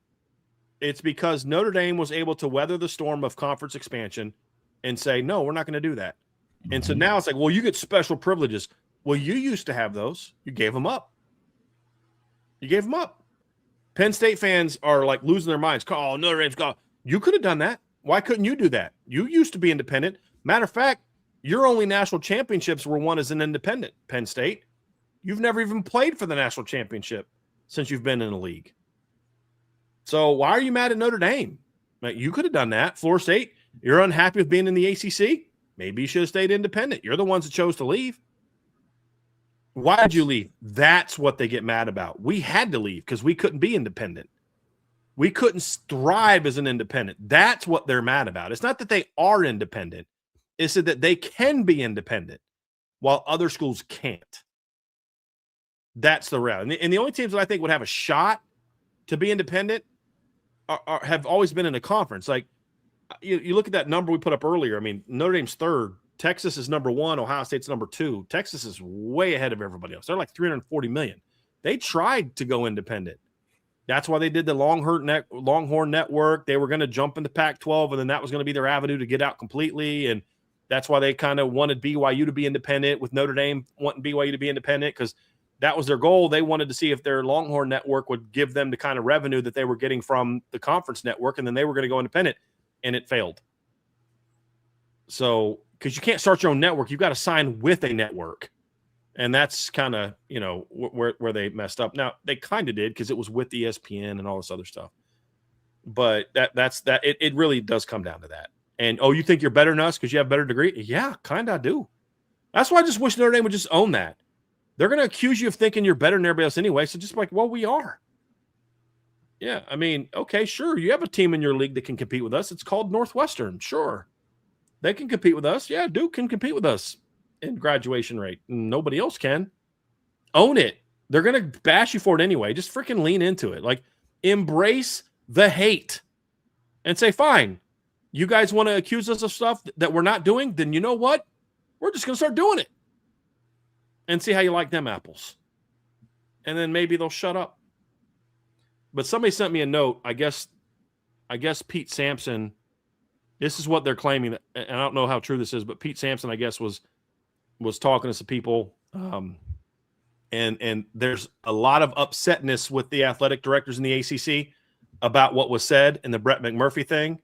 It's because Notre Dame was able to weather the storm of conference expansion and say, no, we're not going to do that. And so now it's like, well, you get special privileges. Well, you used to have those. You gave them up. You gave them up. Penn State fans are like losing their minds. Oh, Notre Dame's gone. You could have done that. Why couldn't you do that? You used to be independent. Matter of fact, your only national championships were won as an independent, Penn State. You've never even played for the national championship since you've been in the league. So why are you mad at Notre Dame? Like, you could have done that. Florida State, you're unhappy with being in the ACC? Maybe you should have stayed independent. You're the ones that chose to leave. Why did you leave? That's what they get mad about. We had to leave because we couldn't be independent. We couldn't thrive as an independent. That's what they're mad about. It's not that they are independent. It's that they can be independent while other schools can't. That's the route. And the only teams that I think would have a shot to be independent have always been in a conference. Like, you look at that number we put up earlier. I mean, Notre Dame's third. Texas is number one. Ohio State's number two. Texas is way ahead of everybody else. They're like 340 million. They tried to go independent. That's why they did the Longhorn Network. They were going to jump into Pac-12, and then that was going to be their avenue to get out completely. And that's why they kind of wanted BYU to be independent, with Notre Dame wanting BYU to be independent, because that was their goal. They wanted to see if their Longhorn Network would give them the kind of revenue that they were getting from the conference network, and then they were going to go independent, and it failed. So, because you can't start your own network, you've got to sign with a network. And that's kind of, where they messed up. Now, they kind of did, because it was with ESPN and all this other stuff. But that's it really does come down to that. And, oh, you think you're better than us because you have a better degree? Yeah, kind of I do. That's why I just wish Notre Dame would just own that. They're going to accuse you of thinking you're better than everybody else anyway. So just like, well, we are. Yeah, I mean, okay, sure. You have a team in your league that can compete with us. It's called Northwestern. Sure. They can compete with us. Yeah, Duke can compete with us in graduation rate. Nobody else can. Own it. They're going to bash you for it anyway. Just freaking lean into it. Like, embrace the hate and say, fine, you guys want to accuse us of stuff that we're not doing? Then you know what? We're just going to start doing it and see how you like them apples. And then maybe they'll shut up. But somebody sent me a note. I guess Pete Sampson, this is what they're claiming, and I don't know how true this is, but Pete Sampson, I guess, was talking to some people, and there's a lot of upsetness with the athletic directors in the ACC about what was said in the Brett McMurphy thing,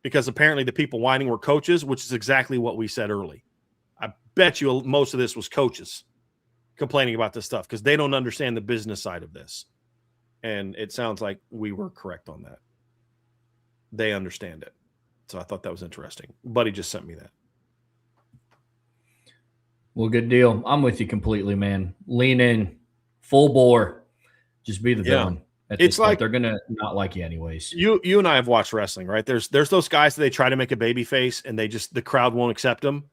because apparently the people whining were coaches, which is exactly what we said early. I bet you most of this was coaches complaining about this stuff because they don't understand the business side of this. And it sounds like we were correct on that. They understand it. So I thought that was interesting. Buddy just sent me that. Well, good deal. I'm with you completely, man. Lean in, full bore. Just be the villain. It's like they're gonna not like you anyways. You and I have watched wrestling, right? There's those guys that they try to make a baby face and the crowd won't accept them.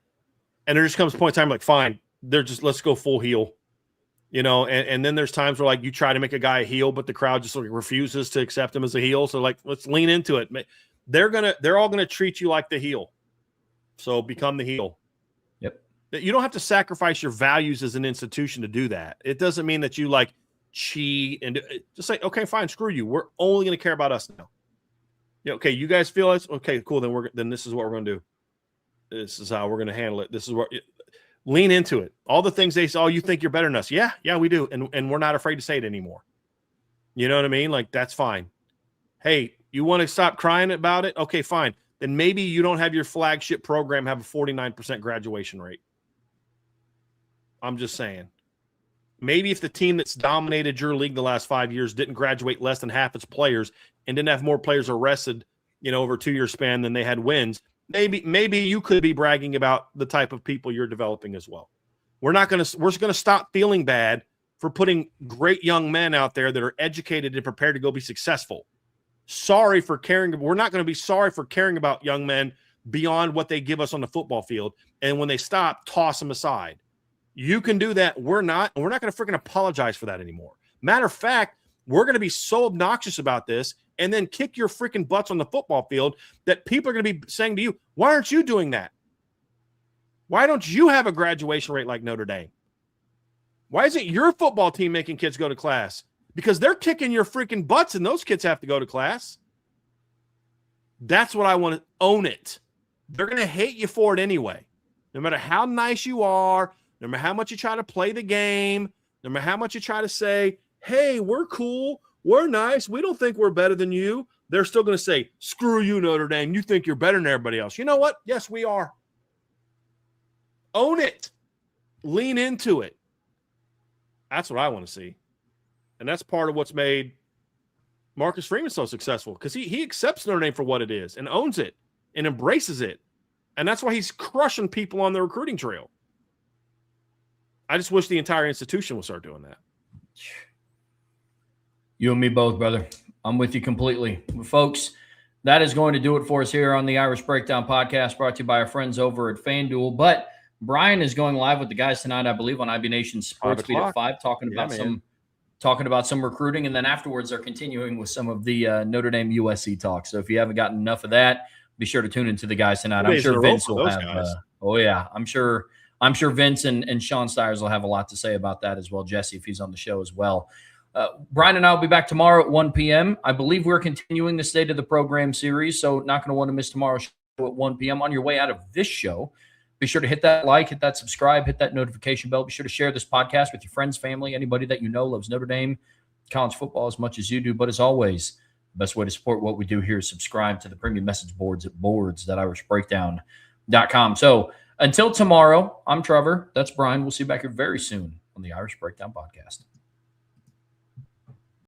And there just comes a point in time like, fine, let's go full heel. And then there's times where like you try to make a guy a heel, but the crowd just like refuses to accept him as a heel. So like, let's lean into it. They're all gonna treat you like the heel. So become the heel. Yep. You don't have to sacrifice your values as an institution to do that. It doesn't mean that you like cheat and just like, okay, fine, screw you. We're only going to care about us now. Yeah, okay, you guys feel us? Okay, cool. Then this is what we're going to do. This is how we're going to handle it. This is what lean into it. All the things they say, oh, you think you're better than us. Yeah, we do. And we're not afraid to say it anymore. You know what I mean? Like, that's fine. Hey, you want to stop crying about it? Okay, fine. then maybe you don't have your flagship program have a 49% graduation rate. I'm just saying. Maybe if the team that's dominated your league the last 5 years didn't graduate less than half its players and didn't have more players arrested, over a 2-year span than they had wins, maybe you could be bragging about the type of people you're developing as well. We're going to stop feeling bad for putting great young men out there that are educated and prepared to go be successful. We're not going to be sorry for caring about young men beyond what they give us on the football field. And when they stop, toss them aside. You can do that. We're not going to freaking apologize for that anymore. Matter of fact, we're going to be so obnoxious about this and then kick your freaking butts on the football field that people are going to be saying to you, why aren't you doing that? Why don't you have a graduation rate like Notre Dame? Why isn't your football team making kids go to class? Because they're kicking your freaking butts and those kids have to go to class. That's what I want to own it. They're going to hate you for it anyway. No matter how nice you are, no matter how much you try to play the game, no matter how much you try to say, hey, we're cool, we're nice, we don't think we're better than you, they're still going to say, screw you, Notre Dame, you think you're better than everybody else. You know what? Yes, we are. Own it. Lean into it. That's what I want to see. And that's part of what's made Marcus Freeman so successful, because he accepts Notre Dame for what it is and owns it and embraces it. And that's why he's crushing people on the recruiting trail. I just wish the entire institution would start doing that. You and me both, brother. I'm with you completely. Folks, that is going to do it for us here on the Irish Breakdown podcast, brought to you by our friends over at FanDuel. But Brian is going live with the guys tonight, I believe, on IB Nation Sports Beat at 5, talking about some recruiting, and then afterwards they're continuing with some of the Notre Dame USC talk. So if you haven't gotten enough of that, be sure to tune into the guys tonight. I'm sure Vince will have. I'm sure Vince and Sean Stiers will have a lot to say about that as well. Jesse, if he's on the show as well. Brian and I will be back tomorrow at 1 p.m. I believe we're continuing the State of the Program series, so not going to want to miss tomorrow's show at 1 p.m. On your way out of this show, be sure to hit that like, hit that subscribe, hit that notification bell. Be sure to share this podcast with your friends, family, anybody that you know loves Notre Dame, college football as much as you do. But as always, the best way to support what we do here is subscribe to the premium message boards at boards.irishbreakdown.com. So until tomorrow, I'm Trevor. That's Brian. We'll see you back here very soon on the Irish Breakdown podcast.